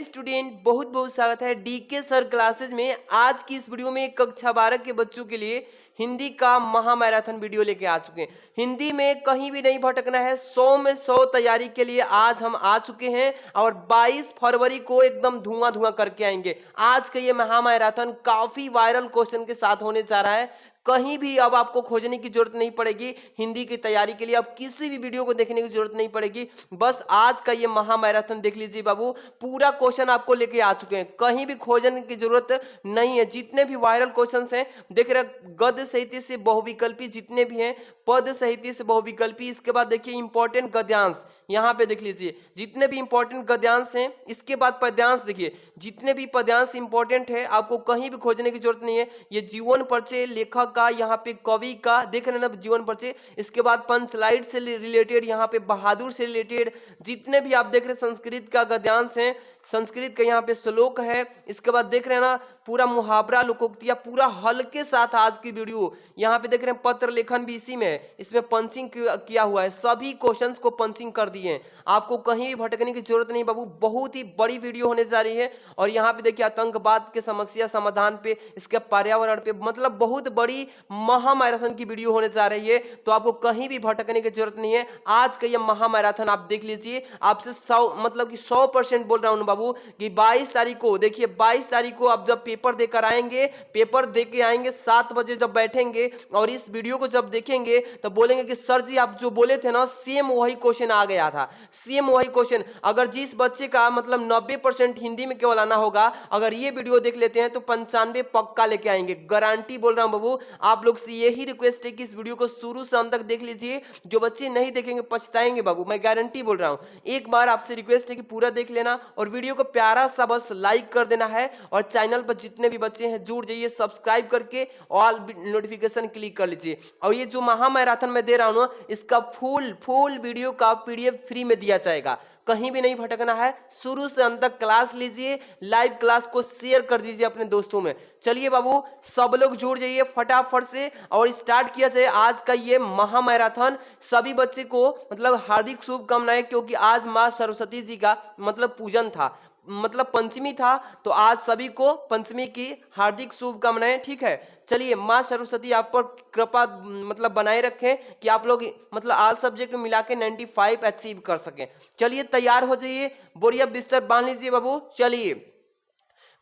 Student, बहुत बहुत स्वागत है डीके सर क्लासेज में। आज की इस वीडियो में कक्षा 12 के बच्चों के लिए हिंदी का महामैराथन वीडियो लेके आ चुके हैं। हिंदी में कहीं भी नहीं भटकना है, 100 में 100 तैयारी के लिए आज हम आ चुके हैं और 22 फरवरी को एकदम धुआं धुआं करके आएंगे। आज का ये महामैराथन काफी वायरल क्वेश्चन के साथ होने जा रहा है। कहीं भी अब आपको खोजने की जरूरत नहीं पड़ेगी। हिंदी की तैयारी के लिए अब किसी भी वीडियो को देखने की जरूरत नहीं पड़ेगी। बस आज का ये महामैराथन देख लीजिए बाबू, पूरा क्वेश्चन आपको लेके आ चुके हैं, कहीं भी खोजने की जरूरत नहीं है। जितने भी वायरल क्वेश्चंस हैं देख रहे, गद्य साहित्य से बहुविकल्पी जितने भी हैं, पद साहित्य से बहुविकल्पी, इसके बाद देखिए इंपॉर्टेंट गद्यांश, यहाँ पे देख लीजिए जितने भी इंपॉर्टेंट गद्यांश हैं, इसके बाद पद्यांश देखिए जितने भी पद्यांश इंपॉर्टेंट है, आपको कहीं भी खोजने की जरूरत नहीं है। ये जीवन परिचय लेखक का, यहाँ पे कवि का देख रहे हैं ना जीवन परिचय, इसके बाद पंचलाइट से रिलेटेड, यहाँ पे बहादुर से रिलेटेड जितने भी आप देख रहे हैं संस्कृत का गद्यांश है, संस्कृत का यहाँ पे श्लोक है, इसके बाद देख रहे हैं ना पूरा मुहावरा लोकोक्तियां पूरा हल के साथ आज की वीडियो। यहाँ पे देख रहे हैं पत्र लेखन भी इसी में है, इसमें पंचिंग किया हुआ है, सभी क्वेश्चंस को पंचिंग कर दिए हैं। आपको कहीं भी भटकने की जरूरत नहीं बाबू, बहुत ही बड़ी वीडियो होने जा रही है। और यहाँ पे देखिए आतंकवाद के समस्या समाधान पे, इसके पर्यावरण पे, मतलब बहुत बड़ी महामैराथन की वीडियो होने जा रही है। तो आपको कहीं भी भटकने की जरूरत नहीं है। आज का ये महामैराथन आप देख लीजिए, आपसे 100 मतलब कि 100% बोल रहा हूँ बाबू कि 22 तारीख को देखिए, 22 तारीख को आप जब पेपर देकर आएंगे, पेपर देके आएंगे 7 बजे जब बैठेंगे और इस वीडियो को जब देखेंगे तो बोलेंगे कि सर जी आप जो बोले थे ना सेम वही क्वेश्चन आ गया था, सेम वही क्वेश्चन। अगर जिस बच्चे का मतलब 90% हिंदी में केवल आना होगा, अगर ये वीडियो देख लेते हैं तो 95 पक्का लेके आएंगे, गारंटी बोल रहा हूं बाबू। आप लोग से यही रिक्वेस्ट है कि इस वीडियो को शुरू से अंत तक देख लीजिए। जो बच्चे नहीं देखेंगे पछताएंगे बाबू, मैं गारंटी बोल रहा हूं। एक बार आपसे रिक्वेस्ट है कि पूरा देख लेना और वीडियो को प्यारा सा बस लाइक कर देना है। और चैनल पर जितने भी बच्चे हैं जुड़ जाइए, सब्सक्राइब करके ऑल नोटिफिकेशन क्लिक कर लीजिए। और ये जो महामैराथन में दे रहा हूं ना, इसका फुल वीडियो का पीडीएफ फ्री में दिया जाएगा। कहीं भी नहीं भटकना है, शुरू से अंत तक क्लास लीजिए, लाइव क्लास को शेयर कर दीजिए अपने दोस्तों में। चलिए बाबू सब लोग जुड़ जाइए फटाफट से और स्टार्ट किया जाए आज का ये महामैराथन। सभी बच्चे को मतलब हार्दिक शुभकामनाएं, क्योंकि आज माँ सरस्वती जी का मतलब पूजन था, मतलब पंचमी था, तो आज सभी को पंचमी की हार्दिक शुभकामनाएं। ठीक है, चलिए माँ सरस्वती आप पर कृपा मतलब बनाए रखें कि आप लोग मतलब आल सब्जेक्ट में मिला के 95 अचीव कर सकें। चलिए तैयार हो जाइए, बोरिया बिस्तर बांध लीजिए बाबू। चलिए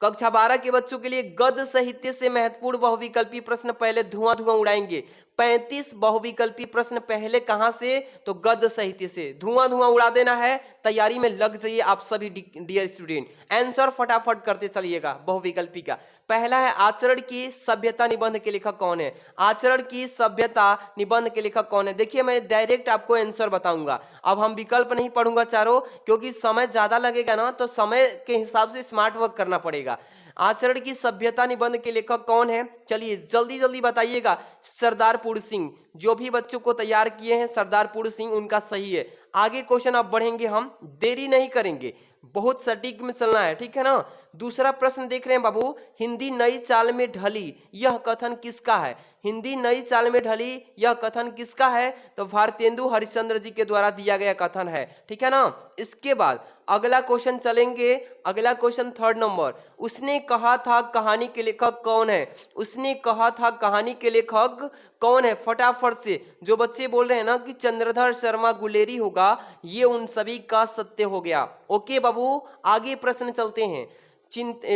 कक्षा 12 के बच्चों के लिए गद्य साहित्य से महत्वपूर्ण बहुविकल्पी प्रश्न पहले धुआं धुआं उड़ाएंगे। 35 बहुविकल्पी प्रश्न पहले कहां से, तो गद्य साहित्य से धुआं धुआं उड़ा देना है। तैयारी में लग जाइए आप सभी डियर स्टूडेंट, आंसर फटाफट करते चलिएगा। बहुविकल्पी का पहला है आचरण की सभ्यता निबंध के लेखक कौन है। आचरण की सभ्यता निबंध के लेखक कौन है। देखिए मैं डायरेक्ट आपको आंसर बताऊंगा, अब हम विकल्प नहीं पढ़ूंगा चारों, क्योंकि समय ज्यादा लगेगा ना, तो समय के हिसाब से स्मार्ट वर्क करना पड़ेगा। आचरण की सभ्यता निबंध के लेखक कौन है, चलिए जल्दी जल्दी बताइएगा। सरदार पूर्ण सिंह, जो भी बच्चों को तैयार किए हैं सरदार पूर्ण सिंह, उनका सही है। आगे क्वेश्चन अब बढ़ेंगे, हम देरी नहीं करेंगे, बहुत सटीक में चलना है, ठीक है ना। दूसरा प्रश्न देख रहे हैं बाबू, हिंदी नई चाल में ढली यह कथन किसका है। हिंदी नई चाल में ढली यह कथन किसका है, तो भारतेंदु हरिश्चंद्र जी के द्वारा दिया गया कथन है, ठीक है ना। इसके बाद अगला क्वेश्चन चलेंगे, अगला क्वेश्चन 3rd नंबर, उसने कहा था कहानी के लेखक कौन है। उसने कहा था कहानी के लेखक कौन है, फटाफट से। जो बच्चे बोल रहे हैं ना कि चंद्रधर शर्मा गुलेरी होगा, ये उन सभी का सत्य हो गया। ओके बाबू आगे प्रश्न चलते हैं।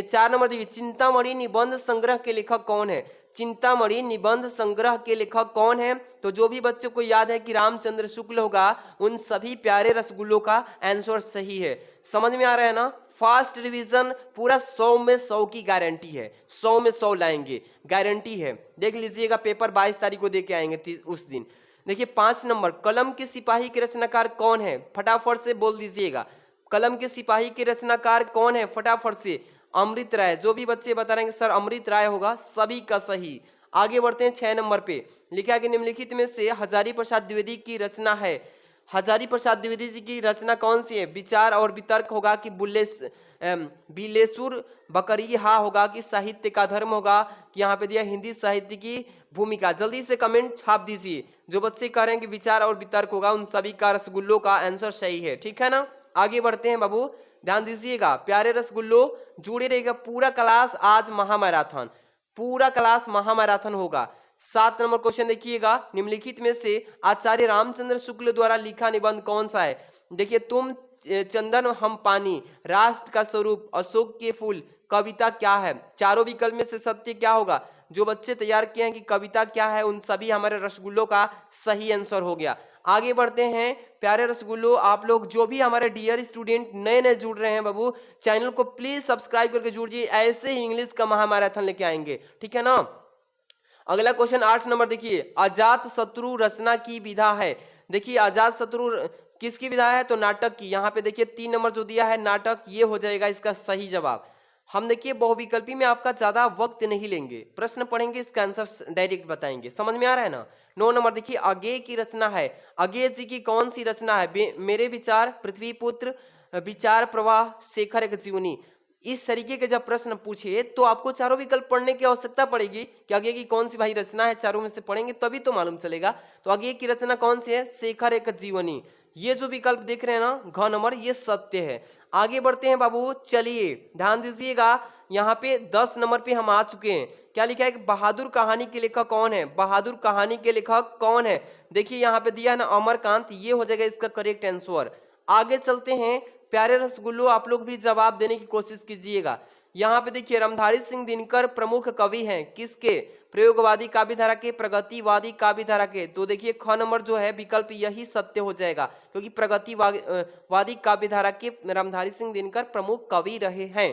4 नंबर देखिए, चिंतामणि निबंध संग्रह के लेखक कौन है। चिंतामणि निबंध संग्रह के लेखक कौन है, तो जो भी बच्चों को याद है कि रामचंद्र शुक्ल होगा, उन सभी प्यारे रसगुल्लों का आंसर सही है। समझ में आ रहा है ना। फास्ट रिवीजन पूरा 100 में 100 की गारंटी है, 100 में 100 लाएंगे, गारंटी है। देख लीजिएगा पेपर 22 तारीख को देके आएंगे उस दिन। देखिए 5 नंबर, कलम के सिपाही के रचनाकार कौन है, फटाफट से बोल दीजिएगा। कलम के सिपाही के रचनाकार कौन है, फटाफट से। अमृत राय, जो भी बच्चे बता रहे हैं सर अमृत राय होगा, सभी का सही। आगे बढ़ते हैं 6 नंबर पे, लिखा है कि निम्नलिखित में से हजारी प्रसाद द्विवेदी की रचना है। हजारी प्रसाद द्विवेदी जी की रचना कौन सी है। विचार और वितर्क होगा कि बिलेसुर बकरिया होगा कि साहित्य का धर्म होगा, कि यहाँ पे दिया हिंदी साहित्य की भूमिका। जल्दी से कमेंट छाप दीजिए। जो बच्चे कह रहे हैं कि विचार और वितर्क होगा, उन सभी का रसगुल्लों का आंसर सही है, ठीक है ना। आगे बढ़ते हैं बाबू, ध्यान दीजिएगा प्यारे रसगुल्लो, जुड़े रहेगा पूरा क्लास, आज महामैराथन, पूरा क्लास महामैराथन होगा। 7 नंबर क्वेश्चन देखिएगा, निम्नलिखित में से आचार्य रामचंद्र शुक्ल द्वारा लिखा निबंध कौन सा है? देखिए, तुम चंदन हम पानी, राष्ट्र का स्वरूप, अशोक के फूल, कविता क्या है? चारों विकल्प में से सत्य क्या होगा? जो बच्चे तैयार किए हैं कि कविता क्या है, उन सभी हमारे रसगुल्लों का सही आंसर हो गया। आगे बढ़ते हैं प्यारे रसगुल्लो, आप लोग जो भी हमारे डियर स्टूडेंट नए नए जुड़ रहे हैं बाबू, चैनल को प्लीज सब्सक्राइब करके जुड़िए, ऐसे ही इंग्लिश का महामैराथन लेके आएंगे, ठीक है ना। अगला क्वेश्चन 8 नंबर देखिए, अजात शत्रु रचना की विधा है। देखिए अजात शत्रु किसकी विधा है? तो नाटक की। यहाँ पे देखिए 3 नंबर जो दिया है नाटक, ये हो जाएगा इसका सही जवाब। हम देखिए बहुविकल्पी में आपका ज्यादा वक्त नहीं लेंगे, प्रश्न पढ़ेंगे, इसका आंसर डायरेक्ट बताएंगे, समझ में आ रहा है ना। 9 नंबर देखिए, अगेय की रचना है। अगेय जी की कौन सी रचना है? मेरे विचार, पृथ्वी पुत्र, विचार प्रवाह, शेखर एक जीवनी। इस तरीके के जब प्रश्न पूछे तो आपको चारों विकल्प पढ़ने की आवश्यकता पड़ेगी कि आगे की कौन सी भाई रचना है, चारों में से पढ़ेंगे तभी तो मालूम चलेगा। तो आगे की रचना कौन सी है? शेखर एक जीवनी। ये जो विकल्प देख रहे हैं ना, घ नंबर, ये सत्य है। आगे बढ़ते हैं बाबू, चलिए ध्यान दीजिएगा, यहाँ पे 10 नंबर पे हम आ चुके हैं। क्या लिखा है? बहादुर कहानी के लेखक कौन है? बहादुर कहानी के लेखक कौन है? देखिए यहाँ पे दिया है ना अमरकांत, ये हो जाएगा इसका करेक्ट आंसर। आगे चलते हैं प्यारे रसगुल्लो, आप लोग भी जवाब देने की कोशिश कीजिएगा। यहाँ पे देखिए रामधारी सिंह दिनकर प्रमुख कवि हैं, किसके? प्रयोगवादी काव्यधारा के, प्रगतिवादी काव्यधारा के। तो देखिए ख नंबर जो है विकल्प यही सत्य हो जाएगा, क्योंकि प्रगतिवादी काव्यधारा के रामधारी सिंह दिनकर प्रमुख कवि रहे हैं।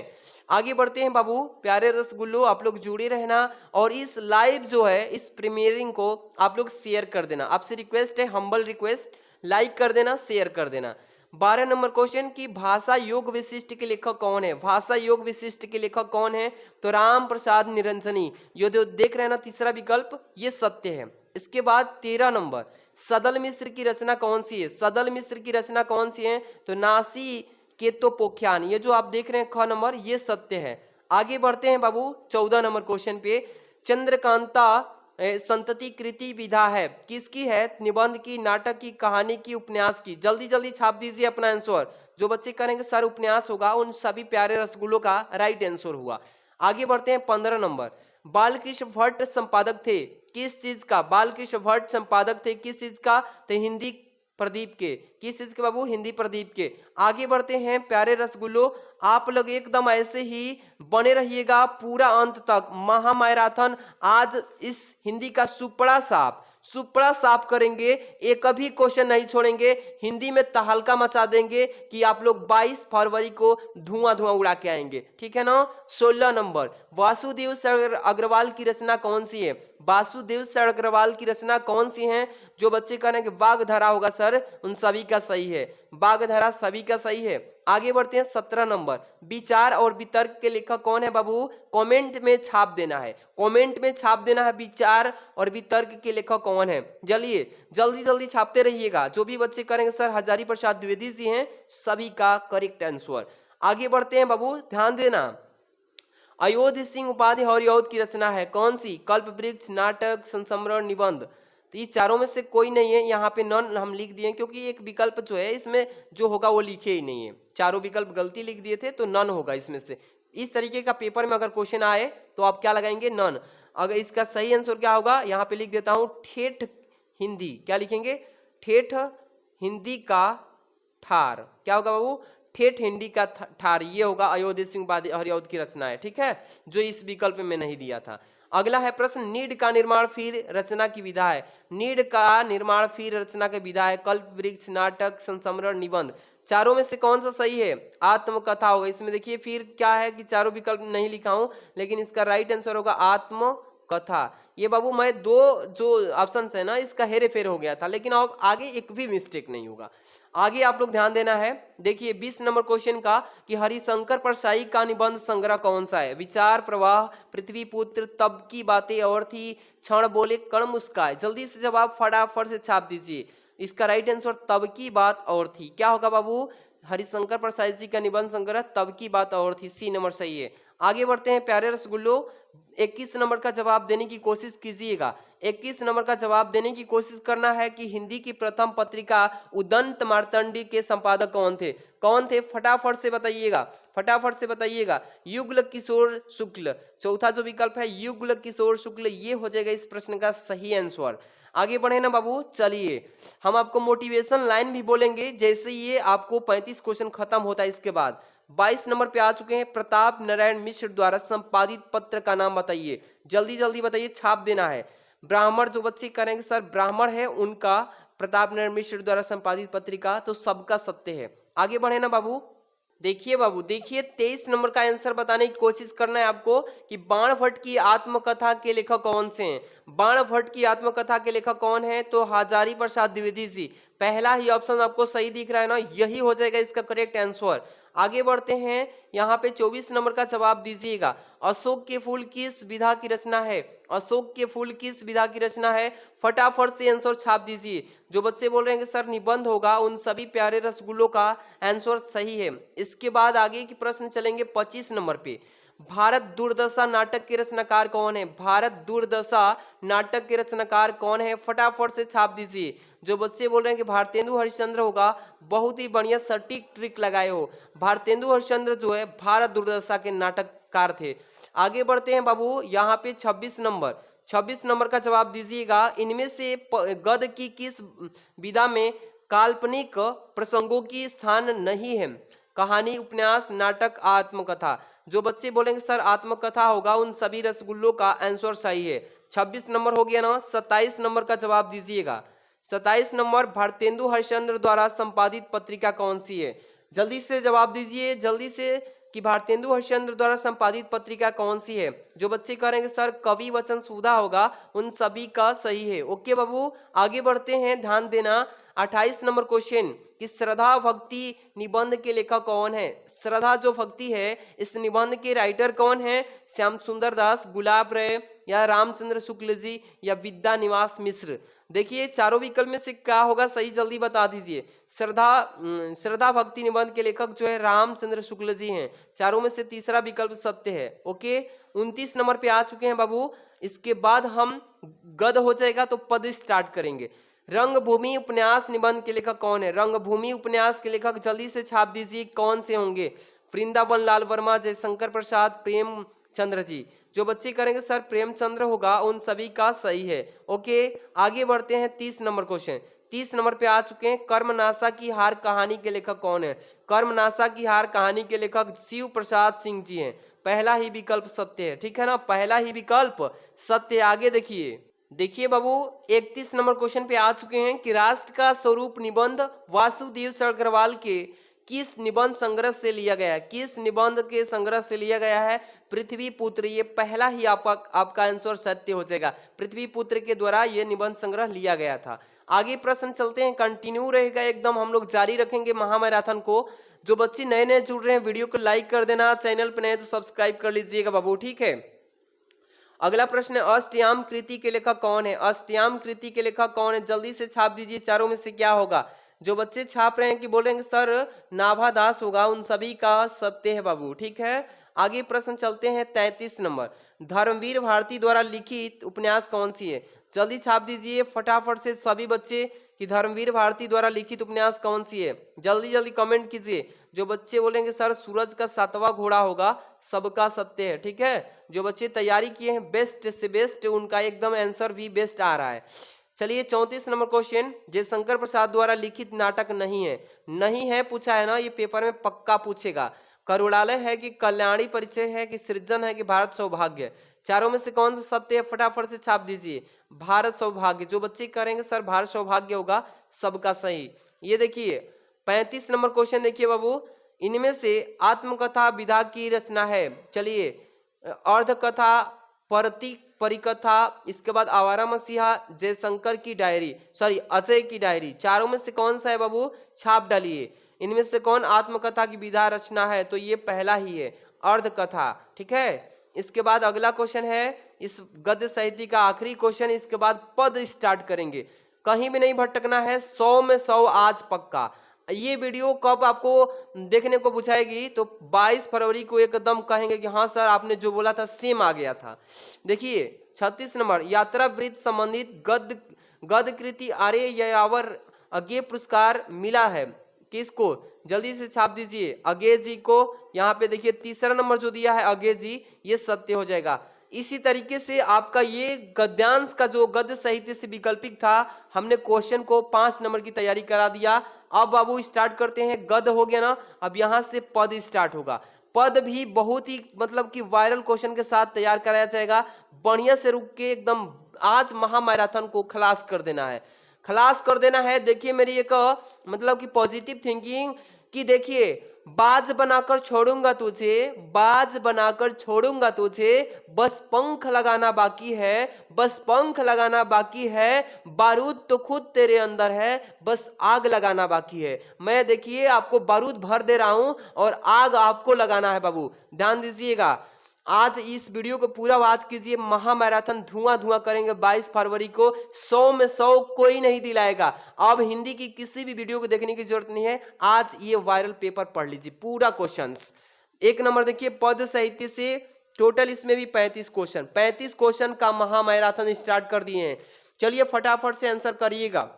आगे बढ़ते हैं बाबू, प्यारे रसगुल्लो आप लोग जुड़े रहना, और इस लाइव जो है इस प्रीमियरिंग को आप लोग शेयर कर देना, आपसे रिक्वेस्ट है, हम्बल रिक्वेस्ट, लाइक कर देना, शेयर कर देना। 12 नंबर क्वेश्चन की भाषा योग विशिष्ट के लेखक कौन है? भाषा योग विशिष्ट के लेखक कौन है? तो राम प्रसाद निरंजनी। ये जो देख रहे हैं ना तीसरा विकल्प, ये सत्य है। इसके बाद 13 नंबर, सदल मिश्र की रचना कौन सी है? सदल मिश्र की रचना कौन सी है? तो नासी के तो पोख्यान। ये जो आप देख रहे हैं ख नंबर, ये सत्य है। आगे बढ़ते हैं बाबू 14 नंबर क्वेश्चन पे, चंद्रकांता संतति कृति विधा है, किसकी है? निबंध की, नाटक की, कहानी की, उपन्यास की। जल्दी जल्दी छाप दीजिए अपना आंसर। जो बच्चे करेंगे सर उपन्यास होगा, उन सभी प्यारे रसगुल्लों का राइट आंसर हुआ। आगे बढ़ते हैं 15 नंबर, बालकृष्ण भट्ट संपादक थे किस चीज का? बालकृष्ण भट्ट संपादक थे किस चीज का? तो हिंदी प्रदीप के। किस चीज के बाबू? हिंदी प्रदीप के। आगे बढ़ते हैं प्यारे रसगुल्लो, आप लोग एकदम ऐसे ही बने रहिएगा पूरा अंत तक। महामैराथन आज इस हिंदी का सुपड़ा साफ करेंगे, एक भी क्वेश्चन नहीं छोड़ेंगे, हिंदी में तहलका मचा देंगे कि आप लोग 22 फरवरी को धुआं उड़ा के आएंगे, ठीक है ना। 16 नंबर, वासुदेव सर अग्रवाल की रचना कौन सी है? वासुदेव सर अग्रवाल की रचना कौन सी है? जो बच्चे कह रहे हैं कि बागधारा होगा सर, उन सभी का सही है, बागधारा सभी का सही है। आगे बढ़ते हैं 17 नंबर, विचार और वितर्क के लेखक कौन है बाबू? कमेंट में छाप देना है, कमेंट में छाप देना है, विचार और वितर्क के लेखक कौन है। चलिए जल्दी जल्दी छापते रहिएगा, जो भी बच्चे करेंगे सर हजारी प्रसाद द्विवेदी जी हैं, सभी का करेक्ट आंसर। आगे बढ़ते हैं बाबू, ध्यान देना, अयोध्या सिंह उपाध्याय हरिऔध की रचना है कौन सी? कल्प वृक्ष, नाटक, संस्मरण, निबंध। तो इस चारों में से कोई नहीं है, यहाँ पे नन हम लिख दिए क्योंकि एक विकल्प जो है इसमें जो होगा वो लिखे ही नहीं है, चारों विकल्प गलती लिख दिए थे तो नन होगा इसमें से। इस तरीके का पेपर में अगर क्वेश्चन आए तो आप क्या लगाएंगे? नन। अगर इसका सही आंसर क्या होगा, यहाँ पे लिख देता हूं, ठेठ हिंदी। क्या लिखेंगे? ठेठ हिंदी का ठार। क्या होगा बाबू? ठेठ हिंदी का ठार, ये होगा अयोध्या सिंह उपाध्याय हरिऔध की रचना है, ठीक है, जो इस विकल्प में नहीं दिया था। अगला है प्रश्न, नीड का निर्माण फिर रचना की विधा है। नीड का निर्माण फिर रचना की विधा है कल्प वृक्ष, नाटक, संस्मरण, निबंध। चारों में से कौन सा सही है? आत्मकथा होगा। इसमें देखिए फिर क्या है कि चारों विकल्प नहीं लिखा हूं, लेकिन इसका राइट आंसर होगा आत्मकथा। ये बाबू मैं दो जो ऑप्शन है ना इसका हेरे फेर हो गया था, लेकिन अब आगे एक भी मिस्टेक नहीं होगा। आगे आप लोग ध्यान देना है, देखिए 20 नंबर क्वेश्चन का कि हरिशंकर परसाई का निबंध संग्रह कौन सा है? विचार प्रवाह, पृथ्वी पुत्र, तब की बातें और थी, क्षण बोले कण मुस्काए। जल्दी से जवाब फटाफट से छाप दीजिए। इसका राइट आंसर तब की बात और थी। क्या होगा बाबू? हरिशंकर परसाई जी का निबंध संग्रह तब की बात और थी, सी नंबर सही है। आगे बढ़ते हैं प्यारे रसगुल्लो, 21 नंबर का जवाब देने की कोशिश कीजिएगा। 21 नंबर का जवाब देने की कोशिश करना है कि हिंदी की प्रथम पत्रिका उदंत मार्तंडी के संपादक कौन थे? कौन थे? फटाफट से बताइएगा, फटाफट से बताइएगा। युगल किशोर शुक्ल, चौथा जो विकल्प है युगल किशोर शुक्ल, ये हो जाएगा इस प्रश्न का सही आंसर। आगे बढ़े ना बाबू, चलिए हम आपको मोटिवेशन लाइन भी बोलेंगे जैसे ये आपको 35 क्वेश्चन खत्म होता है। इसके बाद 22 नंबर पे आ चुके हैं, प्रताप नारायण मिश्र द्वारा संपादित पत्र का नाम बताइए। जल्दी जल्दी बताइए, छाप देना है। ब्राह्मण जो बच्चे करेंगे सर ब्राह्मण है उनका प्रताप नारायण मिश्र द्वारा संपादित पत्रिका, तो सबका सत्य है। आगे बढ़े ना बाबू, देखिए बाबू, देखिए 23 नंबर का आंसर बताने की कोशिश करना है आपको कि बाणभट्ट की आत्मकथा के लेखक कौन से हैं? बाणभट्ट की आत्मकथा के लेखक कौन है? तो हजारी प्रसाद द्विवेदी जी। पहला ही ऑप्शन आपको सही दिख रहा है ना, यही हो जाएगा इसका करेक्ट आंसर। आगे बढ़ते हैं, यहाँ पे 24 नंबर का जवाब दीजिएगा। अशोक के फूल किस विधा की रचना है? अशोक के फूल किस विधा की रचना है? फटाफट से आंसर छाप दीजिए। जो बच्चे बोल रहे हैं कि सर निबंध होगा, उन सभी प्यारे रसगुल्लों का आंसर सही है। इसके बाद आगे की प्रश्न चलेंगे 25 नंबर पे। भारत दुर्दशा नाटक के रचनाकार कौन है? भारत दुर्दशा नाटक के रचनाकार कौन है? फटाफट से छाप दीजिए। जो बच्चे बोल रहे हैं कि भारतेंदु हरिश्चंद्र होगा, बहुत ही बढ़िया सटीक ट्रिक लगाए हो। भारतेंदु हरिश्चंद्र जो है भारत दुर्दशा के नाटककार थे। आगे बढ़ते हैं बाबू, यहाँ पे 26 नंबर का जवाब दीजिएगा। इनमें से गद्य की किस विधा में काल्पनिक प्रसंगों की स्थान नहीं है? कहानी, उपन्यास, नाटक, आत्मकथा। जो बच्चे बोलेंगे सर आत्मकथा होगा, उन सभी रसगुल्लों का आंसर सही है। 26 नंबर हो गया ना। 27 नंबर का जवाब दीजिएगा। 27 नंबर, भारतेंदु हरिश्चंद्र द्वारा संपादित पत्रिका कौन सी है? जल्दी से जवाब दीजिए, जल्दी से, कि भारतेंदु हरिश्चंद्र द्वारा संपादित पत्रिका कौन सी है? जो बच्चे करेंगे सर कवि वचन सुधा होगा, उन सभी का सही है। ओके बाबू, आगे बढ़ते हैं, ध्यान देना। 28 नंबर क्वेश्चन कि श्रद्धा भक्ति निबंध के लेखक कौन है? श्रद्धा जो भक्ति है, इस निबंध के राइटर कौन है? श्याम सुंदर दास, गुलाब राय, या रामचंद्र शुक्ल जी, या विद्या निवास मिश्र। देखिए चारों विकल्प में से क्या होगा सही, जल्दी बता दीजिए। श्रद्धा भक्ति निबंध के लेखक जो है रामचंद्र शुक्ल जी हैं। चारों में से तीसरा विकल्प सत्य है। ओके, 29 नंबर पे आ चुके हैं बाबू। इसके बाद हम गद हो जाएगा तो पद स्टार्ट करेंगे। रंगभूमि उपन्यास निबंध के लेखक कौन है? रंगभूमि उपन्यास के लेखक जल्दी से छाप दीजिए कौन से होंगे? वृंदावन लाल वर्मा, जयशंकर प्रसाद, प्रेमचंद्र जी। जो बच्चे करेंगे सर प्रेमचंद्र होगा, उन सभी का सही है। ओके, आगे बढ़ते हैं 30 नंबर क्वेश्चन। 30 नंबर पे आ चुके हैं, कर्मनाशा की हार कहानी के लेखक कौन है? कर्मनाशा की हार कहानी के लेखक शिव प्रसाद सिंह जी हैं। पहला ही विकल्प सत्य है, ठीक है ना, पहला ही विकल्प सत्य। आगे देखिए बाबू, 31 नंबर क्वेश्चन पे आ चुके हैं कि राष्ट्र का स्वरूप निबंध वासुदेव अग्रवाल के किस निबंध संग्रह से लिया गया है? किस निबंध के संग्रह से लिया गया है? पृथ्वी पुत्र। ये पहला ही आपका आंसर सत्य हो जाएगा। पृथ्वी पुत्र के द्वारा ये निबंध संग्रह लिया गया था। आगे प्रश्न चलते हैं, कंटिन्यू रहेगा एकदम, हम लोग जारी रखेंगे महामैराथन को। जो बच्चे नए नए जुड़ रहे हैं वीडियो को लाइक कर देना, चैनल पर नए तो सब्सक्राइब कर लीजिएगा बाबू, ठीक है। अगला प्रश्न है, अष्टयाम कृति के लेखक कौन है? अष्टयाम कृति के लेखक कौन है? जल्दी से छाप दीजिए, चारों में से क्या होगा? जो बच्चे छाप रहे हैं कि बोलेंगे सर नाभा दास होगा, उन सभी का सत्य है बाबू, ठीक है। आगे प्रश्न चलते हैं 33 नंबर, धर्मवीर भारती द्वारा लिखित उपन्यास कौन सी है? जल्दी छाप दीजिए फटाफट से सभी बच्चे कि धर्मवीर भारती द्वारा लिखित उपन्यास कौन सी है? जल्दी जल्दी कमेंट कीजिए। जो बच्चे बोलेंगे सर सूरज का सातवां घोड़ा होगा, सबका सत्य है, ठीक है। जो बच्चे तैयारी किए हैं बेस्ट से बेस्ट, उनका एकदम आंसर भी बेस्ट आ रहा है। चलिए 34 नंबर क्वेश्चन, जयशंकर प्रसाद द्वारा लिखित नाटक नहीं है पूछा है ना, ये पेपर में पक्का पूछेगा। करुणालय है कि कल्याणी परिचय है कि सृजन है कि भारत सौभाग्य? चारों में से कौन सा सत्य है? फटाफट से छाप दीजिए। भारत सौभाग्य। जो बच्चे करेंगे सर भारत सौभाग्य होगा, सबका सही। ये देखिए 35 नंबर क्वेश्चन देखिए बाबू, इनमें से आत्मकथा विधा की रचना है। चलिए अर्धकथा, परिकथा, इसके बाद आवारा मसीहा, जयशंकर की डायरी, सॉरी अजय की डायरी। चारों में से कौन सा है बाबू? छाप डालिए। इनमें से कौन आत्मकथा की विधा रचना है? तो ये पहला ही है, अर्धकथा, ठीक है। इसके बाद अगला क्वेश्चन है इस गद्य साहित्य का आखिरी क्वेश्चन, इसके बाद पद स्टार्ट करेंगे। कहीं भी नहीं भटकना है, 100 में 100 आज पक्का। ये वीडियो कब आपको देखने को पूछाएगी, तो 22 फरवरी को एकदम कहेंगे कि हाँ सर आपने जो बोला था सेम आ गया था। देखिए 36 नंबर, यात्रा वृत्त संबंधित गद्य कृति आर्य यावर अज्ञे पुरस्कार मिला है किसको, जल्दी से छाप दीजिए अज्ञे जी को। यहाँ पे देखिए तीसरा नंबर जो दिया है अज्ञे जी, ये सत्य हो जाएगा। इसी तरीके से आपका ये गद्यांश का जो गद्य साहित्य से विकल्पिक था, हमने क्वेश्चन को 5 नंबर की तैयारी करा दिया। अब बाबू स्टार्ट करते हैं, गद्य हो गया ना, अब यहां से पद स्टार्ट होगा। पद भी बहुत ही मतलब कि वायरल क्वेश्चन के साथ तैयार कराया जाएगा, बढ़िया से रुक के एकदम आज महामैराथन को खलास कर देना है, खलास कर देना है। देखिए मेरी एक मतलब कि पॉजिटिव थिंकिंग कि देखिए बाज बनाकर छोड़ूंगा तुझे, बाज बनाकर छोड़ूंगा तुझे, बस पंख लगाना बाकी है, बस पंख लगाना बाकी है, बारूद तो खुद तेरे अंदर है, बस आग लगाना बाकी है। मैं देखिए आपको बारूद भर दे रहा हूं और आग आपको लगाना है बाबू, ध्यान दीजिएगा। आज इस वीडियो को पूरा वॉच कीजिए, महामैराथन धुआं धुआं करेंगे 22 फरवरी को, 100 में 100 कोई नहीं दिलाएगा। अब हिंदी की किसी भी वीडियो को देखने की जरूरत नहीं है, आज ये वायरल पेपर पढ़ लीजिए पूरा क्वेश्चंस। एक नंबर देखिए पद साहित्य से टोटल इसमें भी 35 क्वेश्चन, 35 क्वेश्चन का महामैराथन स्टार्ट कर दिए हैं। चलिए फटाफट से आंसर करिएगा।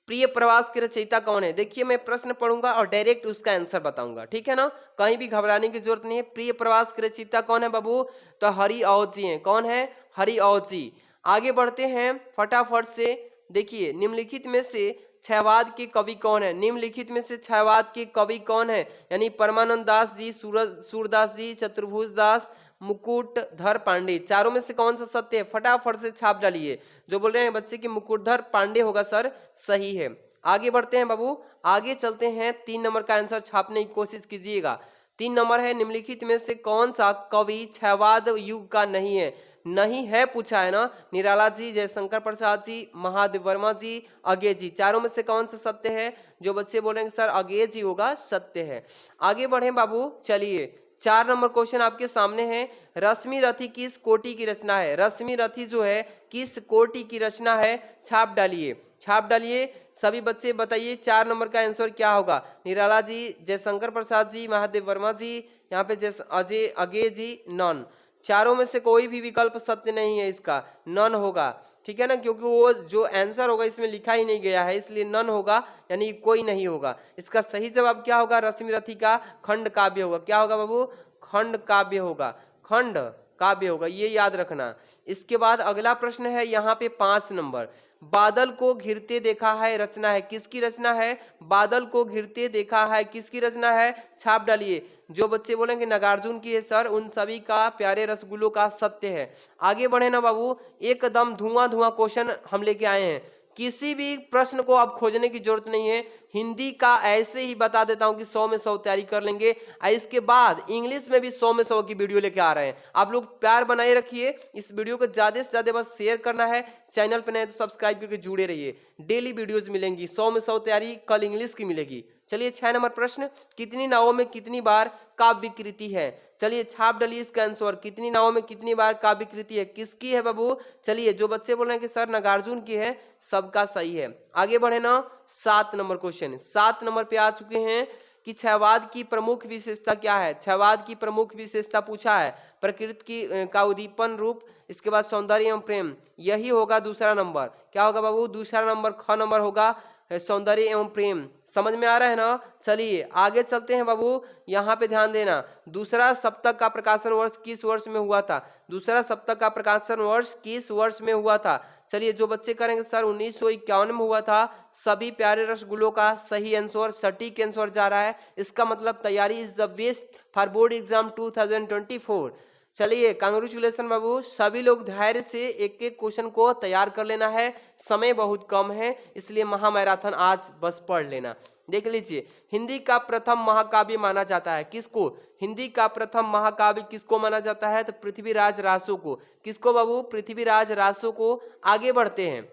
प्रिय प्रवास के रचयिता कौन है, देखिए मैं प्रश्न पढ़ूंगा और डायरेक्ट उसका आंसर बताऊंगा, ठीक है ना, कहीं भी घबराने की जरूरत नहीं है। प्रिय प्रवास के रचयिता कौन है बाबू, तो हरिऔध जी हैं। कौन है, हरिऔध जी। आगे बढ़ते हैं फटाफट से। देखिए निम्नलिखित में से क्षयवाद के कवि कौन है, निम्नलिखित में से क्षयवाद के कवि कौन है, यानी परमानंद दास जी, सूरदास जी, चतुर्भुज दास, मुकुटधर पांडे, चारों में से कौन सा सत्य है, फटाफट से छाप डालिए। जो बोल रहे हैं बच्चे कि मुकुटधर पांडे होगा सर, सही है। आगे बढ़ते हैं बाबू, आगे चलते हैं। 3 नंबर का आंसर छापने की कोशिश कीजिएगा। 3 नंबर है निम्नलिखित में से कौन सा कवि क्षयवाद युग का नहीं है, नहीं है पूछा है ना, निराला जी, जयशंकर प्रसाद जी, महादेव वर्मा जी, अज्ञे जी, चारों में से कौन सा सत्य है, जो बच्चे बोलेंगे सर अज्ञे जी होगा, सत्य है। आगे बढ़े बाबू, चलिए 4 नंबर क्वेश्चन आपके सामने है। रश्मि रथी किस कोटि की रचना है, रश्मि रथी जो है किस कोटि की रचना है, छाप डालिए, छाप डालिए सभी बच्चे बताइए 4 नंबर का आंसर क्या होगा। निराला जी, जयशंकर प्रसाद जी, महादेव वर्मा जी, यहाँ पे अजय अज्ञे जी, नॉन, चारों में से कोई भी विकल्प सत्य नहीं है, इसका नॉन होगा, ठीक है ना, क्योंकि वो जो आंसर होगा इसमें लिखा ही नहीं गया है, इसलिए नॉन होगा, यानी कोई नहीं होगा। इसका सही जवाब क्या होगा, रश्मि रथी का खंड काव्य होगा। क्या होगा बाबू, खंड काव्य होगा, खंड काव्य होगा, ये याद रखना। इसके बाद अगला प्रश्न है यहाँ पे 5 नंबर, बादल को घिरते देखा है रचना है, किसकी रचना है, बादल को घिरते देखा है किसकी रचना है, छाप डालिए। जो बच्चे बोलेंगे नागार्जुन की है सर, उन सभी का प्यारे रसगुल्लों का सत्य है। आगे बढ़े ना बाबू, एकदम धुआं धुआं क्वेश्चन हम लेके आए हैं, किसी भी प्रश्न को आप खोजने की जरूरत नहीं है, हिंदी का ऐसे ही बता देता हूं कि 100 में 100 तैयारी कर लेंगे। इसके बाद इंग्लिश में भी 100 में 100 की वीडियो लेके आ रहे हैं। आप लोग प्यार बनाए रखिए, इस वीडियो को ज्यादा से ज्यादा बस शेयर करना है, चैनल पर नए तो सब्सक्राइब करके जुड़े रहिए, डेली वीडियोज मिलेंगी, 100 में 100 तैयारी कल इंग्लिश की मिलेगी। चलिए 6 नंबर प्रश्न, कितनी नावों में कितनी बार काव्य कृति है, चलिए छाप डालिए इसका आंसर, कितनी नावों में कितनी बार काव्य कृति है, किसकी है बाबू। चलिए जो बच्चे बोल रहे हैं कि सर नागार्जुन की है, सबका सही है। आगे बढ़े ना, 7 नंबर क्वेश्चन, 7 नंबर पे आ चुके हैं कि क्षयवाद की प्रमुख विशेषता क्या है, क्षयवाद की प्रमुख विशेषता पूछा है, प्रकृति की का उद्दीपन रूप, इसके बाद सौंदर्य एवं प्रेम, यही होगा दूसरा नंबर। क्या होगा बाबू, दूसरा नंबर ख नंबर होगा, सौंदर्य एवं प्रेम। समझ में आ रहा है ना, चलिए आगे चलते हैं बाबू, यहाँ पे ध्यान देना। दूसरा सप्तक का प्रकाशन वर्ष किस वर्ष में हुआ था, दूसरा सप्तक का प्रकाशन वर्ष किस वर्ष में हुआ था। चलिए जो बच्चे करेंगे सर 1951 में हुआ था, सभी प्यारे रसगुल्लों का सही आंसर, सटीक आंसर जा रहा है। इसका मतलब तैयारी is the best for board exam 2024। चलिए कांग्रेचुलेसन बाबू, सभी लोग धैर्य से एक एक क्वेश्चन को तैयार कर लेना है, समय बहुत कम है, इसलिए महामैराथन आज बस पढ़ लेना। देख लीजिए, हिंदी का प्रथम महाकाव्य माना जाता है किसको, हिंदी का प्रथम महाकाव्य किसको माना जाता है, तो पृथ्वीराज रासो को। किसको बाबू, पृथ्वीराज रासो को। आगे बढ़ते हैं,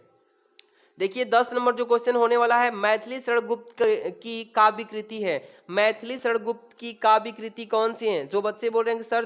देखिए 10 नंबर जो क्वेश्चन होने वाला है, मैथिली शरण गुप्त की काव्य कृति है, मैथिली शरण गुप्त की काव्य कृति कौन सी है। जो बच्चे बोल रहे हैं कि सर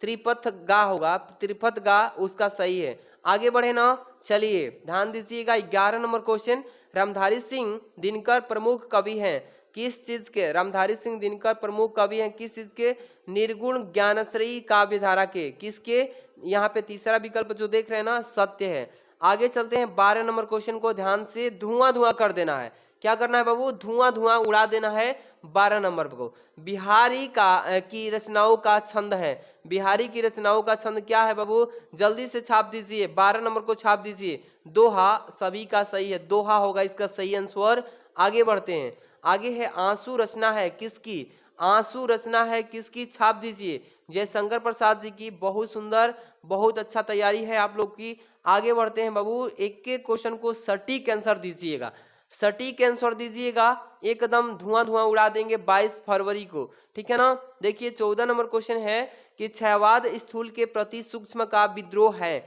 त्रिपथ गा होगा, त्रिपथ गा उसका सही है। आगे बढ़े ना, चलिए ध्यान दीजिएगा 11 नंबर क्वेश्चन, रामधारी सिंह दिनकर प्रमुख कवि हैं किस चीज के? रामधारी सिंह दिनकर प्रमुख कवि हैं किस चीज के? निर्गुण ज्ञानश्री काव्यधारा के। किसके? यहाँ पे तीसरा विकल्प जो देख रहे हैं ना, सत्य है। आगे चलते हैं 12 नंबर क्वेश्चन को ध्यान से धुआं धुआं कर देना है। क्या करना है बाबू? धुआं धुआं उड़ा देना है 12 नंबर को। बिहारी की रचनाओं का छंद है। बिहारी की रचनाओं का छंद क्या है बाबू? जल्दी से छाप दीजिए, 12 नंबर को छाप दीजिए। दोहा सभी का सही है, दोहा होगा इसका सही आंसर। आगे बढ़ते हैं, आगे है आंसू रचना है किसकी? आंसू रचना है किसकी? छाप दीजिए जयशंकर प्रसाद जी की। बहुत सुंदर, बहुत अच्छा तैयारी है आप लोग की। आगे बढ़ते हैं बाबू, एक एक क्वेश्चन को सटीक आंसर दीजिएगा, सटीक आंसर दीजिएगा, एकदम धुआं धुआं उड़ा देंगे 22 फरवरी को, ठीक है ना। देखिए 14 नंबर क्वेश्चन है कि क्षयवाद स्थूल के प्रति सूक्ष्म का विद्रोह है।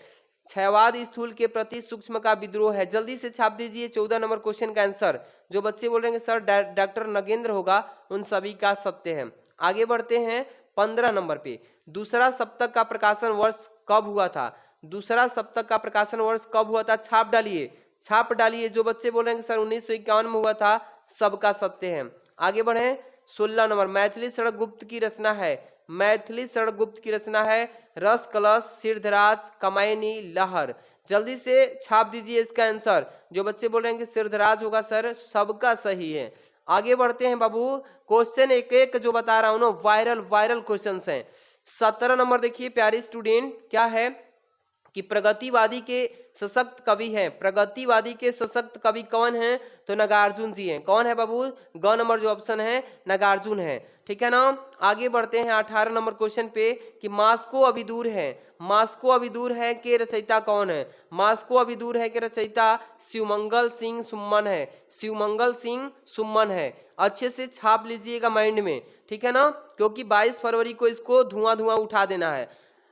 क्षयवाद स्थूल के प्रति सूक्ष्म का विद्रोह है, जल्दी से छाप दीजिए 14 नंबर क्वेश्चन का आंसर। जो बच्चे बोल रहे हैं सर डॉक्टर नगेंद्र होगा, उन सभी का सत्य है। आगे बढ़ते हैं 15 नंबर पे, दूसरा सप्तक का प्रकाशन वर्ष कब हुआ था? दूसरा सप्तक का प्रकाशन वर्ष कब हुआ था? छाप डालिए, छाप डालिए। जो बच्चे बोल रहे हैं सर 1951 में हुआ था, सबका सत्य है। आगे बढ़े 16 नंबर, मैथिली शरण गुप्त की रचना है। मैथिली शरण गुप्त की रचना है रस कलश सिरधराज कमायनी लहर। जल्दी से छाप दीजिए इसका आंसर। जो बच्चे बोल रहे हैं कि सिरधराज होगा सर, सबका सही है। आगे बढ़ते हैं बाबू, क्वेश्चन एक एक जो बता रहा हूं ना, वायरल वायरल क्वेश्चन हैं। 17 नंबर देखिए प्यारे स्टूडेंट, क्या है कि प्रगतिवादी के सशक्त कवि हैं। प्रगतिवादी के सशक्त कवि कौन हैं? तो नागार्जुन जी हैं। कौन है बाबू? ग नंबर जो ऑप्शन है नागार्जुन है, ठीक है ना। आगे बढ़ते हैं 18 नंबर क्वेश्चन पे कि मास्को अभी दूर है। मास्को अभी दूर है के रचयिता कौन है? मास्को अभी दूर है के रचयिता शिवमंगल सिंह सुमन है। शिवमंगल सिंह सुमन है, अच्छे से छाप लीजिएगा माइंड में, ठीक है ना, क्योंकि 22 फरवरी को इसको धुआं धुआं उठा देना है।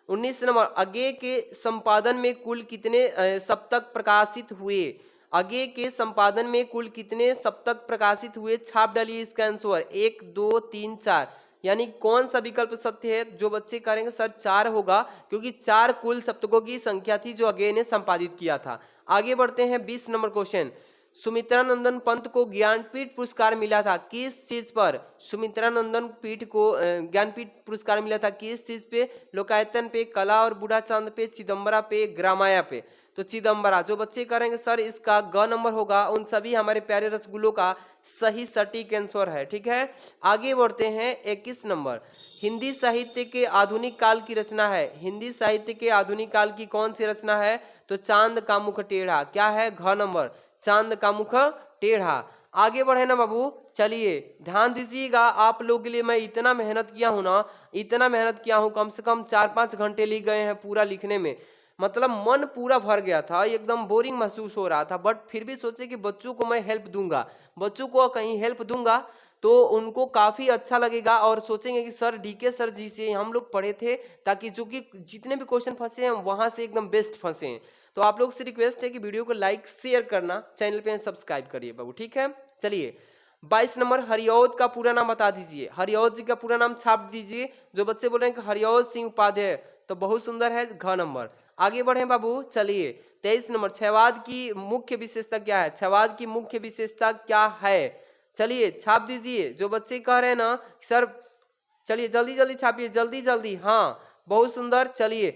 19 नंबर, अगे के संपादन में कुल कितने सप्तक प्रकाशित हुए? अगे के संपादन में कुल कितने सप्तक प्रकाशित हुए? छाप डालिए इसका आंसर 1 2 3 4, यानी कौन सा विकल्प सत्य है? जो बच्चे करेंगे सर 4 होगा, क्योंकि 4 कुल सप्तकों की संख्या थी जो अगे ने संपादित किया था। आगे बढ़ते हैं 20 नंबर क्वेश्चन, सुमित्रानंदन पंत को ज्ञानपीठ पुरस्कार मिला था किस चीज पर? सुमित्रानंदन पीठ को ज्ञानपीठ पुरस्कार मिला था किस चीज पे? लोकायतन पे, कला और बूढ़ा चांद पे, चिदम्बरा पे, ग्रामाया पे। तो चिदम्बरा। जो बच्चे करेंगे सर इसका ग नंबर होगा, उन सभी हमारे प्यारे रसगुल्लों का सही सटीक आंसर है, ठीक है। आगे बढ़ते हैं 21 नंबर, हिंदी साहित्य के आधुनिक काल की रचना है। हिंदी साहित्य के आधुनिक काल की कौन सी रचना है? तो चांद का मुख टेढ़ा। क्या है? घ नंबर, चांद का मुख टेढ़ा। आगे बढ़े ना बाबू, चलिए ध्यान दीजिएगा। आप लोगों के लिए मैं इतना मेहनत किया हूं ना, इतना मेहनत किया हूं, कम से कम 4-5 घंटे लग गए हैं पूरा लिखने में। मतलब मन पूरा भर गया था, एकदम बोरिंग महसूस हो रहा था, बट फिर भी सोचे कि बच्चों को मैं हेल्प दूंगा, बच्चों को कहीं हेल्प दूंगा तो उनको काफी अच्छा लगेगा और सोचेंगे कि सर डीके सर जी से हम लोग पढ़े थे, ताकि जो कि जितने भी क्वेश्चन फंसे हैं वहां से एकदम बेस्ट फंसे हैं। तो आप लोग से रिक्वेस्ट है कि वीडियो को लाइक शेयर करना, चैनल पे सब्सक्राइब करिए बाबू, ठीक है। चलिए 22 नंबर, हरिऔध का पूरा नाम बता दीजिए। हरिऔध जी का पूरा नाम छाप दीजिए। जो बच्चे बोल रहे हैं कि हरिऔध सिंह उपाध्याय, तो बहुत सुंदर है, घ नंबर। आगे बढ़े बाबू, चलिए 23 नंबर, क्षयवाद की मुख्य विशेषता क्या है? क्षयवाद की मुख्य विशेषता क्या है? चलिए छाप दीजिए। जो बच्चे कह रहे हैं ना सर, चलिए जल्दी जल्दी छापिए, जल्दी जल्दी, हाँ बहुत सुंदर। चलिए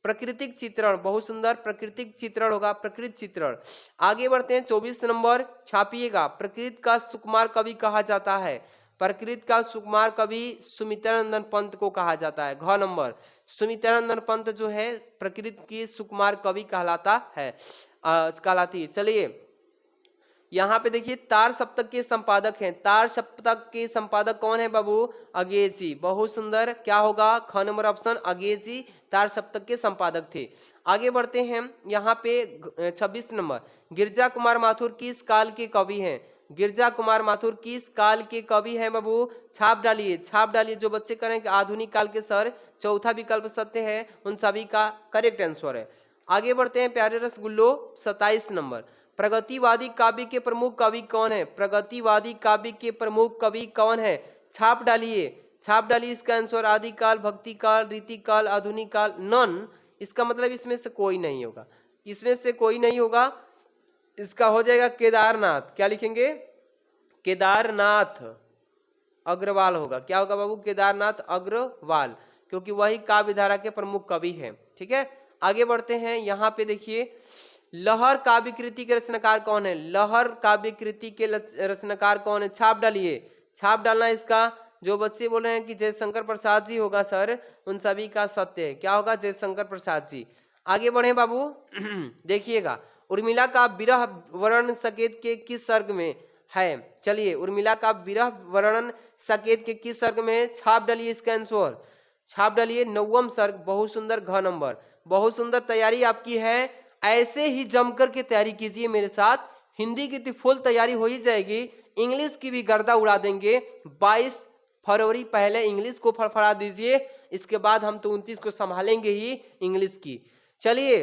प्राकृतिक चित्रण, बहुत सुंदर, प्राकृतिक चित्रण होगा, प्रकृति चित्रण। आगे बढ़ते हैं 24 नंबर, छापिएगा। प्रकृति का सुकुमार कवि कहा जाता है। प्रकृति का सुकुमार कवि सुमित्रानंदन पंत को कहा जाता है। घ नंबर, सुमित्रानंदन पंत जो है प्रकृति की सुकुमार कवि कहलाता है, कहलाती है। चलिए यहाँ पे देखिए तार सप्तक के संपादक हैं। तार सप्तक के संपादक कौन है बाबू? अंग्रेज जी। बहुत सुंदर, क्या होगा? ख नंबर ऑप्शन, अंग्रेज जी तार सप्तक के संपादक थे। आगे बढ़ते हैं यहाँ पे 26 नंबर, गिरजा कुमार माथुर किस काल के कवि हैं? गिरजा कुमार माथुर किस काल के कवि हैं बाबू? छाप डालिए, छाप डालिए। जो बच्चे करें कि आधुनिक काल के सर, चौथा विकल्प सत्य है, उन सभी का करेक्ट आंसर है। आगे बढ़ते हैं प्यारे रसगुल्लो 27 नंबर, प्रगतिवादी काव्य के प्रमुख कवि कौन है? प्रगतिवादी काव्य के प्रमुख कवि कौन है? छाप डालिए, छाप डालिए इसका आंसर। आदिकाल, भक्ति काल, रीति काल, आधुनिक काल, नन। इसका मतलब इसमें से कोई नहीं होगा। इसमें से कोई नहीं होगा, इसका हो जाएगा केदारनाथ। क्या लिखेंगे? केदारनाथ अग्रवाल होगा। क्या होगा बाबू? केदारनाथ अग्रवाल, क्योंकि वही काव्य धारा के प्रमुख कवि हैं। ठीक है, आगे बढ़ते हैं। यहाँ पे देखिए, लहर काव्य कृति के रचनाकार कौन है? लहर काव्य कृति के रचनाकार कौन है? छाप डालिए, छाप डालना इसका। जो बच्चे बोल रहे हैं कि जयशंकर प्रसाद जी होगा सर, उन सभी का सत्य है। क्या होगा? जयशंकर प्रसाद जी। आगे बढ़े बाबू। देखिएगा, उर्मिला का विरह वर्णन सकेत के किस सर्ग में है? चलिए, उर्मिला का विरह वर्णन सकेत के किस सर्ग में है? छाप डालिए इसका आंसर, छाप डालिए 9वां सर्ग, बहुत सुंदर, घ नंबर। बहुत सुंदर तैयारी आपकी है, ऐसे ही जमकर के तैयारी कीजिए मेरे साथ। हिंदी की तो फुल तैयारी हो ही जाएगी, इंग्लिश की भी गर्दा उड़ा देंगे। 22 फरवरी पहले इंग्लिश को फड़फड़ा दीजिए, इसके बाद हम तो 29 को संभालेंगे ही इंग्लिश की। चलिए,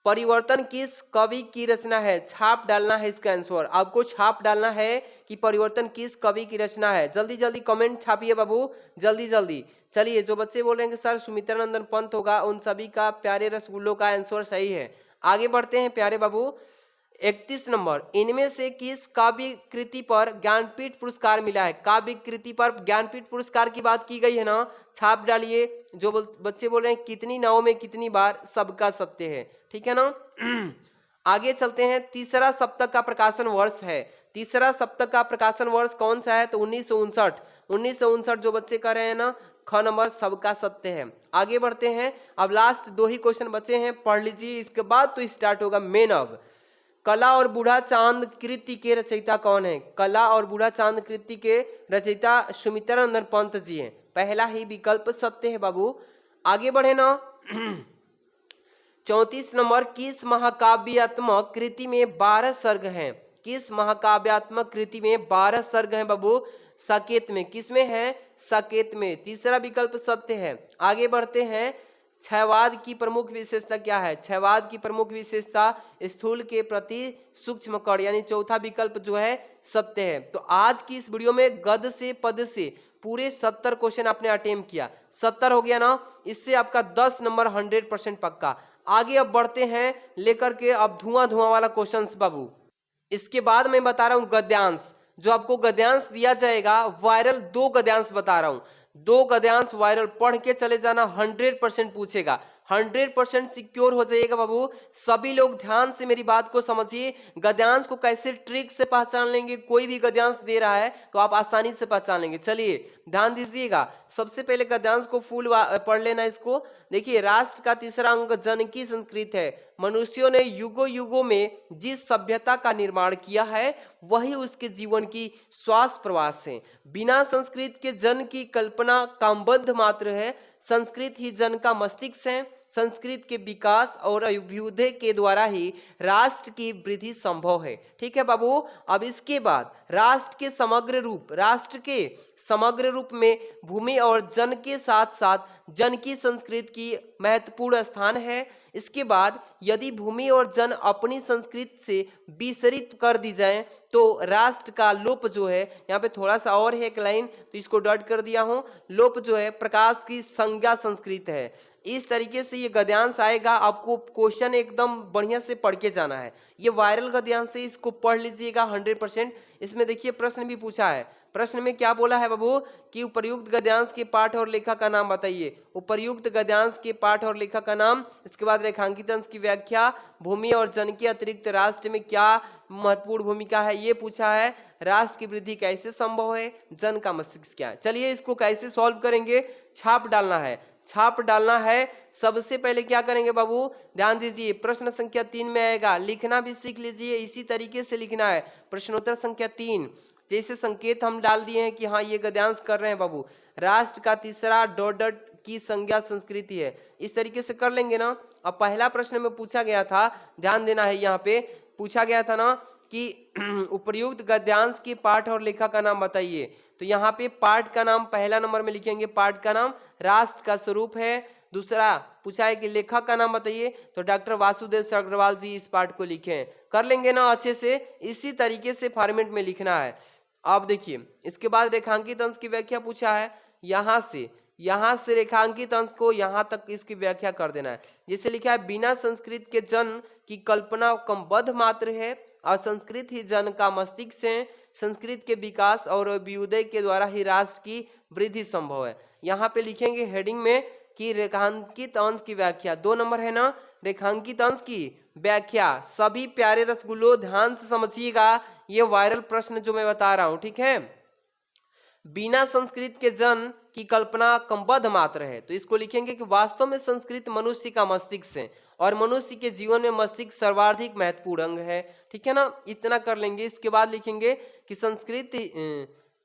परिवर्तन किस कवि की रचना है? छाप डालना है इसका आंसर, आपको छाप डालना है कि परिवर्तन किस कवि की रचना है। जल्दी जल्दी कमेंट छापिए बाबू, जल्दी जल्दी। चलिए, जो बच्चे बोल रहे हैं कि सर सुमित्रानंदन पंत होगा, उन सभी का प्यारे रसगुल्लों का आंसर सही है। आगे बढ़ते हैं प्यारे बाबू। 31 नंबर, इनमें से किस काव्य कृति पर ज्ञानपीठ पुरस्कार मिला है? काव्य कृति पर ज्ञानपीठ पुरस्कार की बात की गई है ना, छाप डालिए। जो बच्चे बोल रहे हैं कितनी नाव में कितनी बार, सबका सत्य है। ठीक है ना। आगे चलते हैं। तीसरा सप्तक का प्रकाशन वर्ष है, तीसरा सप्तक का प्रकाशन वर्ष कौन सा है? तो 1959। 1959 जो बच्चे कर रहे हैं ना, ख नंबर, सबका सत्य है। आगे बढ़ते हैं, अब लास्ट 2 ही क्वेश्चन बचे हैं, पढ़ लीजिए, इसके बाद तो स्टार्ट होगा मेन। अब कला और बूढ़ा चांद कृति के रचयिता कौन है? कला और बूढ़ा चांद कृति के रचयिता सुमित्रानंदन पंत जी हैं। पहला ही विकल्प सत्य है बाबू। आगे बढ़े ना। 34 नंबर, किस महाकाव्यात्मक कृति में 12 सर्ग हैं? किस महाकाव्यात्मक कृति में 12 सर्ग हैं बाबू? साकेत में। किसमें है? साकेत में। तीसरा विकल्प सत्य है। आगे बढ़ते हैं। क्षयवाद की प्रमुख विशेषता क्या है? क्षयवाद की प्रमुख विशेषता स्थूल के प्रति सूक्ष्म कण, यानी चौथा विकल्प जो है सत्य है। तो आज की इस वीडियो में गद से पद से पूरे 70 क्वेश्चन आपने अटेम्प्ट किया। 70 हो गया ना, इससे आपका 10 नंबर 100% पक्का। आगे अब बढ़ते हैं लेकर के अब धुआं धुआं वाला क्वेश्चंस बाबू। इसके बाद मैं बता रहा हूं गद्यांश, जो आपको गद्यांश दिया जाएगा वायरल, 2 गद्यांश बता रहा हूं। 2 गद्यांश वायरल पढ़ के चले जाना, 100% पूछेगा, 100% सिक्योर हो जाइएगा बाबू। सभी लोग ध्यान से मेरी बात को समझिए। गद्यांश को कैसे ट्रिक से पहचान लेंगे, कोई भी गद्यांश दे रहा है तो आप आसानी से पहचान लेंगे। चलिए ध्यान दीजिएगा। सबसे पहले गद्यांश को फुल पढ़ लेना इसको। देखिए, राष्ट्र का तीसरा अंग जन की संस्कृति है। मनुष्यों ने युगों युगों में जिस सभ्यता का निर्माण किया है वही उसके जीवन की श्वास प्रवास है। बिना संस्कृत के जन की कल्पना कामबद्ध मात्र है। संस्कृत ही जन का मस्तिष्क है। संस्कृत के विकास और अभ्युदय के द्वारा ही राष्ट्र की वृद्धि संभव है। ठीक है बाबू। अब इसके बाद राष्ट्र के समग्र रूप में भूमि और जन के साथ साथ जन की संस्कृति की महत्वपूर्ण स्थान है। इसके बाद यदि भूमि और जन अपनी संस्कृति से विसरित कर दी जाए तो राष्ट्र का लोप जो है, यहाँ पे थोड़ा सा और है एक लाइन तो इसको डॉट कर दिया हूं, लोप जो है प्रकाश की संज्ञा संस्कृत है। इस तरीके से ये गद्यांश आएगा। आपको क्वेश्चन एकदम बढ़िया से पढ़ के जाना है। ये वायरल गद्यांश है, इसको पढ़ लीजिएगा 100%। इसमें देखिए प्रश्न भी पूछा है। प्रश्न में क्या बोला है बाबू कि उपर्युक्त गद्यांश के पाठ और लेखक का नाम बताइए। उपर्युक्त गद्यांश के पाठ और लेखक का नाम, इसके बाद रेखांकित अंश की व्याख्या, भूमि और जन के अतिरिक्त राष्ट्र में क्या महत्वपूर्ण भूमिका है ये पूछा है, राष्ट्र की वृद्धि कैसे संभव है, जन का मस्तिष्क क्या है। चलिए इसको कैसे सॉल्व करेंगे, छाप डालना है, छाप डालना है। सबसे पहले क्या करेंगे बाबू, ध्यान दीजिए, प्रश्न संख्या 3 में आएगा, लिखना भी सीख लीजिए, इसी तरीके से लिखना है। प्रश्नोत्तर संख्या 3 जैसे संकेत हम डाल दिए हैं कि हाँ ये गद्यांश कर रहे हैं बाबू, राष्ट्र का तीसरा डॉट डॉट की संज्ञा संस्कृति है, इस तरीके से कर लेंगे ना। अब पहला प्रश्न में पूछा गया था, ध्यान देना है, यहाँ पे पूछा गया था ना कि उपर्युक्त गद्यांश के पाठ और लेखक का नाम बताइए। तो यहाँ पे पाठ का नाम पहला नंबर में लिखेंगे, पाठ का नाम राष्ट्र का स्वरूप है। दूसरा पूछा है कि लेखक का नाम बताइए, तो डॉक्टर वासुदेव अग्रवाल जी इस पाठ को लिखे हैं। कर लेंगे ना अच्छे से, इसी तरीके से फॉर्मेट में लिखना है। अब देखिए इसके बाद रेखांकित अंश की व्याख्या पूछा है, यहाँ से यहाँ से रेखांकित अंश को यहाँ तक इसकी व्याख्या कर देना है। जिसे लिखा है बिना संस्कृत के जन की कल्पना क्रमबद्ध मात्र है और संस्कृत ही जन का मस्तिष्क से संस्कृत के विकास और अभ्युदय के द्वारा ही राष्ट्र की वृद्धि संभव है। यहाँ पे लिखेंगे हेडिंग में कि रेखांकित अंश की व्याख्या, 2 नंबर है ना, रेखांकित अंश की व्याख्या। सभी प्यारे रसगुल्लो ध्यान से समझिएगा, ये वायरल प्रश्न जो मैं बता रहा हूं, ठीक है। बिना संस्कृत के जन की कल्पना क्रमबद्ध मात्र है, तो इसको लिखेंगे कि वास्तव में संस्कृत मनुष्य का मस्तिष्क है और मनुष्य के जीवन में मस्तिष्क सर्वाधिक महत्वपूर्ण अंग है, ठीक है ना। इतना कर लेंगे। इसके बाद लिखेंगे कि संस्कृत,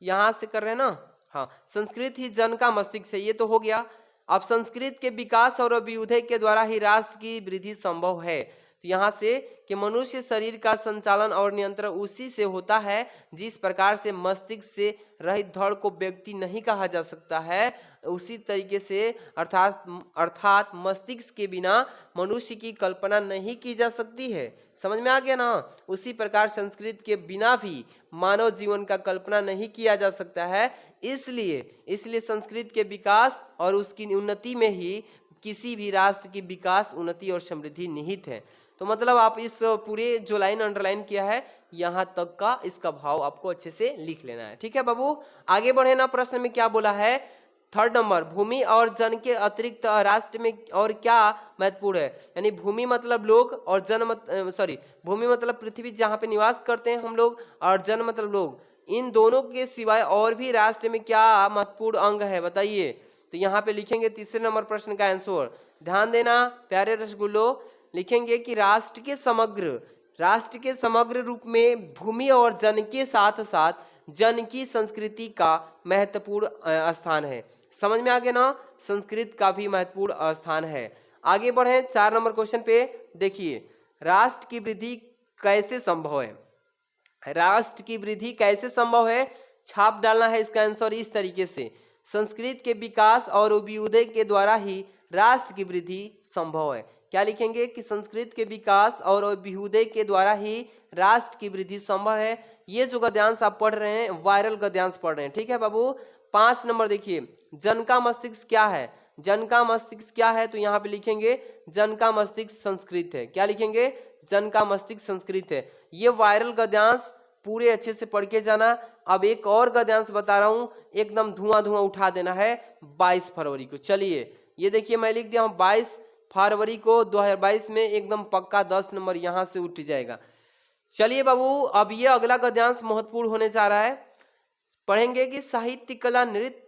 यहां से कर रहे हैं ना, हाँ, संस्कृत ही जन का मस्तिष्क है, ये तो हो गया। अब संस्कृत के विकास और अभ्युदय के द्वारा ही राष्ट्र की वृद्धि संभव है, तो यहाँ से कि मनुष्य शरीर का संचालन और नियंत्रण उसी से होता है जिस प्रकार से मस्तिष्क से रहित धड़ को व्यक्ति नहीं कहा जा सकता है, उसी तरीके से अर्थात मस्तिष्क के बिना मनुष्य की कल्पना नहीं की जा सकती है। समझ में आ गया ना। उसी प्रकार संस्कृत के बिना भी मानव जीवन का कल्पना नहीं किया जा सकता है। इसलिए संस्कृत के विकास और उसकी उन्नति में ही किसी भी राष्ट्र की विकास, उन्नति और समृद्धि निहित है। तो मतलब आप इस पूरे जो लाइन अंडरलाइन किया है यहाँ तक का इसका भाव आपको अच्छे से लिख लेना है, ठीक है बाबू। आगे बढ़े ना, प्रश्न में क्या बोला है, 3rd नंबर, भूमि और जन के अतिरिक्त राष्ट्र में और क्या महत्वपूर्ण है। यानी भूमि मतलब लोग और भूमि मतलब पृथ्वी जहाँ पे निवास करते हैं हम लोग, और जन मतलब लोग। इन दोनों के सिवाय और भी राष्ट्र में क्या महत्वपूर्ण अंग है बताइए। तो यहाँ पे लिखेंगे 3 नंबर प्रश्न का आंसर। ध्यान देना प्यारे रसगुल्लो, लिखेंगे कि राष्ट्र के समग्र रूप में भूमि और जन के साथ साथ जन की संस्कृति का महत्वपूर्ण स्थान है। समझ में आ गया ना, संस्कृत का भी महत्वपूर्ण स्थान है। आगे बढ़े 4 नंबर क्वेश्चन पे, देखिए राष्ट्र की वृद्धि कैसे संभव है। राष्ट्र की वृद्धि कैसे संभव है, छाप डालना है इसका आंसर इस तरीके से, संस्कृत के विकास और अभ्युदय के द्वारा ही राष्ट्र की वृद्धि संभव है। क्या लिखेंगे कि संस्कृत के विकास और अभ्युदय के द्वारा ही राष्ट्र की वृद्धि संभव है। ये जो गद्यांश आप पढ़ रहे हैं वायरल गद्यांश पढ़ रहे हैं, ठीक है बाबू। 5 नंबर देखिए, जन का मस्तिष्क क्या है। जन का मस्तिष्क क्या है, तो यहाँ पे लिखेंगे जन का मस्तिष्क संस्कृत है। क्या लिखेंगे, जन का मस्तिष्क संस्कृत है। ये वायरल गद्यांश पूरे अच्छे से पढ़ के जाना। अब एक और गद्यांश बता रहा हूं, एकदम धुआं उठा देना है 22 फरवरी को। चलिए ये देखिए मैं लिख दिया हूं 22 फरवरी को 2022 में, एकदम पक्का 10 नंबर यहां से उठ जाएगा। चलिए बाबू, अब ये अगला गद्यांश महत्वपूर्ण होने जा रहा है। पढ़ेंगे कि साहित्य, कला, नृत्य,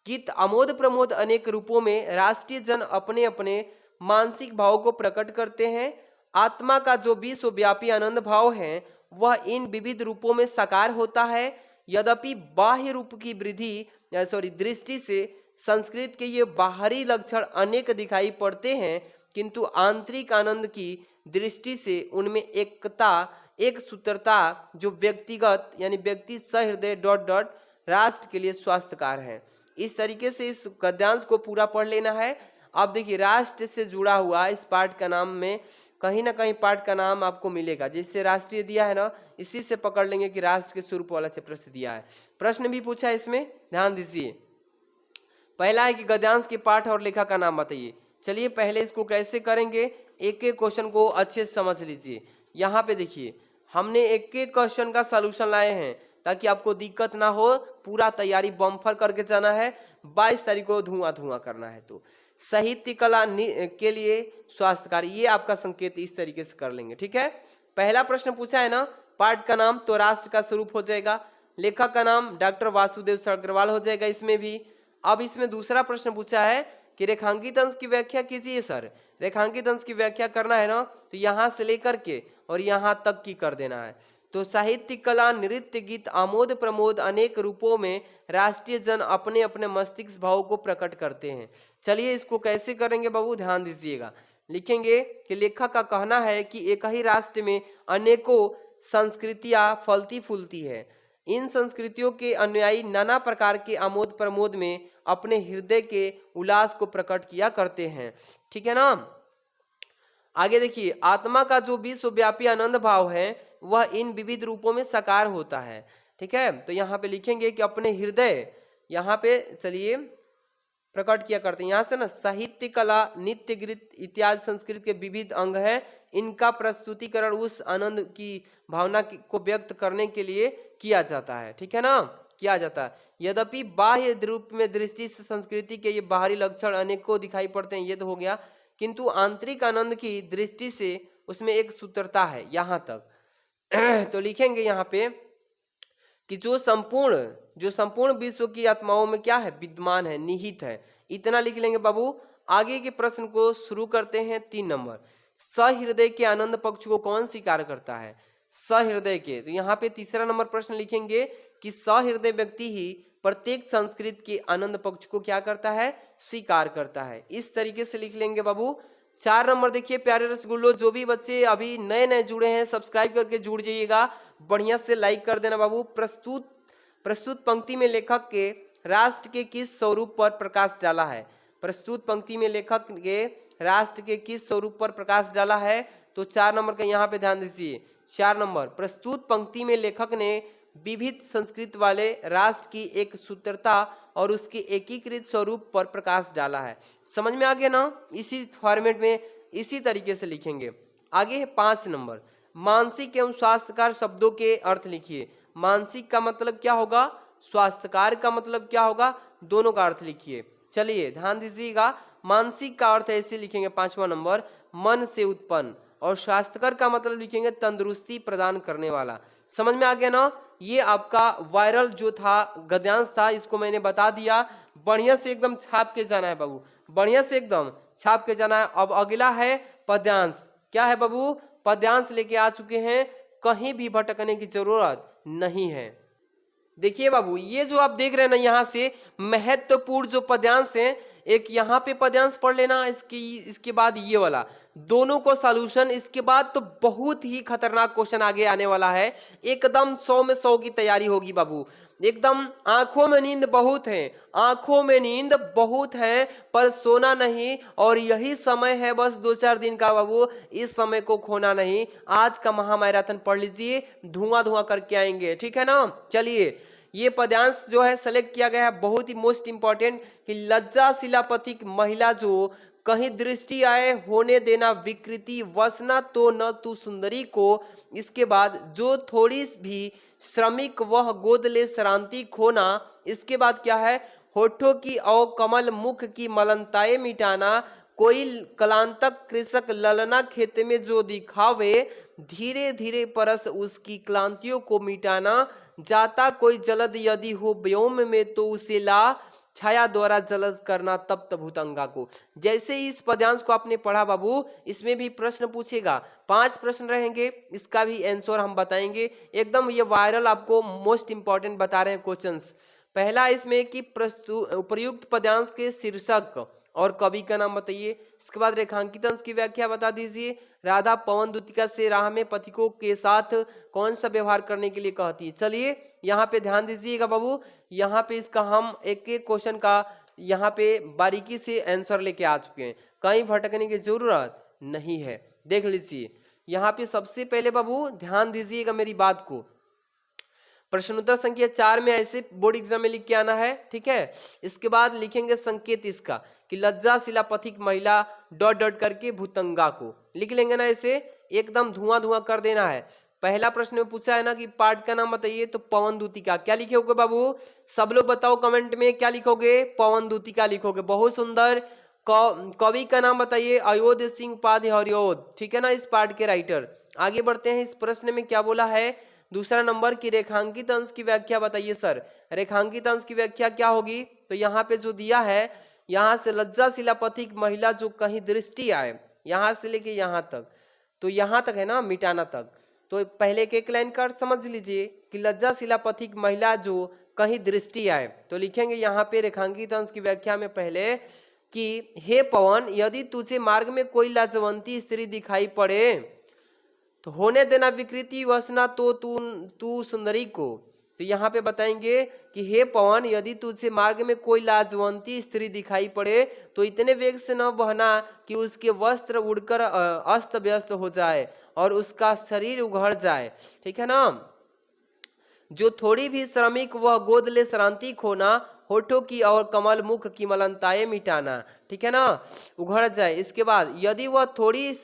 गीत, आमोद प्रमोद अनेक रूपों में राष्ट्रीय जन अपने अपने मानसिक भाव को प्रकट करते हैं। आत्मा का जो विश्वव्यापी आनंद भाव है वह इन विविध रूपों में साकार होता है। यद्यपि बाह्य रूप की दृष्टि से संस्कृत के ये बाहरी लक्षण अनेक दिखाई पड़ते हैं, किंतु आंतरिक आनंद की दृष्टि से उनमें एकता, एक सूत्रता जो व्यक्तिगत यानी व्यक्ति सहृदय ... राष्ट्र के लिए स्वास्थ्यकार है। इस तरीके से इस गद्यांश को पूरा पढ़ लेना है। अब देखिए राष्ट्र से जुड़ा हुआ इस पाठ का नाम में कहीं ना कहीं पाठ का नाम आपको मिलेगा, जिससे राष्ट्रीय दिया है ना, इसी से पकड़ लेंगे कि राष्ट्र के स्वरूप वाला चैप्टर से दिया है। प्रश्न भी पूछा है इसमें, ध्यान दीजिए। पहला है कि गद्यांश के पाठ और लेखक का नाम बताइए। चलिए पहले इसको कैसे करेंगे, एक एक क्वेश्चन को अच्छे से समझ लीजिए। यहाँ पे देखिए हमने एक एक क्वेश्चन का सलूशन लाए हैं ताकि आपको दिक्कत ना हो। पूरा तैयारी बम्फर करके जाना है। 22 तारीख को धुआं करना है। तो साहित्य, कला के लिए स्वास्थ्यकारी, ये आपका संकेत इस तरीके से कर लेंगे, ठीक है। पहला प्रश्न पूछा है ना, पाठ का नाम तो राष्ट्र का स्वरूप हो जाएगा, लेखक का नाम डॉक्टर वासुदेव अग्रवाल हो जाएगा इसमें भी। अब इसमें दूसरा प्रश्न पूछा है कि रेखांकित अंश की व्याख्या कीजिए। सर रेखांकित अंश की व्याख्या करना है ना, तो यहाँ से लेकर के और यहाँ तक की कर देना है। तो साहित्य, कला, नृत्य, गीत, आमोद प्रमोद अनेक रूपों में राष्ट्रीय जन अपने अपने मस्तिष्क भाव को प्रकट करते हैं। चलिए इसको कैसे करेंगे बाबू, ध्यान दीजिएगा। लिखेंगे कि लेखक का कहना है कि एक ही राष्ट्र में अनेकों संस्कृतियां फलती फूलती है। इन संस्कृतियों के अनुयायी नाना प्रकार के आमोद प्रमोद में अपने हृदय के उल्लास को प्रकट किया करते हैं, ठीक है ना। आगे देखिए, आत्मा का जो विश्वव्यापी आनंद भाव है वह इन विविध रूपों में साकार होता है, ठीक है। तो यहाँ पे लिखेंगे कि अपने हृदय, यहाँ पे चलिए प्रकट किया करते हैं। यहाँ से ना साहित्य, कला, नृत्य, गीत इत्यादि संस्कृत के विविध अंग हैं। इनका प्रस्तुतिकरण उस आनंद की भावना को व्यक्त करने के लिए किया जाता है, ठीक है ना, किया जाता है। यद्यपि बाह्य रूप में दृष्टि से संस्कृति के ये बाहरी लक्षण अनेकों दिखाई पड़ते हैं, ये तो हो गया, किंतु आंतरिक आनंद की दृष्टि से उसमें एक सूत्रता है यहाँ तक। तो लिखेंगे यहाँ पे कि जो संपूर्ण विश्व की आत्माओं में क्या है, विद्यमान है, निहित है। इतना लिख लेंगे बाबू। आगे के प्रश्न को शुरू करते हैं। 3 नंबर, सहृदय के आनंद पक्ष को कौन स्वीकार करता है? सहृदय के। तो यहाँ पे तीसरा नंबर प्रश्न लिखेंगे कि सहृदय व्यक्ति ही प्रत्येक संस्कृत के आनंद पक्ष को क्या करता है, स्वीकार करता है। इस तरीके से लिख लेंगे बाबू। 4 नंबर देखिए प्यारे रसगुल्लो, जो भी बच्चे अभी नए नए जुड़े हैं सब्सक्राइब करके जुड़ जाइएगा, बढ़िया से लाइक कर देना बाबू। प्रस्तुत पंक्ति में लेखक के राष्ट्र के किस स्वरूप पर प्रकाश डाला है? प्रस्तुत पंक्ति में लेखक के राष्ट्र के किस स्वरूप पर प्रकाश डाला है? तो 4 नंबर का यहाँ पे ध्यान दीजिए। 4 नंबर, प्रस्तुत पंक्ति में लेखक ने विविध संस्कृत वाले राष्ट्र की एक सूत्रता और उसके एकीकृत स्वरूप पर प्रकाश डाला है। समझ में आ गया ना? इसी फॉर्मेट में इसी तरीके से लिखेंगे। आगे है 5 नंबर, मानसिक एवं स्वास्थ्यकार शब्दों के अर्थ लिखिए। मानसिक का मतलब क्या होगा, स्वास्थ्यकार का मतलब क्या होगा, दोनों का अर्थ लिखिए। चलिए ध्यान दीजिएगा। मानसिक का अर्थ ऐसे लिखेंगे 5वां नंबर, मन से उत्पन्न, और स्वास्थ्यकर का मतलब लिखेंगे तंदुरुस्ती प्रदान करने वाला। समझ में आ गया ना? ये आपका वायरल जो था गद्यांश था, इसको मैंने बता दिया। बढ़िया से एकदम छाप के जाना है बाबू, बढ़िया से एकदम छाप के जाना है। अब अगला है पद्यांश। क्या है बाबू? पद्यांश लेके आ चुके हैं, कहीं भी भटकने की जरूरत नहीं है। देखिए बाबू, ये जो आप देख रहे हैं ना, यहाँ से महत्वपूर्ण जो पद्यांश है, एक यहाँ पे पद्यांश पढ़ लेना, इसके बाद ये वाला, दोनों को सॉल्यूशन। इसके बाद तो बहुत ही खतरनाक क्वेश्चन आगे आने वाला है, एकदम 100 में 100 की तैयारी होगी बाबू। एकदम आंखों में नींद बहुत है, आंखों में नींद बहुत है, पर सोना नहीं, और यही समय है बस 2-4 दिन का बाबू, इस समय को खोना नहीं। आज का महामैराथन पढ़ लीजिए, धुआं धुआं करके आएंगे, ठीक है ना। चलिए, ये पद्यांश जो है सेलेक्ट किया गया है, बहुत ही मोस्ट इंपॉर्टेंट, कि लज्जा शिलापथिक महिला जो कहीं दृष्टि आए होने देना विकृति, वसना तो न तू सुंदरी को। इसके बाद जो थोड़ी भी श्रमिक वह गोद ले श्रांति खोना। इसके बाद क्या है, होठों की औ कमल मुख की मलनताएं मिटाना। कोई कलांतक कृषक ललना खेत में जो दिखावे, धीरे धीरे परस उसकी क्लांतियों को मिटाना। जाता कोई जलद यदि हो व्योम में तो उसे ला, छाया द्वारा जलद करना तप्त भूतंगा को। जैसे इस पद्यांश को आपने पढ़ा बाबू, इसमें भी प्रश्न पूछेगा, 5 प्रश्न रहेंगे, इसका भी आंसर हम बताएंगे। एकदम ये वायरल आपको मोस्ट इंपॉर्टेंट बता रहे हैं क्वेश्चंस। पहला इसमें कि प्रयुक्त पद्यांश के शीर्षक और कवि का नाम बताइए। इसके बाद रेखांकित अंश की व्याख्या बता दीजिए। राधा पवन दूतिका से राह में पथिकों के साथ कौन सा व्यवहार करने के लिए कहती है। चलिए यहाँ पे ध्यान दीजिएगा बाबू, यहाँ पे इसका हम एक एक क्वेश्चन का यहाँ पे बारीकी से आंसर लेके आ चुके हैं, कहीं भटकने की जरूरत नहीं है। देख लीजिए यहाँ पे सबसे पहले बाबू ध्यान दीजिएगा मेरी बात को। प्रश्नोत्तर संख्या 4 में ऐसे बोर्ड एग्जाम में लिख के आना है, ठीक है। इसके बाद लिखेंगे संकेत इसका कि लज्जा शिलापथिक महिला डॉट डॉट करके भूतंगा को लिख लेंगे ना, ऐसे एकदम धुआं धुआं कर देना है। पहला प्रश्न में पूछा है ना कि पाठ का नाम बताइए, तो पवन दूतिका। क्या लिखोगे बाबू, सब लोग बताओ कमेंट में क्या लिखोगे, पवन दूतिका लिखोगे, बहुत सुंदर। कवि का नाम बताइए, अयोध्या सिंह उपाध्याय हरिओद, ठीक है ना, इस पाठ के राइटर। आगे बढ़ते हैं, इस प्रश्न में क्या बोला है, दूसरा नंबर की रेखांकित अंश की व्याख्या बताइए सर। रेखांकित अंश की व्याख्या क्या होगी, तो यहाँ पे जो दिया है, यहाँ से लज्जा शिलापथिक महिला जो कहीं दृष्टि आए, यहाँ से लेके यहाँ तक, तो यहाँ तक है ना मिटाना तक। तो पहले एक लाइन कर समझ लीजिए कि लज्जा शिलापथिक महिला जो कहीं दृष्टि आए, तो लिखेंगे यहाँ पे रेखांकित अंश की व्याख्या में पहले कि हे पवन, यदि तुझे मार्ग में कोई लाजवंती स्त्री दिखाई पड़े तो होने देना विकृति, वसना तो तू सुंदरी को। तो यहाँ पे बताएंगे कि हे पवन, यदि तुझे मार्ग में कोई लाजवंती स्त्री दिखाई पड़े तो इतने वेग से न बहना कि उसके वस्त्र उड़कर अस्त व्यस्त हो जाए और उसका शरीर उघड़ जाए, ठीक है ना। जो थोड़ी भी श्रमिक वह गोद ले श्रांति खोना, होठों की और कमल मुख की मलनताएं मिटाना, ठीक है ना, उघड़ जाए। इसके बाद यदि वह थोड़ी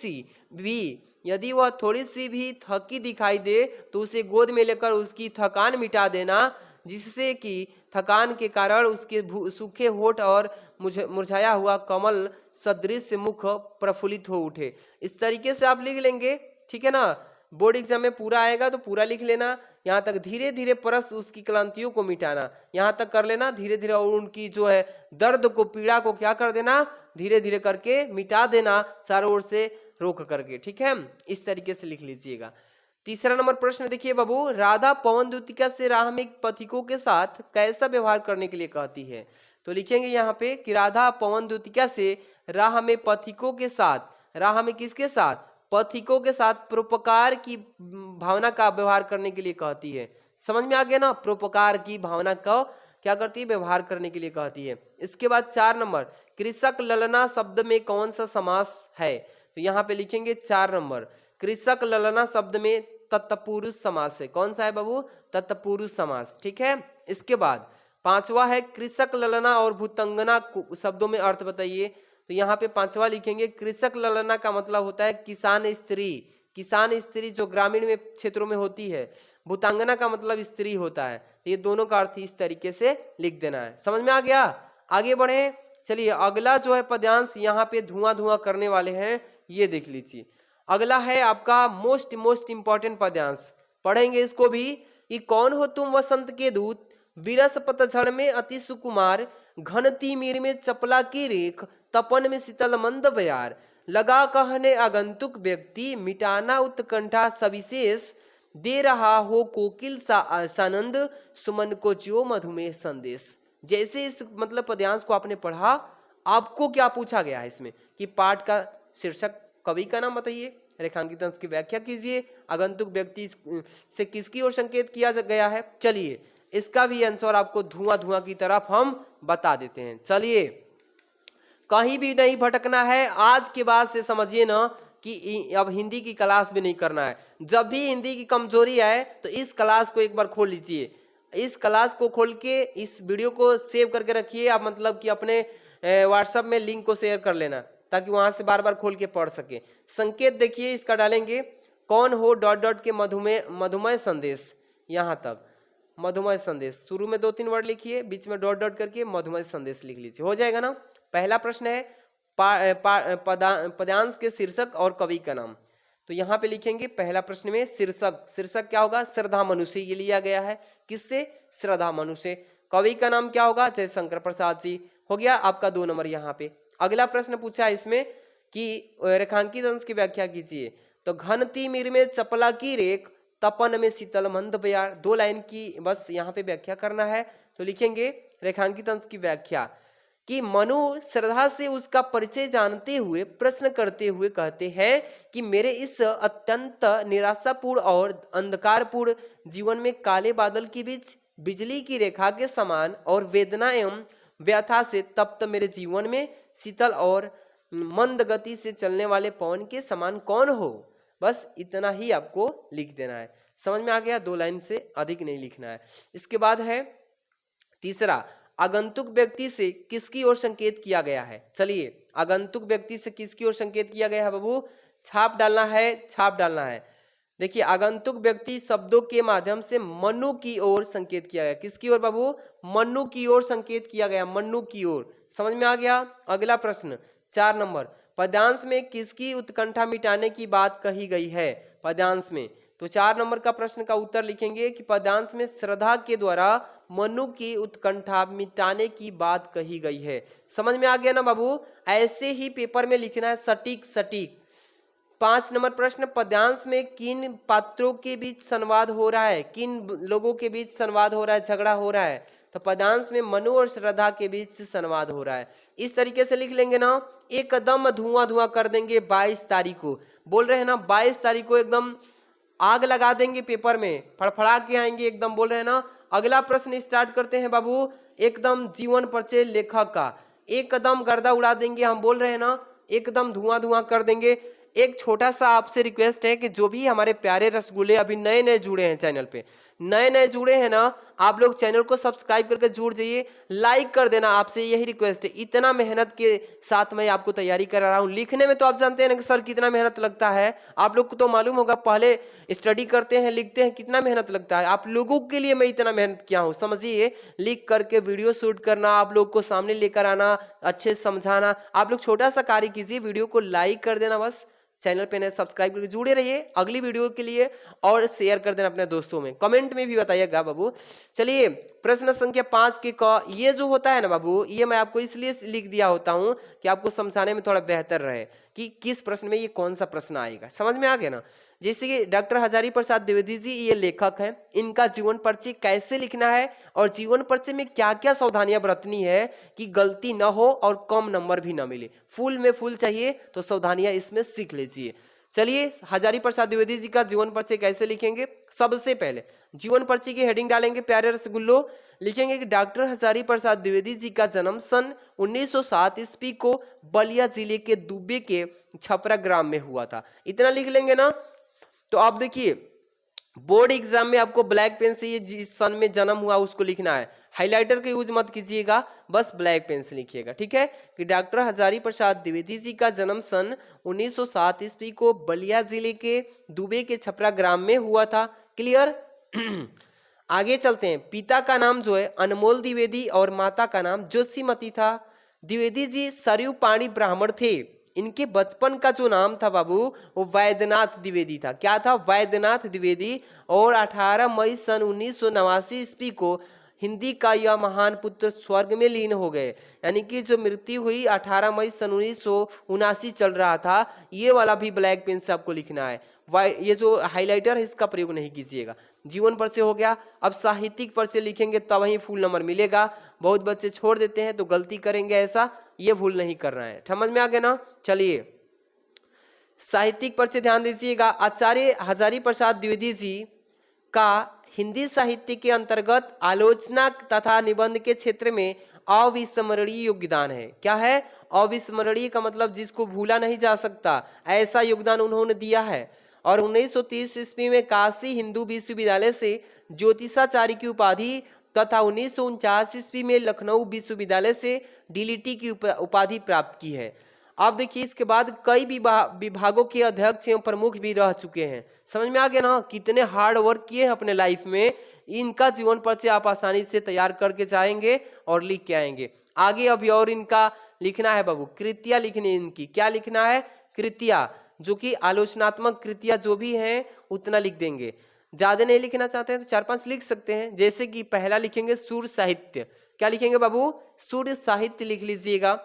सी भी थकी दिखाई दे तो उसे गोद में लेकर उसकी थकान मिटा देना, जिससे कि थकान के कारण उसके सूखे होठ और मुरझाया हुआ कमल सदृश मुख प्रफुल्लित हो उठे। इस तरीके से आप लिख लेंगे, ठीक है ना। बोर्ड एग्जाम में पूरा आएगा तो पूरा लिख लेना। यहाँ तक धीरे धीरे परस उसकी क्लांतियों को मिटाना, यहाँ तक कर लेना धीरे धीरे, और उनकी जो है दर्द को, पीड़ा को क्या कर देना, धीरे धीरे करके मिटा देना, चारों ओर से रोक करके, ठीक है। इस तरीके से लिख लीजिएगा। तीसरा नंबर प्रश्न देखिए बाबू, राधा पवन द्युतिका से राह में पथिकों के साथ कैसा व्यवहार करने के लिए कहती है। तो लिखेंगे यहाँ पे कि राधा पवन द्युतिका से राह में पथिकों के साथ, राह में किसके साथ, पथिकों के साथ परोपकार की भावना का व्यवहार करने के लिए कहती है। समझ में आ गया ना, परोपकार की भावना का क्या करती है, व्यवहार करने के लिए कहती है। इसके बाद 4 नंबर, कृषक ललना शब्द में कौन सा समास है। तो यहाँ पे लिखेंगे 4 नंबर, कृषक ललना शब्द में तत्पुरुष समास है। कौन सा है बाबू, तत्पुरुष समास, ठीक है। इसके बाद 5वां है, कृषक ललना और भूतंगना शब्दों में अर्थ बताइए। तो यहाँ पे 5वां लिखेंगे, कृषक ललना का मतलब होता है किसान स्त्री, किसान स्त्री जो ग्रामीण में क्षेत्रों में होती है। भूतांगना का मतलब स्त्री होता है। ये दोनों का अर्थ इस तरीके से लिख देना है। समझ में आ गया, आगे बढ़े। चलिए अगला जो है पद्यांश यहाँ पे धुआं धुआं करने वाले हैं, ये देख लीजिए। अगला है आपका मोस्ट इंपॉर्टेंट पद्यांश, पढ़ेंगे इसको भी। कि कौन हो तुम वसंत के दूत, विरस पतझड़ में अति सुकुमार, घनती मीर में चपला की रेख, तपन में शीतल मंद बयार, लगा कहने आगंतुक व्यक्ति, मिटाना उत्कंठा सविशेष, दे रहा हो कोकिल सा सानंद, सुमन को ज्यो मधुमेह संदेश। जैसे इस मतलब पद्यांश को आपने पढ़ा, आपको क्या पूछा गया है इसमें कि पाठ का शीर्षक, कवि का नाम बताइए, रेखांकित अंश की व्याख्या कीजिए, आगंतुक व्यक्ति से किसकी ओर संकेत किया गया है। चलिए इसका भी आंसर आपको धुआं धुआं की तरफ हम बता देते हैं। चलिए कहीं भी नहीं भटकना है, आज के बाद से समझिए ना कि अब हिंदी की क्लास भी नहीं करना है। जब भी हिंदी की कमजोरी आए तो इस क्लास को एक बार खोल लीजिए, इस क्लास को खोल के इस वीडियो को सेव करके रखिए आप, मतलब कि अपने व्हाट्सएप में लिंक को शेयर कर लेना ताकि वहां से बार बार खोल के पढ़ सके। संकेत देखिए इसका डालेंगे, कौन हो डॉट डॉट के मधुमय संदेश, यहाँ तक मधुमय संदेश, शुरू में 2-3 वर्ड लिखिए, बीच में डॉट डॉट करके मधुमय संदेश लिख लीजिए, हो जाएगा ना। पहला प्रश्न है पद्यांश के शीर्षक और कवि का नाम। तो यहाँ पे लिखेंगे पहला प्रश्न में शीर्षक क्या होगा, श्रद्धा मनुष्य, ये लिया गया है किससे, श्रद्धा मनुष्य। कवि का नाम क्या होगा, जयशंकर प्रसाद जी, हो गया आपका 2 नंबर यहाँ पे। अगला प्रश्न पूछा इसमें कि रेखांकित अंश की व्याख्या कीजिए। तो घनती मीर में चपला की रेख, तपन में शीतल मंद बयार, 2 लाइन की बस यहाँ पे व्याख्या करना है। तो लिखेंगे रेखांकित अंश की व्याख्या कि मनु श्रद्धा से उसका परिचय जानते हुए प्रश्न करते हुए कहते हैं कि मेरे इस अत्यंत निराशापूर्ण और अंधकारपूर्ण जीवन में काले बादल के बीच बिजली की रेखा के समान और वेदना एवं व्यथा से तप्त मेरे जीवन में शीतल और मंद गति से चलने वाले पवन के समान कौन हो। बस इतना ही आपको लिख देना है। समझ में आ गया, 2 लाइन से अधिक नहीं लिखना है। इसके बाद है तीसरा, आगंतुक व्यक्ति से किसकी ओर संकेत किया गया है। चलिए आगंतुक व्यक्ति से किसकी ओर संकेत किया गया है बाबू, छाप डालना है, छाप डालना है। देखिए आगंतुक व्यक्ति शब्दों के माध्यम से मनु की ओर संकेत किया गया, किसकी ओर बाबू, मनु की ओर संकेत किया गया, मनु की ओर। समझ में आ गया। अगला प्रश्न 4 नंबर, पद्यांश में किसकी उत्कंठा मिटाने की बात कही गई है पद्यांश में। तो 4 नंबर का प्रश्न का उत्तर लिखेंगे कि पद्यांश में श्रद्धा के द्वारा मनु की उत्कंठा मिटाने की बात कही गई है। समझ में आ गया ना बाबू, ऐसे ही पेपर में लिखना है सटीक सटीक। 5 नंबर प्रश्न, पद्यांश में किन पात्रों के बीच संवाद हो रहा है, किन लोगों के बीच संवाद हो रहा है, झगड़ा हो रहा है। तो पद्यांश में मनु और श्रद्धा के बीच संवाद हो रहा है। इस तरीके से लिख लेंगे ना, एकदम धुआं धुआं कर देंगे 22 तारीख को, बोल रहे हैं ना 22 तारीख को एकदम आग लगा देंगे पेपर में, फड़फड़ा के आएंगे एकदम, बोल रहे हैं ना। अगला प्रश्न स्टार्ट करते हैं बाबू, एकदम जीवन परिचय लेखक का, एकदम गर्दा उड़ा देंगे हम, बोल रहे हैं ना, एकदम धुआं धुआं कर देंगे। एक छोटा सा आपसे रिक्वेस्ट है कि जो भी हमारे प्यारे रसगुल्ले अभी नए नए जुड़े हैं चैनल पे, नए नए जुड़े हैं ना, आप लोग चैनल को सब्सक्राइब करके जुड़ जाइए, लाइक कर देना, आपसे यही रिक्वेस्ट है। इतना मेहनत के साथ मैं आपको तैयारी करा रहा हूँ। लिखने में तो आप जानते हैं ना कि सर कितना मेहनत लगता है, आप लोग को तो मालूम होगा, पहले स्टडी करते हैं लिखते हैं कितना मेहनत लगता है। आप लोगों के लिए मैं इतना मेहनत किया हूँ, समझिए। लिख करके वीडियो शूट करना, आप लोग को सामने लेकर आना, अच्छे से समझाना। आप लोग छोटा सा कार्य कीजिए, वीडियो को लाइक कर देना, बस चैनल पे नए सब्सक्राइब करके जुड़े रहिए अगली वीडियो के लिए, और शेयर कर देना अपने दोस्तों में, कमेंट में भी बताइएगा बाबू। चलिए प्रश्न संख्या 5 के क, ये जो होता है ना बाबू, ये मैं आपको इसलिए लिख दिया होता हूं कि आपको समझाने में थोड़ा बेहतर रहे कि किस प्रश्न में ये कौन सा प्रश्न आएगा, समझ में आ गया ना। जैसे कि डॉक्टर हजारी प्रसाद द्विवेदी जी ये लेखक हैं, इनका जीवन परिचय कैसे लिखना है और जीवन परिचय में क्या क्या सावधानियां बरतनी है कि गलती ना हो और कम नंबर भी ना मिले। फुल में फुल चाहिए तो सावधानियां इसमें सीख लीजिए। चलिए हजारी प्रसाद द्विवेदी जी का जीवन परिचय कैसे लिखेंगे। सबसे पहले जीवन परिचय की हेडिंग डालेंगे प्यारे रसगुल्लो, लिखेंगे कि डॉक्टर हजारी प्रसाद द्विवेदी जी का जन्म सन 1907 ईस्वी को बलिया जिले के दुबे के छपरा ग्राम में हुआ था। इतना लिख लेंगे ना। तो आप देखिए बोर्ड एग्जाम में आपको ब्लैक पेन से ये जिस सन में जन्म हुआ उसको लिखना है, हाइलाइटर का यूज मत कीजिएगा, बस ब्लैक पेन से लिखिएगा, ठीक है। कि डॉक्टर हजारी प्रसाद द्विवेदी जी का जन्म सन 1907 ईस्वी को बलिया जिले के दुबे के छपरा ग्राम में हुआ था। क्लियर। आगे चलते हैं। पिता का नाम जो है अनमोल द्विवेदी और माता का नाम ज्योतिमती था। द्विवेदी जी सरयू पाणी ब्राह्मण थे। इनके बचपन का जो नाम था बाबू वो वैद्यनाथ द्विवेदी था। क्या था? वैद्यनाथ द्विवेदी। और 18 मई सन 1989 ईस्वी को हिंदी का यह महान पुत्र स्वर्ग में लीन हो गए। यानी कि जो मृत्यु हुई 18 मई सन 1979 चल रहा था, ये वाला भी ब्लैक पेन से आपको लिखना है। ये जो हाइलाइटर है इसका प्रयोग नहीं कीजिएगा। जीवन परिचय हो गया। अब साहित्यिक परिचय लिखेंगे तब वही फुल नंबर मिलेगा। बहुत बच्चे छोड़ देते हैं तो गलती करेंगे, ऐसा ये भूल नहीं करना है। समझ में आ गया ना। चलिए साहित्यिक परिचय ध्यान दीजिएगा। आचार्य हजारी प्रसाद द्विवेदी जी का हिंदी साहित्य के अंतर्गत आलोचना तथा निबंध के क्षेत्र में अविस्मरणीय योगदान है। क्या है? अविस्मरणीय का मतलब जिसको भूला नहीं जा सकता, ऐसा योगदान उन्होंने दिया है। और 1930 ईस्वी में काशी हिंदू विश्वविद्यालय से ज्योतिषाचार्य की उपाधि तथा 1949 ईस्वी में लखनऊ विश्वविद्यालय से डीलिटी की उपाधि प्राप्त की है। आप देखिए इसके बाद कई विभागों के अध्यक्ष एवं प्रमुख भी रह चुके हैं। समझ में आ गया ना कितने हार्ड वर्क किए हैं अपने लाइफ में। इनका जीवन परिचय आप आसानी से तैयार करके जाएंगे और लिख के आएंगे। आगे अभी और इनका लिखना है बाबू, कृतिया लिखनी इनकी। क्या लिखना है? कृतिया, जो कि आलोचनात्मक कृतियां जो भी हैं उतना लिख देंगे। ज्यादा नहीं लिखना चाहते हैं तो 4-5 लिख सकते हैं। जैसे कि पहला लिखेंगे सूर्य साहित्य। क्या लिखेंगे बाबू? सूर्य साहित्य लिख लीजिएगा।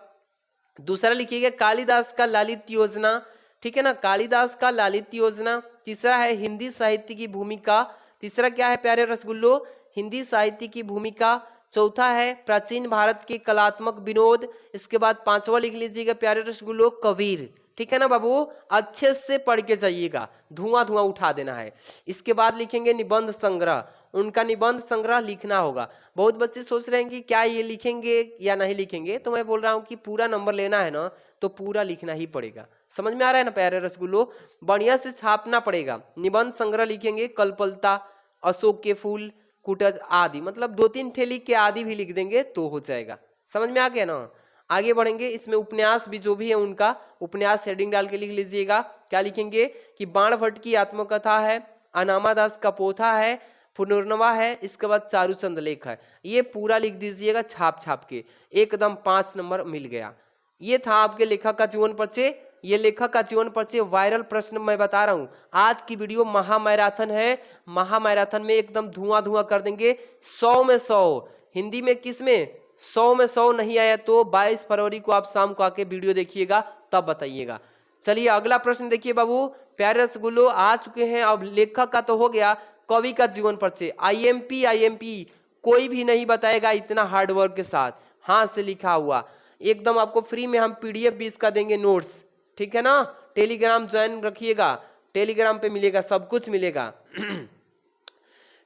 दूसरा लिखिएगा कालिदास का ललित योजना, ठीक है ना, कालिदास का ललित योजना। तीसरा है हिंदी साहित्य की भूमिका। तीसरा क्या है प्यारे रसगुल्लो? हिंदी साहित्य की भूमिका। चौथा है प्राचीन भारत के कलात्मक विनोद। इसके बाद 5वां लिख लीजिएगा प्यारे रसगुल्लो कबीर। ठीक है ना बाबू, अच्छे से पढ़ के जाइएगा, धुआं धुआं उठा देना है। इसके बाद लिखेंगे निबंध संग्रह। उनका निबंध संग्रह लिखना होगा। बहुत बच्चे सोच रहे हैं कि क्या ये लिखेंगे या नहीं लिखेंगे, तो मैं बोल रहा हूँ कि पूरा नंबर लेना है ना तो पूरा लिखना ही पड़ेगा। समझ में आ रहा है ना प्यारे रसगुल्लो? बढ़िया से छापना पड़ेगा। निबंध संग्रह लिखेंगे कल्पलता, अशोक के फूल, कुटज आदि, मतलब 2-3 ठेली के आदि भी लिख देंगे तो हो जाएगा। समझ में आ गया ना। आगे बढ़ेंगे। इसमें उपन्यास भी जो भी है उनका उपन्यास हेडिंग डाल के लिख लीजिएगा। क्या लिखेंगे कि बाण भट्ट की आत्मकथा है, अनामा दास का पोथा है, पुनर्नवा है, इसके बाद चारूचंद लेख है। ये पूरा लिख दीजिएगा छाप छाप के, एकदम 5 नंबर मिल गया। ये था आपके लेखक का जीवन परिचय। ये लेखक का जीवन परिचय वायरल प्रश्न मैं बता रहा हूँ। आज की वीडियो महामैराथन है। महामैराथन में एकदम धुआं धुआं कर देंगे। 100 में 100 हिंदी में, किस में? 100 में 100 नहीं आया तो 22 फरवरी को आप शाम को आके वीडियो देखिएगा तब बताइएगा। चलिए अगला प्रश्न देखिए बाबू। प्यारे रसगुल्लो आ चुके हैं। अब लेखक का तो हो गया, कवि का जीवन परिचय। आईएमपी कोई भी नहीं बताएगा इतना हार्ड वर्क के साथ, हाथ से लिखा हुआ। एकदम आपको फ्री में हम पीडीएफ भी इसका देंगे, नोट्स, ठीक है ना। टेलीग्राम ज्वाइन रखिएगा, टेलीग्राम पे मिलेगा, सब कुछ मिलेगा।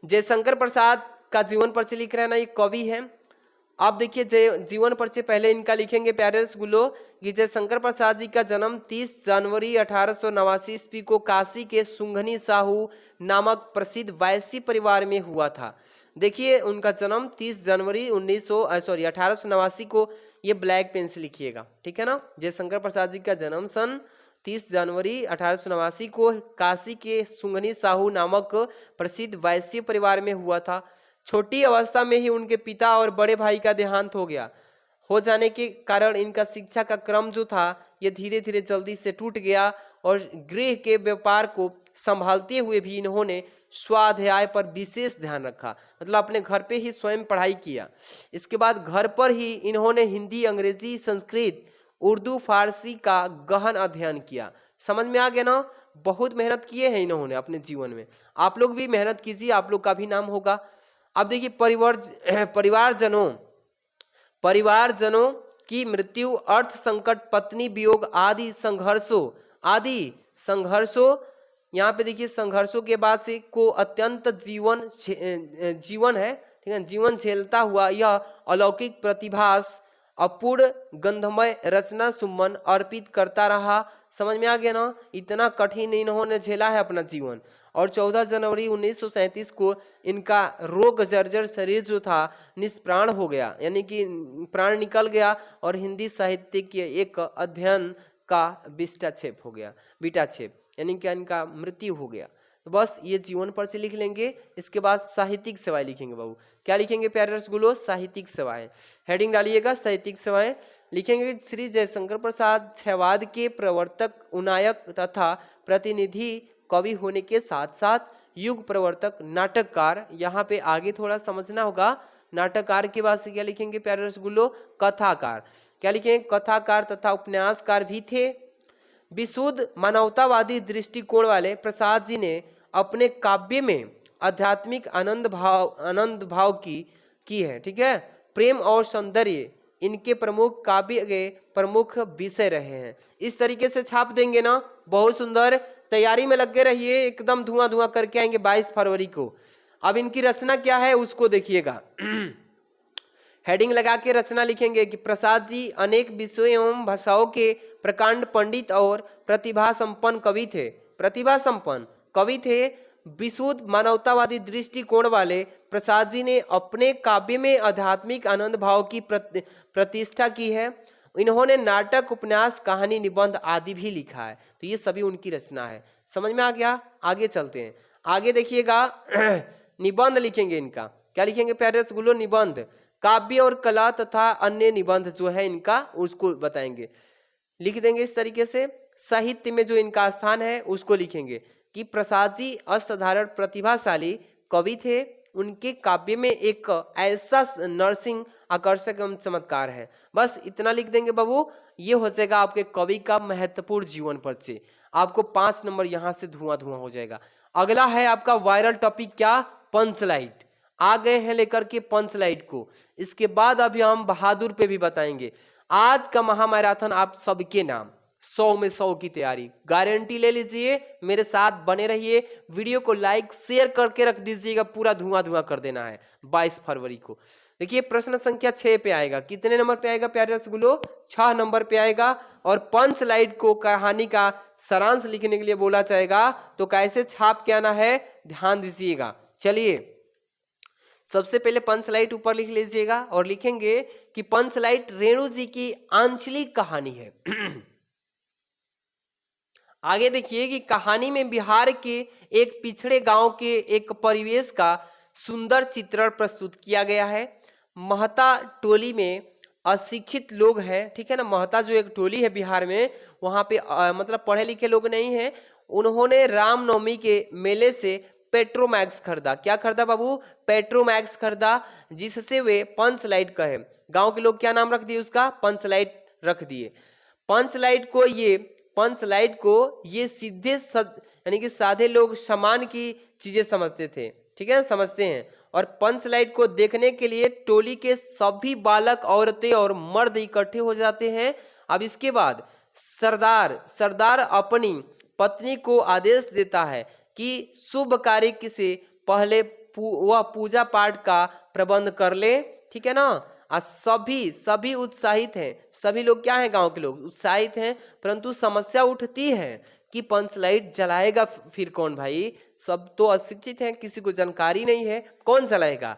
जयशंकर प्रसाद का जीवन परिचय लिख रहे हैं ना, ये कवि है। आप देखिए जीवन परिचय पहले इनका लिखेंगे प्यारे रसगुल्लो कि जयशंकर प्रसाद जी का जन्म 30 जनवरी 1889 ईस्वी को काशी के सुंघनी साहू नामक प्रसिद्ध वैश्य परिवार में हुआ था। देखिए उनका जन्म 30 जनवरी 1889 को, ये ब्लैक पेन से लिखिएगा, ठीक है ना। जयशंकर प्रसाद जी का जन्म सन 30 जनवरी 1889 को काशी के सुंघनी साहू नामक प्रसिद्ध वैश्य परिवार में हुआ था। छोटी अवस्था में ही उनके पिता और बड़े भाई का देहांत हो जाने के कारण इनका शिक्षा का क्रम जो था ये धीरे धीरे जल्दी से टूट गया और गृह के व्यापार को संभालते हुए भी इन्होंने स्वाध्याय पर विशेष ध्यान रखा, मतलब अपने घर पे ही स्वयं पढ़ाई किया। इसके बाद घर पर ही इन्होंने हिंदी, अंग्रेजी, संस्कृत, उर्दू, फारसी का गहन अध्ययन किया। समझ में आ गया ना, बहुत मेहनत किए हैं इन्होंने अपने जीवन में। आप लोग भी मेहनत कीजिए, आप लोग का भी नाम होगा। अब देखिए परिवारजनों की मृत्यु, अर्थ संकट, पत्नी वियोग आदि संघर्षों यहाँ पे देखिए संघर्षों के बाद से को अत्यंत जीवन है, ठीक है, जीवन झेलता हुआ यह अलौकिक प्रतिभास अपूर्ण गंधमय रचना सुमन अर्पित करता रहा। समझ में आ गया ना, इतना कठिन इन्होंने झेला है अपना जीवन। और 14 जनवरी 1937 को इनका रोग जर्जर शरीर जो था निष्प्राण हो गया, यानी कि प्राण निकल गया और हिंदी साहित्य के एक अध्ययन का बीटाक्षेप यानी कि इनका मृत्यु हो गया। तो बस ये जीवन पर से लिख लेंगे। इसके बाद साहित्यिक सेवाएं लिखेंगे बाबू। क्या लिखेंगे प्यारे रसगुल्लो? साहित्यिक सेवाएं। हेडिंग डालिएगा साहित्यिक सेवाएं। लिखेंगे श्री जयशंकर प्रसाद क्षयवाद के प्रवर्तक, उन्नायक तथा प्रतिनिधि कवि होने के साथ साथ युग प्रवर्तक, नाटककार। यहाँ पे आगे थोड़ा समझना होगा। नाटककार के बाद से क्या लिखेंगे प्यारे रसगुल्लो? कथाकार। क्या लिखेंगे? कथाकार तथा उपन्यासकार भी थे। विशुद्ध मानवतावादी दृष्टिकोण वाले प्रसाद जी ने अपने काव्य में आध्यात्मिक आनंद भाव की है, ठीक है। प्रेम और सौंदर्य इनके प्रमुख काव्य के प्रमुख विषय रहे हैं। इस तरीके से छाप देंगे ना, बहुत सुंदर। तैयारी में लगे रहिए, एकदम धुआं करके आएंगे 22 फरवरी को। अब इनकी रचना क्या है उसको देखिएगा। हेडिंग लगा के रचना लिखेंगे कि प्रसाद जी अनेक विषयों एवं भाषाओं के प्रकांड पंडित और प्रतिभा संपन्न कवि थे। विशुद्ध मानवतावादी दृष्टिकोण वाले प्रसाद जी ने अपने काव्य में आध्यात्मिक आनंद भाव की प्रतिष्ठा की है। इन्होंने नाटक, उपन्यास, कहानी, निबंध आदि भी लिखा है। तो ये सभी उनकी रचना है। समझ में आ गया? आगे चलते हैं। आगे देखिएगा निबंध लिखेंगे इनका। क्या लिखेंगे प्यारे रसगुल्लो? निबंध। काव्य और कला तथा अन्य निबंध जो है इनका उसको बताएंगे, लिख देंगे इस तरीके से। साहित्य में जो इनका स्थान है उसको लिखेंगे कि प्रसाद जी असाधारण प्रतिभाशाली कवि थे। उनके काव्य में एक ऐसा नर्सिंग आकर्षक एवं चमत्कार है। बस इतना लिख देंगे बाबू, ये हो जाएगा आपके कवि का महत्वपूर्ण जीवन परिचय। आपको 5 नंबर यहाँ से धुआं हो जाएगा। अगला है आपका वायरल टॉपिक, क्या? पंचलाइट। आ गए हैं लेकर के पंचलाइट को। इसके बाद अभी हम बहादुर पे भी बताएंगे। आज का महामैराथन आप सबके नाम 100 में 100 की तैयारी गारंटी ले लीजिए। मेरे साथ बने रहिए, वीडियो को लाइक शेयर करके रख दीजिएगा, पूरा धुआं कर देना है 22 फरवरी को। देखिए प्रश्न संख्या 6 पे आएगा। कितने नंबर पे आएगा प्यारे रसगुल्लो? 6 नंबर पे आएगा। और पंचलाइट को कहानी का सारांश लिखने के लिए बोला जाएगा, तो कैसे छाप के आना है ध्यान दीजिएगा। चलिए सबसे पहले पंचलाइट ऊपर लिख लीजिएगा और लिखेंगे कि पंचलाइट रेणु जी की आंचलिक कहानी है। आगे देखिए कि कहानी में बिहार के एक पिछड़े गांव के एक परिवेश का सुंदर चित्रण प्रस्तुत किया गया है। महता टोली में अशिक्षित लोग हैं, ठीक है ना। महता जो एक टोली है बिहार में, वहां पे मतलब पढ़े लिखे लोग नहीं हैं। उन्होंने रामनवमी के मेले से पेट्रोमैक्स खरीदा। क्या खरीदा बाबू? पेट्रोमैक्स खरीदा, जिससे वे पंचलाइट कहे। गांव के लोग क्या नाम रख दिए उसका? पंचलाइट रख दिए। पंचलाइट को ये सीधे यानी कि साधे लोग सामान की चीजें समझते थे, ठीक है, समझते हैं। और पंचलाइट को देखने के लिए टोली के सभी बालक, औरतें और मर्द इकट्ठे हो जाते हैं। अब इसके बाद सरदार अपनी पत्नी को आदेश देता है कि शुभ कार्य से पहले वह पूजा पाठ का प्रबंध कर ले, ठीक है ना। सभी सभी उत्साहित हैं, सभी लोग क्या हैं, गांव के लोग उत्साहित हैं, परंतु समस्या उठती है कि पंच लाइट जलाएगा फिर कौन भाई, सब तो अशिक्षित हैं, किसी को जानकारी नहीं है, कौन जलाएगा।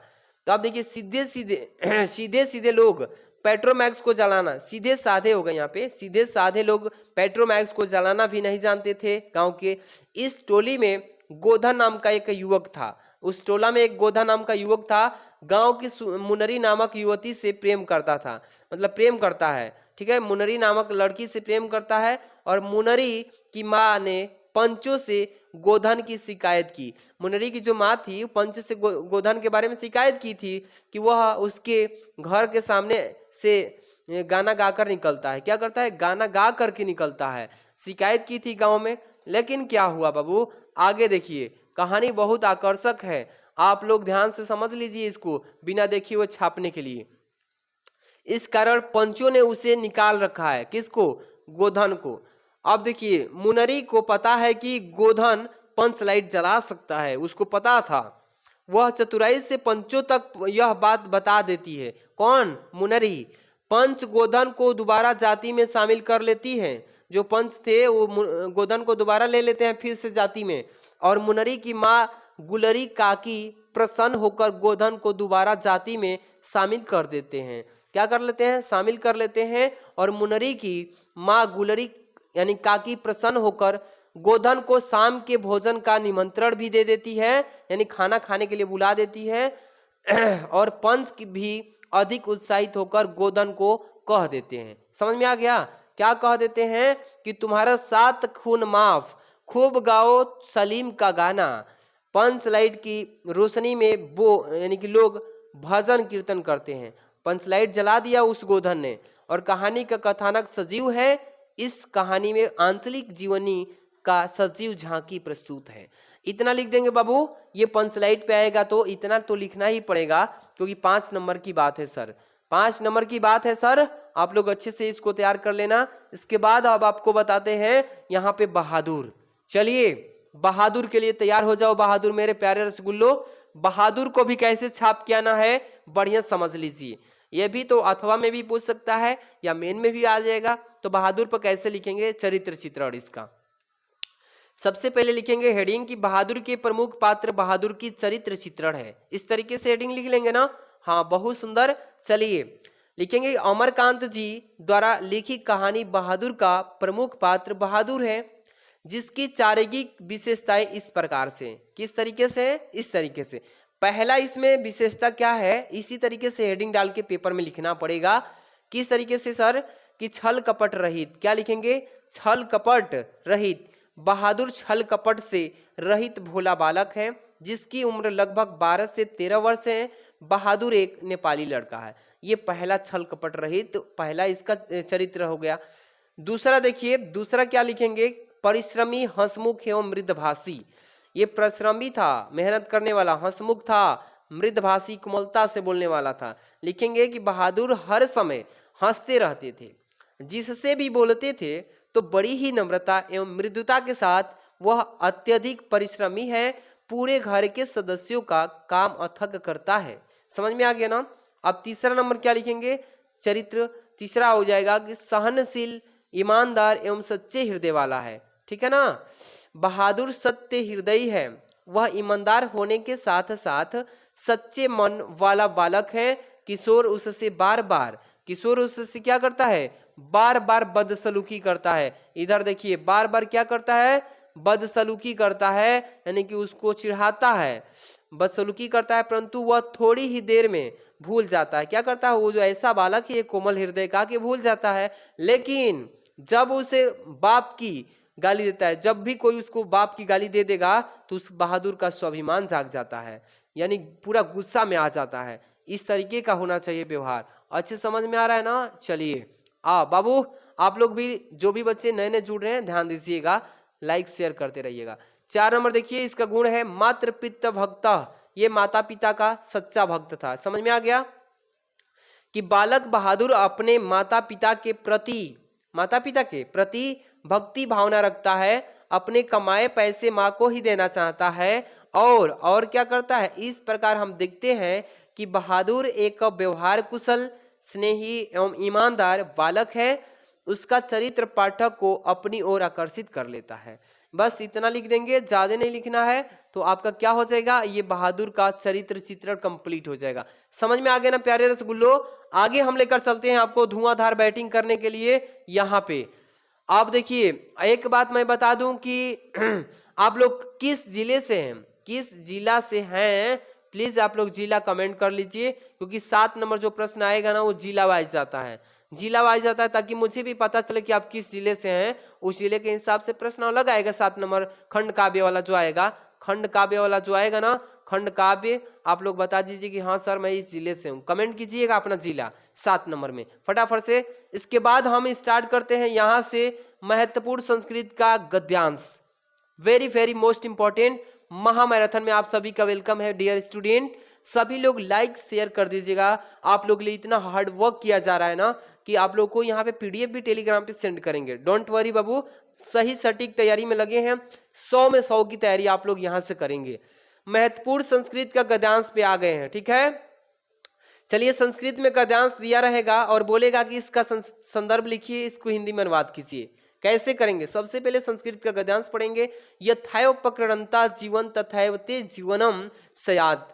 तो आप देखिए सीधे सीधे सीधे सीधे लोग पेट्रोमैक्स को जलाना, सीधे साधे हो गए यहाँ पे, सीधे साधे लोग पेट्रोमैक्स को जलाना भी नहीं जानते थे गांव के। इस टोली में गोधा नाम का एक युवक था, उस टोला में एक गोधा नाम का युवक था, गांव की मुनरी नामक युवती से प्रेम करता था, मतलब प्रेम करता है, ठीक है, मुनरी नामक लड़की से प्रेम करता है। और मुनरी की माँ ने पंचों से गोधन की शिकायत की, मुनरी की जो माँ थी पंच से गोधन के बारे में शिकायत की थी कि वह उसके घर के सामने से गाना गाकर निकलता है, क्या करता है, गाना गा करके निकलता है, शिकायत की थी गांव में। लेकिन क्या हुआ बाबू, आगे देखिए, कहानी बहुत आकर्षक है, आप लोग ध्यान से समझ लीजिए इसको, बिना देखिए वो छापने के लिए। इस कारण पंचों ने उसे निकाल रखा है, किसको, गोधन को। अब देखिए मुनरी को पता है कि गोधन पंच लाइट जला सकता है, उसको पता था, वह चतुराई से पंचों तक यह बात बता देती है। कौन, मुनरी। पंच गोधन को दोबारा जाति में शामिल कर लेती है, जो पंच थे वो गोधन को दोबारा ले लेते हैं फिर से जाति में। और मुनरी की माँ गुलरी काकी प्रसन्न होकर गोधन को दोबारा जाति में शामिल कर देते हैं, क्या कर लेते हैं, शामिल कर लेते हैं। और मुनरी की माँ गुलरी यानी काकी प्रसन्न होकर गोधन को शाम के भोजन का निमंत्रण भी दे देती है, यानी खाना खाने के लिए बुला देती है। और पंच भी अधिक उत्साहित होकर गोधन को कह देते हैं, समझ में आ गया, क्या कह देते हैं कि तुम्हारा 7 खून माफ, खूब गाओ सलीम का गाना। पंच लाइट की रोशनी में वो यानी कि लोग भजन कीर्तन करते हैं, पंच लाइट जला दिया उस गोधन ने। और कहानी का कथानक सजीव है, इस कहानी में आंचलिक जीवनी का सजीव झांकी प्रस्तुत है। इतना लिख देंगे बाबू, ये पंच लाइट पे आएगा तो इतना तो लिखना ही पड़ेगा, क्योंकि 5 नंबर की बात है सर, 5 नंबर की बात है सर, आप लोग अच्छे से इसको तैयार कर लेना। इसके बाद अब आपको बताते हैं यहाँ पे बहादुर। चलिए बहादुर के लिए तैयार हो जाओ, बहादुर मेरे प्यारे रसगुल्लो। बहादुर को भी कैसे छाप के आना है बढ़िया समझ लीजिए, ये भी तो अथवा में भी पूछ सकता है या मेन में भी आ जाएगा। तो बहादुर पर कैसे लिखेंगे, चरित्र चित्रण इसका। सबसे पहले लिखेंगे हेडिंग की बहादुर के प्रमुख पात्र बहादुर की चरित्र चित्रण है, इस तरीके से हेडिंग लिख लेंगे ना, हाँ बहुत सुंदर। चलिए लिखेंगे अमरकांत जी द्वारा लिखी कहानी बहादुर का प्रमुख पात्र बहादुर है, जिसकी चारित्रिक विशेषताएं इस प्रकार से, किस तरीके से, इस तरीके से। पहला इसमें विशेषता क्या है, इसी तरीके से हेडिंग डाल के पेपर में लिखना पड़ेगा। किस तरीके से सर, कि छल कपट रहित, क्या लिखेंगे, छल कपट रहित। बहादुर छल कपट से रहित भोला बालक है, जिसकी उम्र लगभग 12 से 13 वर्ष है। बहादुर एक नेपाली लड़का है, ये पहला छल कपट रहित, पहला इसका चरित्र हो गया। दूसरा देखिए, दूसरा क्या लिखेंगे, परिश्रमी हंसमुख एवं मृदभाषी, ये परिश्रमी था, मेहनत करने वाला, हंसमुख था, मृदभाषी कोमलता से बोलने वाला था। लिखेंगे कि बहादुर हर समय हंसते रहते थे, जिससे भी बोलते थे तो बड़ी ही नम्रता एवं मृदुता के साथ। वह अत्यधिक परिश्रमी है, पूरे घर के सदस्यों का काम अथक करता है। समझ में आ गया ना। अब तीसरा नंबर क्या लिखेंगे, चरित्र तीसरा हो जाएगा कि सहनशील, ईमानदार एवं सच्चे हृदय वाला है, ठीक है ना। बहादुर सत्य हृदय है, वह ईमानदार होने के साथ साथ सच्चे मन वाला बालक है। किशोर उससे बार बार, किशोर उससे क्या करता है, बार बार बदसलूकी करता है। इधर देखिए बार बार क्या करता है, बदसलूकी करता है, यानी कि उसको चिढ़ाता है, बदसलूकी करता है, परंतु वह थोड़ी ही देर में भूल जाता है। क्या करता है, वो जो ऐसा बालक है कोमल हृदय का कि भूल जाता है। लेकिन जब उसे बाप की गाली देता है, जब भी कोई उसको बाप की गाली दे देगा तो उस बहादुर का स्वाभिमान जाग जाता है, यानी पूरा गुस्सा में आ जाता है। इस तरीके का होना चाहिए व्यवहार। अच्छे समझ में आ रहा है ना। चलिए बाबू आप लोग भी, जो भी बच्चे नए नए जुड़ रहे हैं ध्यान दीजिएगा, लाइक शेयर करते रहिएगा। 4 नंबर देखिए, इसका गुण है मातृ पिता भक्त, ये माता पिता का सच्चा भक्त था। समझ में आ गया कि बालक बहादुर अपने माता पिता के प्रति भक्ति भावना रखता है, अपने कमाए पैसे माँ को ही देना चाहता है। और क्या करता है, इस प्रकार हम देखते हैं कि बहादुर एक व्यवहार कुशल, स्नेही एवं ईमानदार बालक है, उसका चरित्र पाठक को अपनी ओर आकर्षित कर लेता है। बस इतना लिख देंगे, ज्यादा नहीं लिखना है। तो आपका क्या हो जाएगा, ये बहादुर का चरित्र चित्रण कंप्लीट हो जाएगा। समझ में आ गया ना प्यारे रसगुल्लो। आगे हम लेकर चलते हैं आपको धुआंधार बैटिंग करने के लिए। यहाँ पे आप देखिए, एक बात मैं बता दूं कि आप लोग किस जिले से हैं, किस जिला से हैं, प्लीज आप लोग जिला कमेंट कर लीजिए, क्योंकि 7 नंबर जो प्रश्न आएगा ना वो जिला वाइज जाता है, जिला वाइज जाता है, ताकि मुझे भी पता चले कि आप किस जिले से हैं। उस जिले के हिसाब से प्रश्न अलग आएगा। 7 नंबर खंड काव्य वाला जो आएगा, खंड काव्य वाला जो आएगा ना, खंड काव्य, आप लोग बता दीजिए कि हाँ सर मैं इस जिले से हूँ, कमेंट कीजिएगा अपना जिला 7 नंबर में फटाफट से। इसके बाद हम स्टार्ट करते हैं यहाँ से महत्वपूर्ण संस्कृत का गद्यांश, वेरी वेरी मोस्ट इंपॉर्टेंट। महामैराथन में आप सभी का वेलकम है डियर स्टूडेंट। सभी लोग लाइक शेयर कर दीजिएगा। आप लोग के लिए इतना हार्ड वर्क किया जा रहा है ना कि आप लोग को यहाँ पे पीडीएफ भी टेलीग्राम पे सेंड करेंगे। डोंट वरी बाबू, सही सटीक तैयारी में लगे हैं, 100 में 100 की तैयारी आप लोग यहाँ से करेंगे। महत्वपूर्ण संस्कृत का गद्यांश पे आ गए हैं, ठीक है। चलिए, संस्कृत में गद्यांश दिया रहेगा और बोलेगा कि इसका संदर्भ लिखिए, इसको हिंदी में अनुवाद कीजिए। कैसे करेंगे, सबसे पहले संस्कृत का गद्यांश पढ़ेंगे। यथैव प्रकरणता जीवन तथैव ते जीवनम स्यात्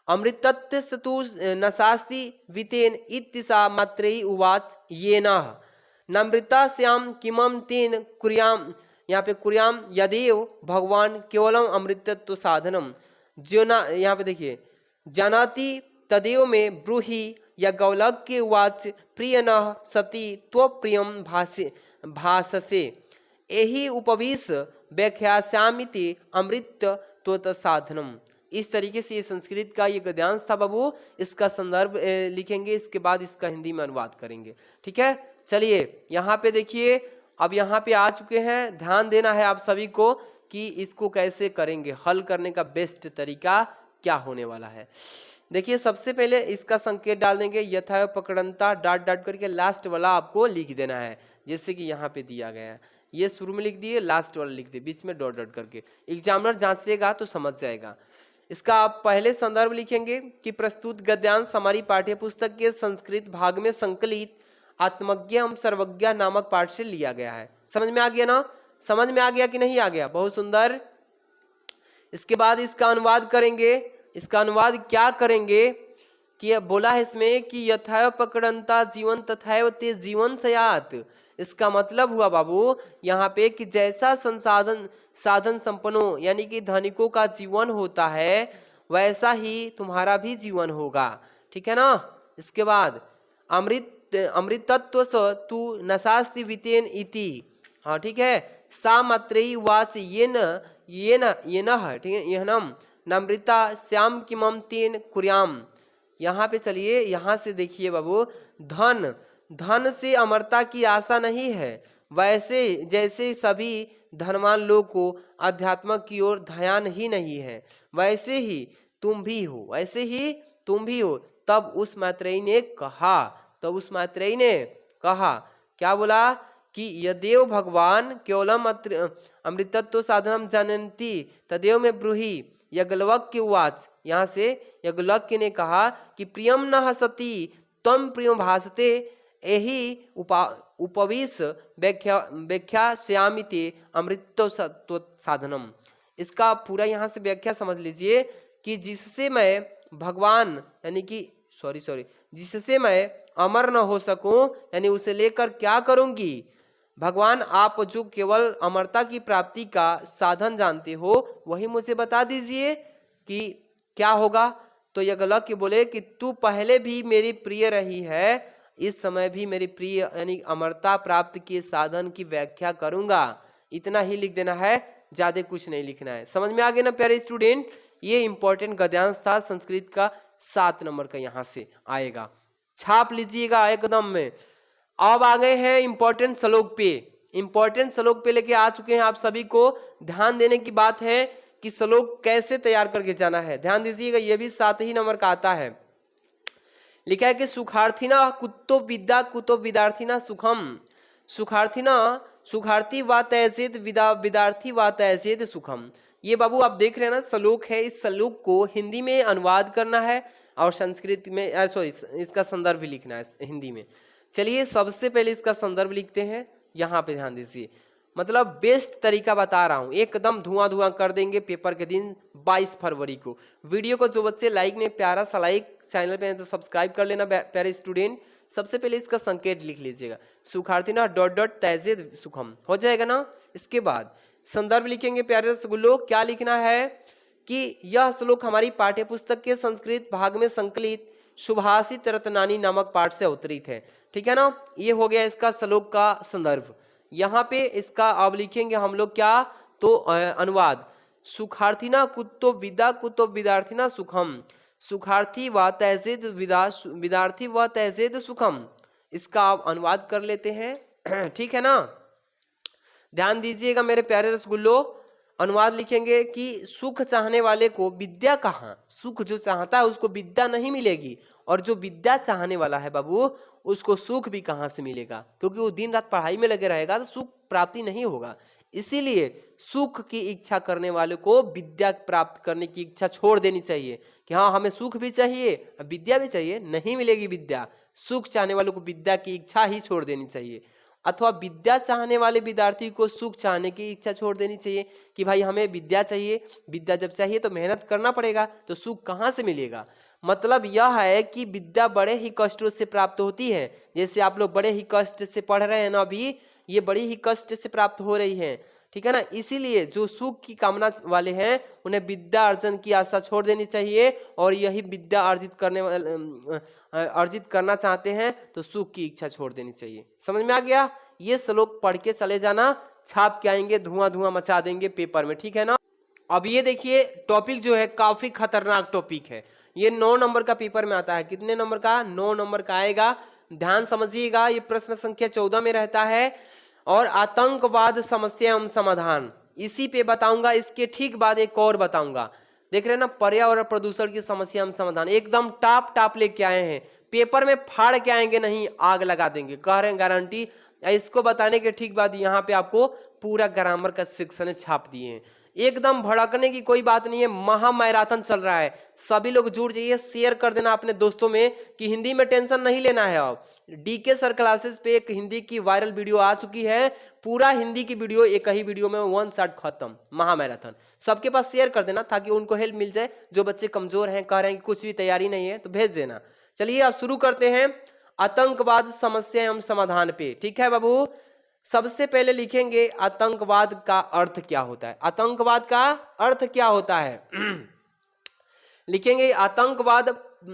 अमृतत्वस्तु नशास्ति वितेन इत्तिसा मात्रै उवाच येनः नमृतास्याम किमं तेन कुर्याम, यहाँ पे कुर्याम यदेव भगवान केवलम अमृतत्व साधनम ज्योना, यहाँ पे देखिए जानाति तदेव में ब्रूहि या गौलक्य उवाच प्रियनः सती त्वप्रियम भाससे एहि उपविश व्याख्यास्यामिति अमृत साधनम। इस तरीके से ये संस्कृत का ये गद्यांश था बाबू। इसका संदर्भ लिखेंगे, इसके बाद इसका हिंदी में अनुवाद करेंगे, ठीक है। चलिए यहाँ पे देखिए, अब यहाँ पे आ चुके हैं, ध्यान देना है आप सभी को कि इसको कैसे करेंगे, हल करने का बेस्ट तरीका क्या होने वाला है। देखिए सबसे पहले इसका संकेत डाल देंगे, यथा पकड़नता डॉट डॉट करके लास्ट वाला आपको लिख देना है, जैसे कि यहाँ पे दिया गया है। ये शुरू में लिख दिए, लास्ट वाला लिख दिए, बीच में डॉट डॉट करके। एग्जामिनर जांचेगा तो समझ जाएगा। इसका आप पहले संदर्भ लिखेंगे कि प्रस्तुत गद्यांश हमारी पाठ्य पुस्तक के संस्कृत भाग में संकलित आत्मज्ञ एवं सर्वज्ञ नामक पाठ से लिया गया है। समझ में आ गया ना, समझ में आ गया कि नहीं आ गया, बहुत सुंदर। इसके बाद इसका अनुवाद करेंगे। इसका अनुवाद क्या करेंगे कि बोला है इसमें कि यथैव पकड़नता जीवन तथैव ते जीवन स्यात्। इसका मतलब हुआ बाबू यहाँ पे कि जैसा साधन संपन्नों यानी कि धनिकों का जीवन होता है वैसा ही तुम्हारा भी जीवन होगा, ठीक है ना। इसके बाद अमृतत्व तु नशास्ति वितेन इति, हाँ ठीक है। सा मात्रै वाच येन ठीक है, यहनम नमृता श्याम किमं तेन कुर्याम। यहाँ पे चलिए, यहाँ से देखिए बाबू, धन से अमरता की आशा नहीं है, वैसे जैसे सभी धनवान लोग को अध्यात्म की ओर ध्यान ही नहीं है, वैसे ही तुम भी हो, वैसे ही तुम भी हो। तब उस मैत्रेयी ने कहा, क्या बोला कि यदेव भगवान केवलम अमृतत्व साधनम जानन्ति तदेव में ब्रूहि यज्ञवल्क्य उवाच। यहाँ से यज्ञवल्क्य ने कहा कि प्रियम न सती तम प्रियम भासते एहि उपविश व्याख्यास्यामिति अमृतत्व साधनम। इसका पूरा यहाँ से व्याख्या समझ लीजिए कि जिससे मैं भगवान यानी कि जिससे मैं अमर न हो सकूं, यानी उसे लेकर क्या करूंगी। भगवान आप जो केवल अमरता की प्राप्ति का साधन जानते हो वही मुझे बता दीजिए कि क्या होगा। तो यज्ञवल्क्य बोले कि तू पहले भी मेरी प्रिय रही है, इस समय भी मेरी प्रिय यानी अमरता प्राप्त के साधन की व्याख्या करूंगा। इतना ही लिख देना है, ज्यादा कुछ नहीं लिखना है। समझ में आ गया ना प्यारे स्टूडेंट। ये इंपॉर्टेंट गद्यांश था संस्कृत का, 7 नंबर का यहाँ से आएगा, छाप लीजिएगा एकदम में। अब आ गए हैं इंपॉर्टेंट श्लोक पे। इंपॉर्टेंट श्लोक पे लेके आ चुके हैं आप सभी को। ध्यान देने की बात है कि श्लोक कैसे तैयार करके जाना है, ध्यान दीजिएगा। ये भी 7 ही नंबर का आता है। लिखा है कि सुखार्थिना कुतो विद्या कुतो विद्यार्थिना सुखम। सुखार्थी वा त्यजेत विद्यार्थी वा त्यजेत सुखम। ये बाबू आप देख रहे हैं ना, श्लोक है। इस श्लोक को हिंदी में अनुवाद करना है, और संस्कृत में सॉरी इसका संदर्भ भी लिखना है हिंदी में। चलिए सबसे पहले इसका संदर्भ लिखते हैं, यहाँ पे ध्यान दीजिए, मतलब बेस्ट तरीका बता रहा हूँ, एकदम धुआं धुआं कर देंगे पेपर के दिन 22 फरवरी को। वीडियो को जो बच्चे लाइक नहीं, प्यारा सा लाइक, चैनल पे हैं तो सब्सक्राइब कर लेना प्यारे स्टूडेंट। सबसे पहले इसका संकेत लिख लीजिएगा, सुखार्थी ना डॉट डॉट तैजेद सुखम, हो जाएगा ना। इसके बाद संदर्भ लिखेंगे प्यारे रसगुल्लो, क्या लिखना है कि यह श्लोक हमारी पाठ्यपुस्तक के संस्कृत भाग में संकलित सुभाषित रत्नानी नामक पाठ से अवतरित है। ठीक है ना, ये हो गया इसका श्लोक का संदर्भ। यहाँ पे इसका अब लिखेंगे हम लोग क्या, तो अनुवाद, सुखार्थिना कुतो विदा कुतो विद्यार्थिना सुखम, सुखार्थी व तहजेद विद्यार्थी व तहजेद सुखम, इसका आप अनुवाद कर लेते हैं। ठीक है ना, ध्यान दीजिएगा मेरे प्यारे रसगुल्लो। अनुवाद लिखेंगे कि सुख चाहने वाले को विद्या कहाँ, सुख जो चाहता है उसको विद्या नहीं मिलेगी, और जो विद्या चाहने वाला है बाबू उसको सुख भी कहाँ से मिलेगा, क्योंकि वो दिन रात पढ़ाई में लगे रहेगा तो सुख प्राप्ति नहीं होगा। इसीलिए सुख की इच्छा करने वाले को विद्या प्राप्त करने की इच्छा छोड़ देनी चाहिए कि हाँ हमें सुख भी चाहिए विद्या भी चाहिए, नहीं मिलेगी विद्या। सुख चाहने वालों को विद्या की इच्छा ही छोड़ देनी चाहिए, अथवा विद्या चाहने वाले विद्यार्थी को सुख चाहने की इच्छा छोड़ देनी चाहिए कि भाई हमें विद्या चाहिए, विद्या जब चाहिए तो मेहनत करना पड़ेगा, तो सुख कहाँ से मिलेगा। मतलब यह है कि विद्या बड़े ही कष्टों से प्राप्त होती है, जैसे आप लोग बड़े ही कष्ट से पढ़ रहे हैं ना, अभी ये बड़ी ही कष्ट से प्राप्त हो रही है। ठीक है ना, इसीलिए जो सुख की कामना वाले हैं उन्हें विद्या अर्जन की आशा छोड़ देनी चाहिए, और यही विद्या अर्जित करना चाहते हैं तो सुख की इच्छा छोड़ देनी चाहिए। समझ में आ गया, ये श्लोक पढ़ के चले जाना, छाप के आएंगे, धुआं धुआं मचा देंगे पेपर में। ठीक है ना, अब ये देखिए टॉपिक जो है काफी खतरनाक टॉपिक है, ये 9 नंबर का पेपर में आता है। कितने नंबर का, 9 नंबर का आएगा, ध्यान समझिएगा। ये प्रश्न संख्या 14 में रहता है, और आतंकवाद समस्या एवं समाधान इसी पे बताऊंगा। इसके ठीक बाद एक और बताऊंगा, देख रहे हैं ना, पर्यावरण प्रदूषण की समस्या एवं समाधान, एकदम टाप लेके आए हैं, पेपर में फाड़ के आएंगे नहीं, आग लगा देंगे, कह रहे हैं गारंटी। इसको बताने के ठीक बाद यहाँ पे आपको पूरा ग्रामर का सेक्शन छाप दिए हैं, एकदम भड़कने की कोई बात नहीं है। महा मैराथन चल रहा है, सभी लोग जुड़ जाइए, शेयर कर देना अपने दोस्तों में कि हिंदी में टेंशन नहीं लेना है। अब डीके सर क्लासेस पे एक हिंदी की वायरल वीडियो आ चुकी है, पूरा हिंदी की वीडियो एक ही वीडियो में 1 शॉट खत्म, महा मैराथन। सबके पास शेयर कर देना ताकि उनको हेल्प मिल जाए, जो बच्चे कमजोर हैं, कह रहे हैं कि कुछ भी तैयारी नहीं है, तो भेज देना। चलिए अब शुरू करते हैं आतंकवाद समस्या एवं समाधान पे। ठीक है बाबू, सबसे पहले लिखेंगे आतंकवाद का अर्थ क्या होता है। आतंकवाद का अर्थ क्या होता है लिखेंगे आतंकवाद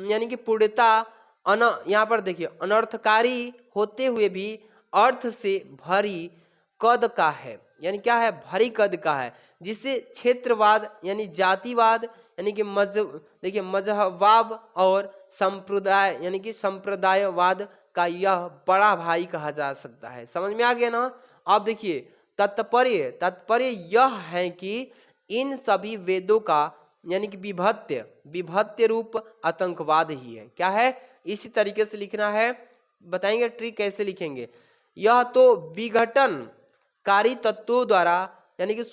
यानी कि पूर्णतः यहाँ पर देखिए अनर्थकारी होते हुए भी अर्थ से भरी कद का है, यानी क्या है, भरी कद का है, जिसे क्षेत्रवाद यानी जातिवाद यानी कि देखिए मजहबवाद और संप्रदाय यानी कि संप्रदायवाद का यह बड़ा भाई कहा जा सकता है। समझ में आ गया ना। अब देखिए तात्पर्य यह है कि इन सभी वेदों का यानी कि विभत्य रूप आतंकवाद ही है। क्या है, इसी तरीके से लिखना है, बताएंगे ट्रिक कैसे लिखेंगे। यह तो विघटनकारी तत्वों द्वारा यानी कि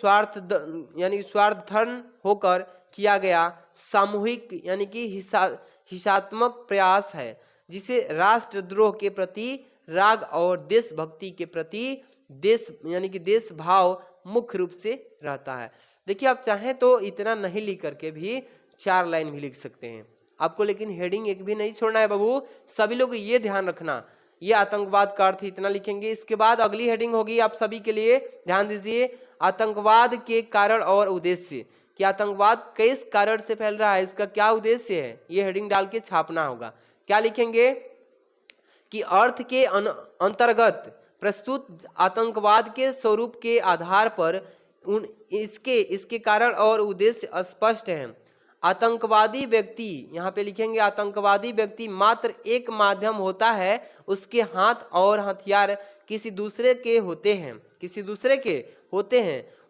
स्वार्थधन होकर किया गया सामूहिक यानी कि हिंसात्मक प्रयास है, जिसे राष्ट्रद्रोह के प्रति राग और देशभक्ति के प्रति यानी कि देश भाव मुख्य रूप से रहता है। देखिए आप चाहें तो इतना नहीं लिख करके भी 4 लाइन भी लिख सकते हैं आपको, लेकिन हेडिंग एक भी नहीं छोड़ना है बाबू। सभी लोग ये ध्यान रखना, ये आतंकवाद का अर्थ इतना लिखेंगे। इसके बाद अगली हेडिंग होगी आप सभी के लिए, ध्यान दीजिए, आतंकवाद के कारण और उद्देश्य, कि आतंकवाद किस कारण से फैल रहा है, इसका क्या उद्देश्य है, ये हेडिंग डाल के छापना होगा। क्या लिखेंगे कि अर्थ के अंतर्गत प्रस्तुत आतंकवाद के स्वरूप के आधार पर इसके कारण और उद्देश्य स्पष्ट है। आतंकवादी व्यक्ति, यहाँ पे लिखेंगे आतंकवादी व्यक्ति मात्र एक माध्यम होता है, उसके हाथ और हथियार किसी दूसरे के होते हैं,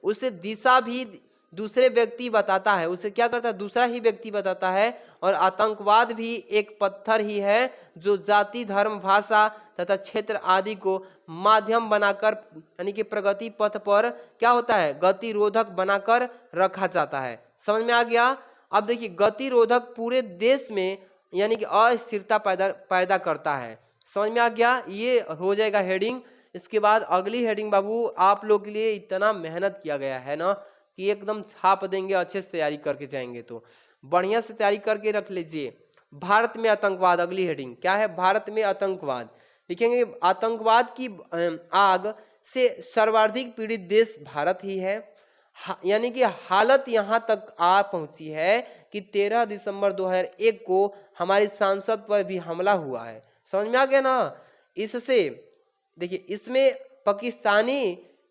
उसे दिशा भी दूसरे व्यक्ति बताता है, उसे क्या करता है, दूसरा ही व्यक्ति बताता है। और आतंकवाद भी एक पत्थर ही है जो जाति धर्म भाषा तथा क्षेत्र आदि को माध्यम बनाकर यानी कि प्रगति पथ पर क्या होता है, गतिरोधक बनाकर रखा जाता है। समझ में आ गया। अब देखिए गतिरोधक पूरे देश में यानी कि अस्थिरता पैदा करता है। समझ में आ गया? ये हो जाएगा हेडिंग। इसके बाद अगली हेडिंग बाबू आप लोग के लिए इतना मेहनत किया गया है ना कि एकदम छाप देंगे, अच्छे से तैयारी करके जाएंगे, तो बढ़िया से तैयारी करके रख लीजिए। भारत में आतंकवाद, अगली हेडिंग क्या है? भारत में आतंकवाद लिखेंगे। आतंकवाद की आग से सर्वाधिक पीड़ित देश भारत ही है। यानी कि हालत यहाँ तक आ पहुंची है कि 13 दिसंबर 2001 को हमारी सांसद पर भी हमला हुआ है। समझ में आ गया ना? इससे देखिए, इसमें पाकिस्तानी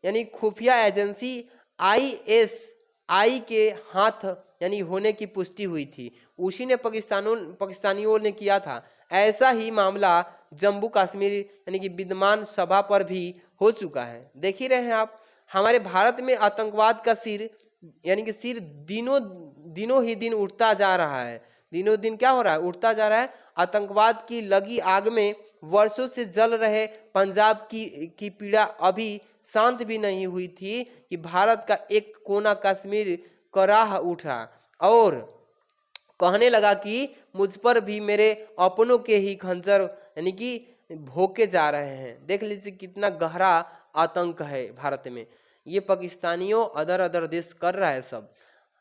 यानी खुफिया एजेंसी ISI के हाथ यानी होने की पुष्टि हुई थी। उसी ने पाकिस्तानियों ने किया था। ऐसा ही मामला जम्मू कश्मीर यानी कि विद्यमान सभा पर भी हो चुका है। देख ही रहे हैं आप, हमारे भारत में आतंकवाद का सिर यानी कि सिर दिनों ही दिन उठता जा रहा है। दिनों दिन क्या हो रहा है? उठता जा रहा है। आतंकवाद की लगी आग में वर्षों से जल रहे पंजाब की पीड़ा अभी शांत भी नहीं हुई थी कि भारत का एक कोना कश्मीर कराह उठा और कहने लगा कि मुझ पर भी मेरे अपनों के ही खंजर यानी कि भोंके जा रहे हैं। देख लीजिए कितना गहरा आतंक है भारत में। ये पाकिस्तानियों अदर देश कर रहा है सब।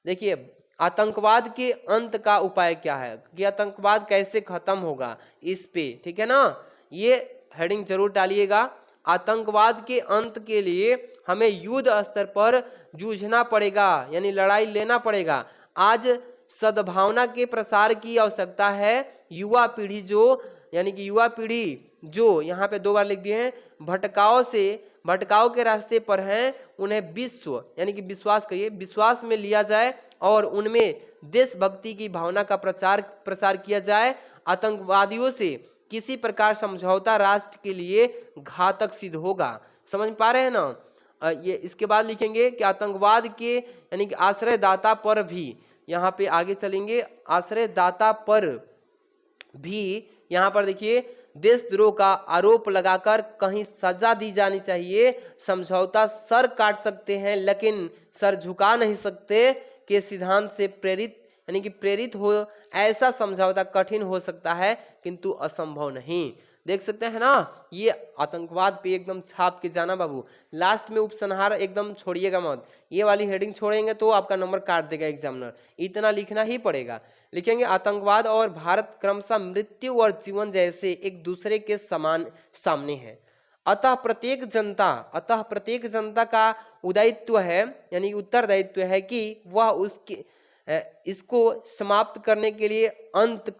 देखिए, आतंकवाद के अंत का उपाय क्या है कि आतंकवाद कैसे खत्म होगा, इस पे, ठीक है ना? ये हेडिंग जरूर डालिएगा। आतंकवाद के अंत के लिए हमें युद्ध स्तर पर जूझना पड़ेगा, यानी लड़ाई लेना पड़ेगा। आज सद्भावना के प्रसार की आवश्यकता है। युवा पीढ़ी यानी कि युवा पीढ़ी जो यहाँ पे 2 बार लिख दिए हैं, भटकाव के रास्ते पर हैं, उन्हें विश्व यानी कि विश्वास करिए, विश्वास में लिया जाए और उनमें देशभक्ति की भावना का प्रसार किया जाए। आतंकवादियों से किसी प्रकार समझौता राष्ट्र के लिए घातक सिद्ध होगा। समझ पा रहे हैं ना? ये इसके बाद लिखेंगे कि आतंकवाद के यानी कि आश्रयदाता पर भी, यहाँ पे आगे चलेंगे, आश्रयदाता पर भी यहाँ पर देखिए देशद्रोह का आरोप लगाकर कहीं सजा दी जानी चाहिए। समझौता सर काट सकते हैं लेकिन सर झुका नहीं सकते के सिद्धांत से प्रेरित हो ऐसा समझौता कठिन हो सकता है किंतु असंभव नहीं। देख सकते हैं ना? ये आतंकवाद पे एकदम छाप के जाना बाबू। लास्ट में उपसंहार एकदम छोड़िएगा मत। ये वाली हेडिंग छोड़ेंगे तो आपका नंबर काट देगा एग्जामिनर। इतना लिखना ही पड़ेगा। लिखेंगे आतंकवाद और भारत क्रमशः मृत्यु और जीवन जैसे एक दूसरे के समान सामने है। अतः प्रत्येक जनता का उदायित्व है यानी उत्तरदायित्व है कि वह इसको समाप्त करने के लिए अंत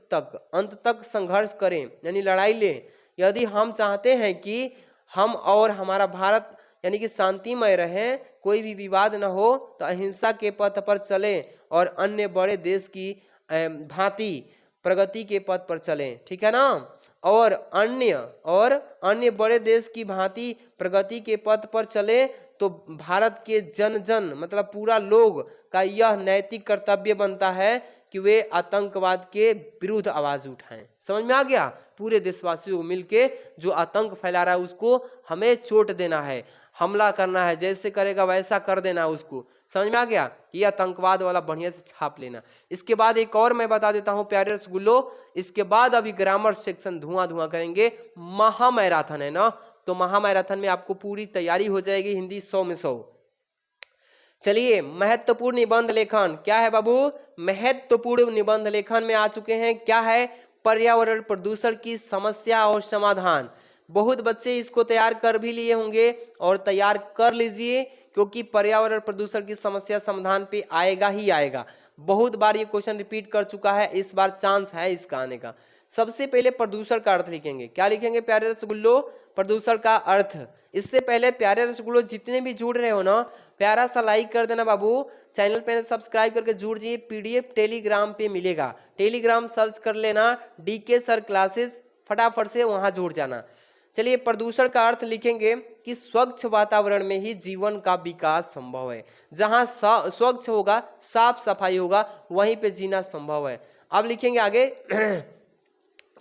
तक संघर्ष करें यानी लड़ाई लें। यदि हम चाहते हैं कि हम और हमारा भारत यानी कि शांतिमय रहे, कोई भी विवाद न हो, तो अहिंसा के पथ पर चलें और अन्य बड़े देश की भांति प्रगति के पथ पर चलें। ठीक है ना? और अन्य बड़े देश की भांति प्रगति के पथ पर चले तो भारत के जन मतलब पूरा लोग का यह नैतिक कर्तव्य बनता है कि वे आतंकवाद के विरुद्ध आवाज उठाएं। समझ में आ गया? पूरे देशवासियों को मिलके जो आतंक फैला रहा है उसको हमें चोट देना है, हमला करना है, जैसे करेगा वैसा कर देना उसको। समझ में आ गया? ये आतंकवाद वाला बढ़िया से छाप लेना। इसके बाद एक और मैं बता देता हूं प्यारे रसगुल्लो, इसके बाद अभी ग्रामर सेक्शन धुआं करेंगे। महामैराथन है ना, तो महामैराथन में आपको पूरी तैयारी हो जाएगी, हिंदी 100 में 100। चलिए, महत्वपूर्ण निबंध लेखन क्या है बाबू? महत्वपूर्ण निबंध लेखन में आ चुके हैं। क्या है? पर्यावरण प्रदूषण की समस्या और समाधान। बहुत बच्चे इसको तैयार कर भी लिए होंगे और तैयार कर लीजिए, क्योंकि पर्यावरण प्रदूषण की समस्या समाधान पे आएगा ही आएगा। बहुत बार ये क्वेश्चन रिपीट कर चुका है, इस बार चांस है इसका आने का। सबसे पहले प्रदूषण का अर्थ लिखेंगे। क्या लिखेंगे प्यारे रसगुल्लो? प्रदूषण का अर्थ। इससे पहले प्यारे रसगुल्लो जितने भी जुड़ रहे हो ना, प्यारा सा लाइक कर देना बाबू। चैनल पे सब्सक्राइब करके जुड़ जाइए। पीडीएफ टेलीग्राम पे मिलेगा, टेलीग्राम सर्च कर लेना DK सर क्लासेस, फटाफट से वहां जुड़ जाना। चलिए, प्रदूषण का अर्थ लिखेंगे कि स्वच्छ वातावरण में ही जीवन का विकास संभव है। जहां स्वच्छ होगा, साफ सफाई होगा, वहीं पे जीना संभव है। अब लिखेंगे आगे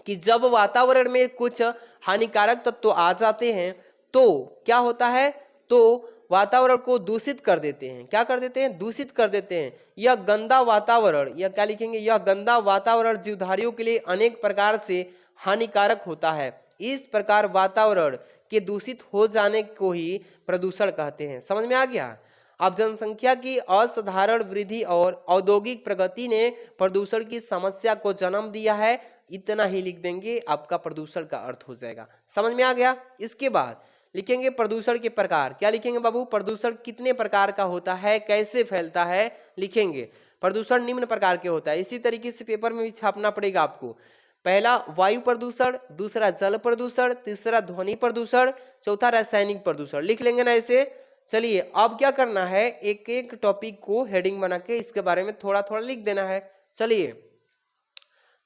कि जब वातावरण में कुछ हानिकारक तत्व आ जाते हैं तो क्या होता है? तो वातावरण को दूषित कर देते हैं। क्या कर देते हैं? दूषित कर देते हैं। यह गंदा वातावरण, या क्या लिखेंगे, यह गंदा वातावरण जीवधारियों के लिए अनेक प्रकार से हानिकारक होता है। इस प्रकार वातावरण के दूषित हो जाने को ही प्रदूषण कहते हैं। समझ में आ गया? अब जनसंख्या की असाधारण वृद्धि और औद्योगिक प्रगति ने प्रदूषण की समस्या को जन्म दिया है। इतना ही लिख देंगे, आपका प्रदूषण का अर्थ हो जाएगा। समझ में आ गया? इसके बाद लिखेंगे प्रदूषण के प्रकार। क्या लिखेंगे बाबू? प्रदूषण कितने प्रकार का होता है, कैसे फैलता है, लिखेंगे। प्रदूषण निम्न प्रकार के होता है। इसी तरीके से पेपर में भी छापना पड़ेगा आपको। पहला वायु प्रदूषण, दूसरा जल प्रदूषण, तीसरा ध्वनि प्रदूषण, चौथा रासायनिक प्रदूषण। लिख लेंगे ना ऐसे। चलिए अब क्या करना है, एक एक टॉपिक को हेडिंग बना के इसके बारे में थोड़ा थोड़ा लिख देना है। चलिए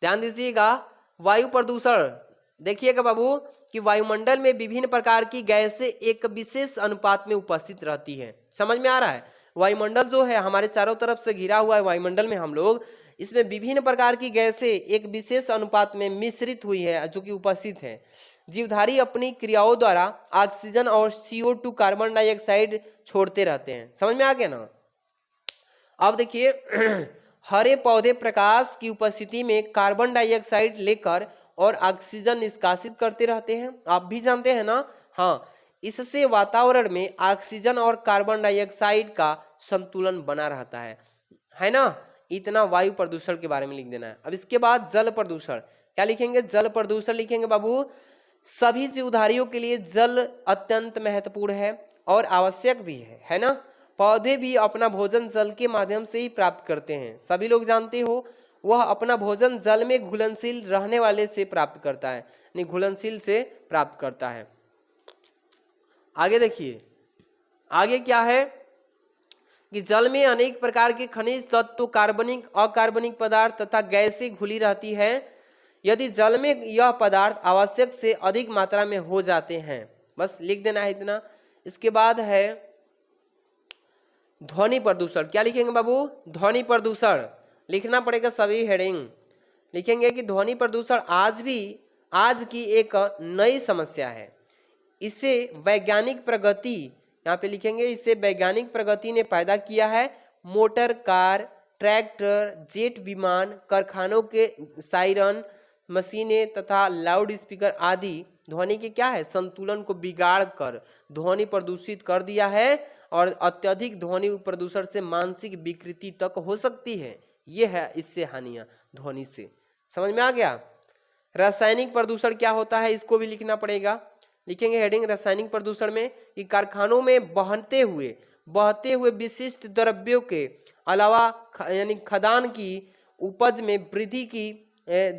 ध्यान दीजिएगा। वायु प्रदूषण, देखिएगा बाबू कि वायुमंडल में विभिन्न प्रकार की गैसें एक विशेष अनुपात में उपस्थित रहती है। समझ में आ रहा है? वायुमंडल जो है हमारे चारों तरफ से घिरा हुआ है वायुमंडल में हम लोग, इसमें विभिन्न प्रकार की गैसें एक विशेष अनुपात में मिश्रित हुई है, जो कि उपस्थित है। जीवधारी अपनी क्रियाओं द्वारा ऑक्सीजन और CO2 कार्बन डाइऑक्साइड छोड़ते रहते हैं। समझ में आ गया ना? अब देखिए हरे पौधे प्रकाश की उपस्थिति में कार्बन डाइऑक्साइड लेकर और ऑक्सीजन निष्कासित करते रहते हैं। आप भी जानते हैं ना? हाँ, इससे वातावरण में ऑक्सीजन और कार्बन डाइऑक्साइड का संतुलन बना रहता है ना? इतना वायु प्रदूषण के बारे में लिख देना है। अब इसके बाद जल प्रदूषण। क्या लिखेंगे? जल प्रदूषण लिखेंगे बाबू। सभी जीवधारियों के लिए जल अत्यंत महत्वपूर्ण है और आवश्यक भी है ना? पौधे भी अपना भोजन जल के माध्यम से ही प्राप्त करते हैं। सभी लोग जानते हो, वह अपना भोजन जल में घुलनशील रहने वाले से प्राप्त करता है, नहीं घुलनशील से प्राप्त करता है। आगे देखिए, आगे क्या है कि जल में अनेक प्रकार के खनिज तत्व, कार्बनिक, अकार्बनिक पदार्थ तथा गैसें घुली रहती है। यदि जल में यह पदार्थ आवश्यक से अधिक मात्रा में हो जाते हैं, बस लिख देना है इतना। इसके बाद है ध्वनि प्रदूषण। क्या लिखेंगे बाबू? ध्वनि प्रदूषण लिखना पड़ेगा, सभी हेडिंग लिखेंगे कि ध्वनि प्रदूषण आज की एक नई समस्या है। इसे वैज्ञानिक प्रगति, यहाँ पे लिखेंगे, इसे वैज्ञानिक प्रगति ने पैदा किया है। मोटर, कार, ट्रैक्टर, जेट विमान, कारखानों के सायरन, मशीनें तथा लाउड स्पीकर आदि ध्वनि के क्या है, संतुलन को बिगाड़ कर ध्वनि प्रदूषित कर दिया है। और अत्यधिक ध्वनि प्रदूषण से मानसिक विकृति तक हो सकती है। ये है इससे हानियां ध्वनि से। समझ में आ गया? रासायनिक प्रदूषण क्या होता है, इसको भी लिखना पड़ेगा। लिखेंगे हेडिंग रासायनिक प्रदूषण में कि कारखानों में बहते हुए विशिष्ट द्रव्यों के अलावा यानी खदान की उपज में वृद्धि की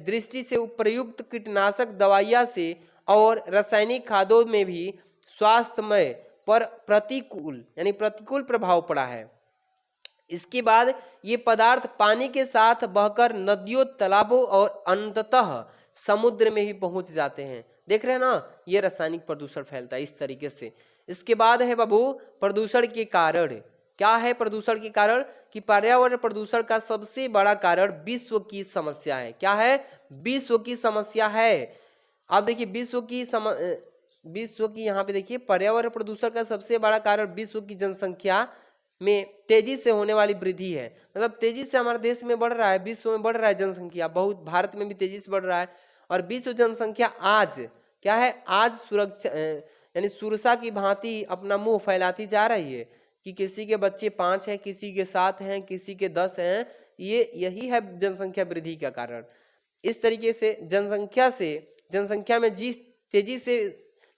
दृष्टि से प्रयुक्त कीटनाशक दवाइयां से और रासायनिक खादों में भी स्वास्थ्यमय पर प्रतिकूल प्रभाव पड़ा है। इसके बाद ये पदार्थ पानी के साथ बहकर नदियों, तालाबों और अंततः समुद्र में भी पहुंच जाते हैं। देख रहे हैं ना, ये रासायनिक प्रदूषण फैलता है इस तरीके से। इसके बाद है बाबू प्रदूषण के कारण। क्या है प्रदूषण के कारण? कि पर्यावरण प्रदूषण का सबसे बड़ा कारण विश्व की समस्या है। क्या है? विश्व की समस्या है। आप देखिए विश्व की यहाँ पे देखिए, पर्यावरण प्रदूषण का सबसे बड़ा कारण विश्व की जनसंख्या में तेजी से होने वाली वृद्धि है। मतलब तेजी से हमारे देश में बढ़ रहा है, विश्व में बढ़ रहा है जनसंख्या, बहुत भारत में भी तेजी से बढ़ रहा है। और विश्व जनसंख्या आज क्या है, आज सुरक्षा यानी सुरसा की भांति अपना मुंह फैलाती जा रही है कि किसी के बच्चे 5 हैं, किसी के 7 हैं, किसी के 10 हैं। यही है जनसंख्या वृद्धि का कारण। इस तरीके से जनसंख्या में जिस तेजी से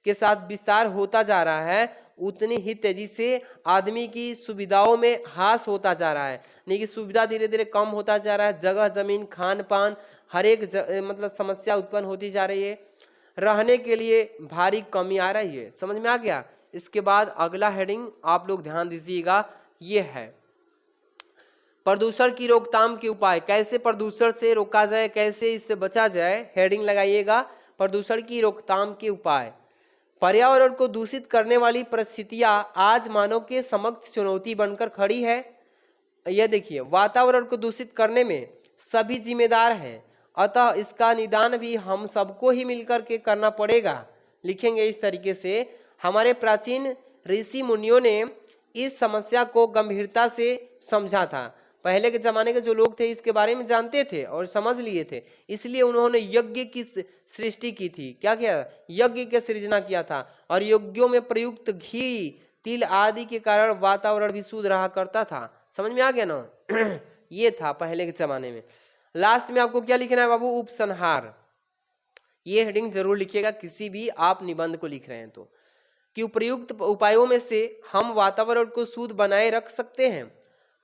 के साथ विस्तार होता जा रहा है, उतनी ही तेजी से आदमी की सुविधाओं में ह्रास होता जा रहा है। नहीं कि सुविधा धीरे धीरे कम होता जा रहा है, जगह जमीन, खान पान, हर एक मतलब समस्या उत्पन्न होती जा रही है। रहने के लिए भारी कमी आ रही है। समझ में आ गया? इसके बाद अगला हेडिंग आप लोग ध्यान दीजिएगा, ये है प्रदूषण की रोकथाम के उपाय। कैसे प्रदूषण से रोका जाए, कैसे इससे बचा जाए, हेडिंग लगाइएगा प्रदूषण की रोकथाम के उपाय। पर्यावरण को दूषित करने वाली परिस्थितियां आज मानव के समक्ष चुनौती बनकर खड़ी है। यह देखिए, वातावरण को दूषित करने में सभी जिम्मेदार हैं, अतः इसका निदान भी हम सबको ही मिलकर के करना पड़ेगा। लिखेंगे इस तरीके से, हमारे प्राचीन ऋषि मुनियों ने इस समस्या को गंभीरता से समझा था। पहले के जमाने के जो लोग थे इसके बारे में जानते थे और समझ लिए थे, इसलिए उन्होंने यज्ञ की सृष्टि की थी। क्या किया? यज्ञ की सृजना किया था। और यज्ञों में प्रयुक्त घी, तिल आदि के कारण वातावरण भी शुद्ध रहा करता था। समझ में आ गया ना? ये था पहले के जमाने में। लास्ट में आपको क्या लिखना है बाबू? उपसंहार। ये हेडिंग जरूर लिखिएगा किसी भी आप निबंध को लिख रहे हैं तो, कि उपयुक्त उपायों में से हम वातावरण को शुद्ध बनाए रख सकते हैं।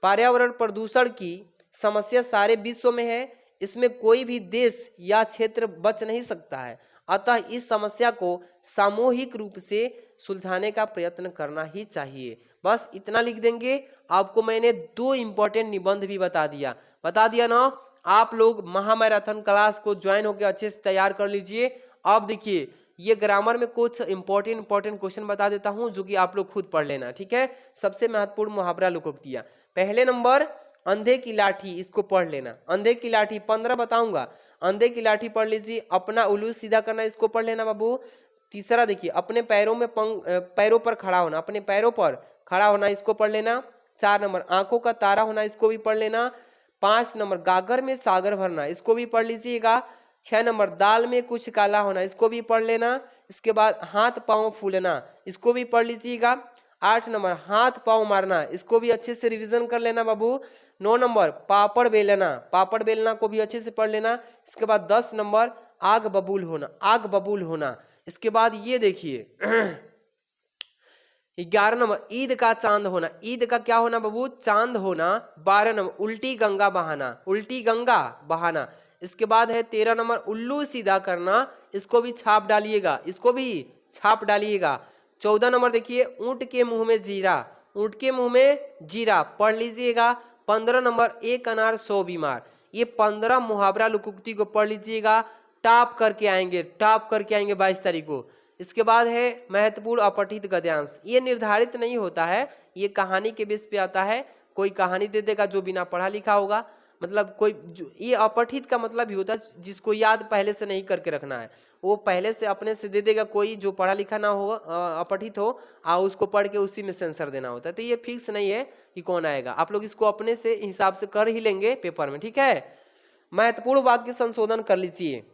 पर्यावरण प्रदूषण की समस्या सारे विश्व में है, इसमें कोई भी देश या क्षेत्र बच नहीं सकता है। अतः इस समस्या को सामूहिक रूप से सुलझाने का प्रयत्न करना ही चाहिए। बस इतना लिख देंगे। आपको मैंने 2 इंपॉर्टेंट निबंध भी बता दिया ना। आप लोग महामैराथन क्लास को ज्वाइन होकर अच्छे से तैयार कर लीजिए। अब देखिए, ये ग्रामर में कुछ इंपॉर्टेंट क्वेश्चन बता देता हूं जो कि आप लोग खुद पढ़ लेना, ठीक है। सबसे महत्वपूर्ण मुहावरा लोकोक्तियां। पहले नंबर अंधे की लाठी, इसको पढ़ लेना। अंधे की लाठी 15 बताऊंगा, अंधे की लाठी पढ़ लीजिए। अपना उल्लू सीधा करना, इसको पढ़ लेना बाबू। तीसरा देखिए, अपने पैरों पर खड़ा होना, अपने पैरों पर खड़ा होना, इसको पढ़ लेना। 4 नंबर आंखों का तारा होना, इसको भी पढ़ लेना। 5 नंबर गागर में सागर भरना, इसको भी पढ़ लीजिएगा। 6 नंबर दाल में कुछ काला होना, इसको भी पढ़ लेना। इसके बाद हाथ पांव फूलना, इसको भी पढ़ लीजिएगा। 8 नंबर हाथ पांव मारना, इसको भी अच्छे से रिवीजन कर लेना बाबू। 9 नंबर पापड़ बेलना को भी अच्छे से पढ़ लेना। इसके बाद 10 नंबर आग बबूल होना। इसके बाद ये देखिए 11 नंबर ईद का चांद होना, ईद का क्या होना बाबू? चांद होना। 12 नंबर उल्टी गंगा बहाना। इसके बाद है 13 नंबर उल्लू सीधा करना, इसको भी छाप डालिएगा, 14 नंबर देखिए ऊंट के मुंह में जीरा, पढ़ लीजिएगा। 15 नंबर एक अनार 100 बीमार। ये 15 मुहावरा लोकोक्ति को पढ़ लीजिएगा। टॉप करके आएंगे 22 तारीख को। इसके बाद है महत्वपूर्ण अपठित गद्यांश। ये निर्धारित नहीं होता है, ये कहानी के बेस पे आता है। कोई कहानी दे देगा जो बिना पढ़ा लिखा होगा, मतलब ये अपठित का मतलब ही होता है जिसको याद पहले से नहीं करके रखना है, वो पहले से अपने से दे देगा। कोई जो पढ़ा लिखा ना हो, अपठित हो, उसको पढ़ के उसी में सेंसर देना होता है। तो ये फिक्स नहीं है कि कौन आएगा, आप लोग इसको अपने से हिसाब से कर ही लेंगे पेपर में, ठीक है। महत्वपूर्ण वाक्य संशोधन कर लीजिए।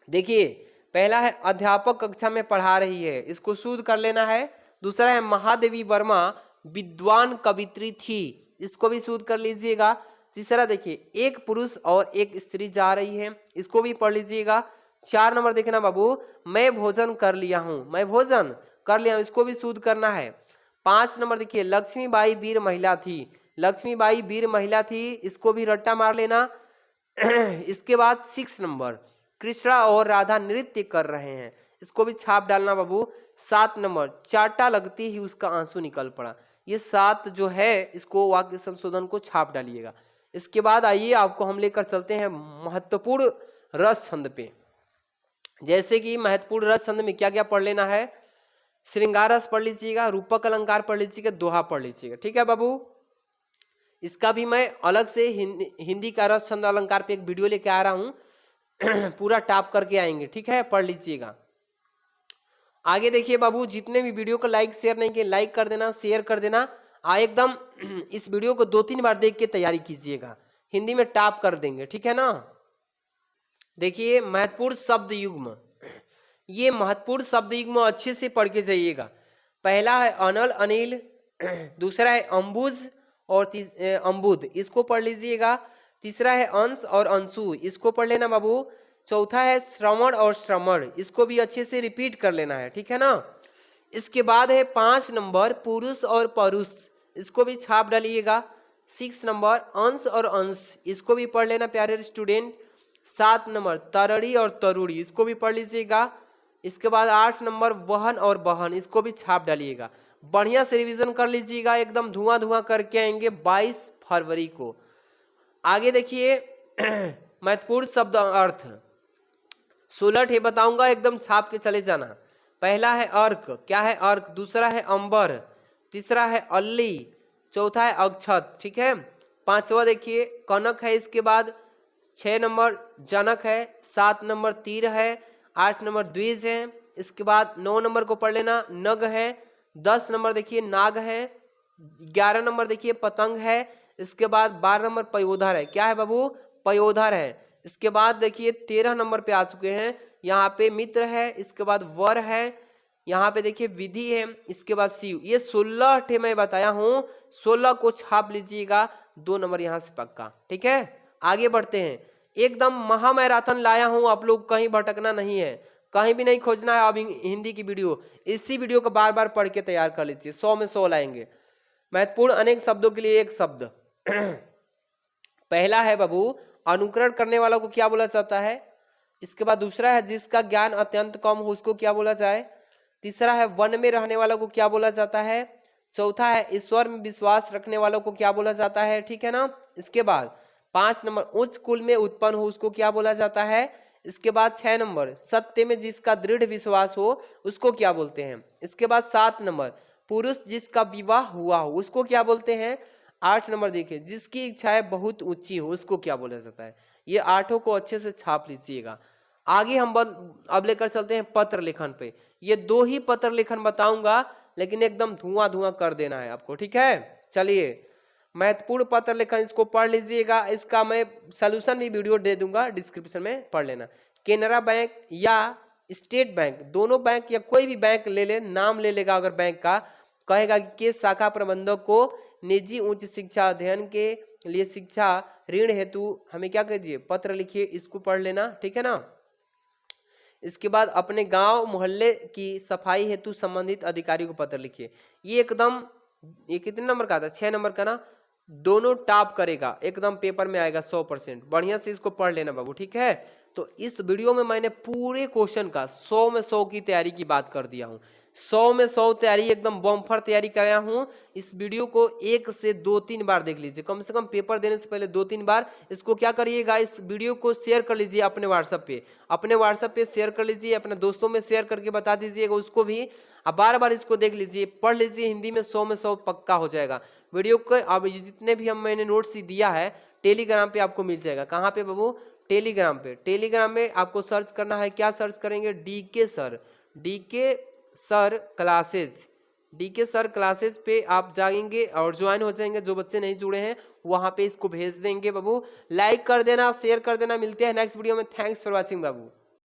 देखिए पहला है अध्यापक कक्षा में पढ़ा रही है, इसको शुद्ध कर लेना है। दूसरा है महादेवी वर्मा विद्वान कवित्री थी, इसको भी शुद्ध कर लीजिएगा। तीसरा देखिए एक पुरुष और एक स्त्री जा रही है, इसको भी पढ़ लीजिएगा। 4 नंबर देखना बाबू, मैं भोजन कर लिया हूं, इसको भी शुद्ध करना है। 5 नंबर देखिए लक्ष्मीबाई वीर महिला थी, इसको भी रट्टा मार लेना। इसके बाद 6 नंबर कृष्णा और राधा नृत्य कर रहे हैं, इसको भी छाप डालना बाबू। 7 नंबर चाटा लगती ही उसका आंसू निकल पड़ा, ये 7 जो है इसको वाक्य संशोधन को छाप डालिएगा। इसके बाद आइए आपको हम लेकर चलते हैं महत्वपूर्ण रस छंद पे। जैसे कि महत्वपूर्ण रस छंद में क्या क्या पढ़ लेना है? श्रृंगार रस पढ़ लीजिएगा, रूपक अलंकार पढ़ लीजिएगा, दोहा पढ़ लीजिएगा, ठीक है बाबू। इसका भी मैं अलग से हिंदी का रस छंद अलंकार पे एक वीडियो लेके आ रहा हूं, पूरा टॉप करके आएंगे, ठीक है, पढ़ लीजिएगा। आगे देखिए बाबू, जितने भी वीडियो को लाइक शेयर नहीं किए लाइक कर देना, शेयर कर देना। एकदम इस वीडियो को 2-3 बार देख के तैयारी कीजिएगा, हिंदी में टॉप कर देंगे, ठीक है ना। देखिए महत्वपूर्ण शब्द युग्म, ये महत्वपूर्ण शब्द युग्म अच्छे से पढ़ के जाइएगा। पहला है अनल अनिल, दूसरा है अंबुज और अंबुद, इसको पढ़ लीजिएगा। तीसरा है अंश और अंशु, इसको पढ़ लेना बाबू। चौथा है श्रवण और श्रमण, इसको भी अच्छे से रिपीट कर लेना है, ठीक है ना। इसके बाद है 5 नंबर पुरुष और परुष, इसको भी छाप डालिएगा। 6 नंबर अंश और अंश, इसको भी पढ़ लेना प्यारे स्टूडेंट। 7 नंबर तरड़ी और तरुड़ी, इसको भी पढ़ लीजिएगा। इसके बाद 8 नंबर वहन और बहन, इसको भी छाप डालिएगा। बढ़िया से रिवीजन कर लीजिएगा, एकदम धुआं करके आएंगे 22 फरवरी को। आगे देखिए महत्वपूर्ण शब्द अर्थ 16 है बताऊंगा, एकदम छाप के चले जाना। पहला है अर्क, क्या है अर्क? दूसरा है अंबर, तीसरा है अल्ली, चौथा है अक्षत, ठीक है। 5वां देखिए कनक है। इसके बाद 6 नंबर जनक है, 7 नंबर तीर है, 8 नंबर द्विज है। इसके बाद 9 नंबर को पढ़ लेना नग है, 10 नंबर देखिए नाग है, 11 नंबर देखिए पतंग है, इसके बाद 12 नंबर पयोधर है। क्या है बाबू? पयोधर है। इसके बाद देखिए 13 नंबर पे आ चुके हैं, यहाँ पे मित्र है, इसके बाद वर है, यहाँ पे देखिए विधि है, इसके बाद शिव। ये 16 ठे मैं बताया हूँ, 16 को छाप लीजिएगा, 2 नंबर यहाँ से पक्का। ठीक है, आगे बढ़ते हैं। एकदम महामैराथन लाया हूँ, आप लोग कहीं भटकना नहीं है, कहीं भी नहीं खोजना है। अब हिंदी की वीडियो, इसी वीडियो को बार बार पढ़ के तैयार कर लीजिए, 100 में 100 लाएंगे। महत्वपूर्ण अनेक शब्दों के लिए एक शब्द। पहला है बाबू अनुकरण करने वाला को क्या बोला जाता है। इसके बाद दूसरा है जिसका ज्ञान अत्यंत कम हो उसको क्या बोला जाए। तीसरा है वन में रहने वालों को क्या बोला जाता है। चौथा है ईश्वर में विश्वास रखने वालों को क्या बोला जाता है। ठीक है ना। इसके बाद 5 नंबर उच्च कुल में उत्पन्न हो उसको क्या बोला जाता है। इसके बाद 6 नंबर सत्य में जिसका दृढ़ विश्वास हो उसको क्या बोलते हैं। इसके बाद 7 नंबर पुरुष जिसका विवाह हुआ हो उसको क्या बोलते हैं। 8 नंबर देखिए जिसकी इच्छाएं बहुत ऊंची हो उसको क्या बोला जाता है। ये 8 को अच्छे से छाप लीजिएगा। आगे हम अब लेकर चलते हैं पत्र लेखन पे। ये 2 ही पत्र लेखन बताऊंगा, लेकिन एकदम धुआं धुआं कर देना है आपको। ठीक है, चलिए महत्वपूर्ण पत्र लेखन इसको पढ़ लीजिएगा। इसका मैं सोल्यूशन भी वीडियो दे दूंगा, डिस्क्रिप्शन में पढ़ लेना। केनरा बैंक या स्टेट बैंक, दोनों बैंक या कोई भी बैंक ले ले, नाम ले लेगा अगर बैंक का, कहेगा कि शाखा प्रबंधक को निजी उच्च शिक्षा अध्ययन के लिए शिक्षा ऋण हेतु हमें क्या कीजिए पत्र लिखिए, इसको पढ़ लेना। ठीक है ना। इसके बाद अपने गांव मोहल्ले की सफाई हेतु संबंधित अधिकारी को पत्र लिखिए। ये एकदम, ये कितने नंबर का था, 6 नंबर का ना, दोनों टॉप करेगा, एकदम पेपर में आएगा 100%। बढ़िया से इसको पढ़ लेना बाबू। ठीक है, तो इस वीडियो में मैंने पूरे क्वेश्चन का 100 में 100 की तैयारी की बात कर दिया हूँ। 100 में 100 तैयारी, एकदम बम्फर तैयारी कराया हूँ। इस वीडियो को 1 से 2-3 बार देख लीजिए, कम से कम पेपर देने से पहले 2-3 बार। इसको क्या करिएगा, इस वीडियो को शेयर कर लीजिए अपने व्हाट्सएप पे, अपने व्हाट्सएप पे शेयर कर लीजिए, अपने दोस्तों में शेयर करके बता दीजिएगा उसको भी। अब बार बार इसको देख लीजिए, पढ़ लीजिए, हिंदी में 100 में 100 पक्का हो जाएगा। वीडियो को अब जितने भी मैंने नोट्स दिया है टेलीग्राम पे आपको मिल जाएगा। कहाँ पे बाबू, टेलीग्राम पे। टेलीग्राम में आपको सर्च करना है, क्या सर्च करेंगे, DK sir, DK sir classes, DK sir classes पे आप जाएंगे और ज्वाइन हो जाएंगे। जो बच्चे नहीं जुड़े हैं वहां पे इसको भेज देंगे बाबू। लाइक कर देना, शेयर कर देना। मिलते हैं नेक्स्ट वीडियो में। Thanks for watching Babu.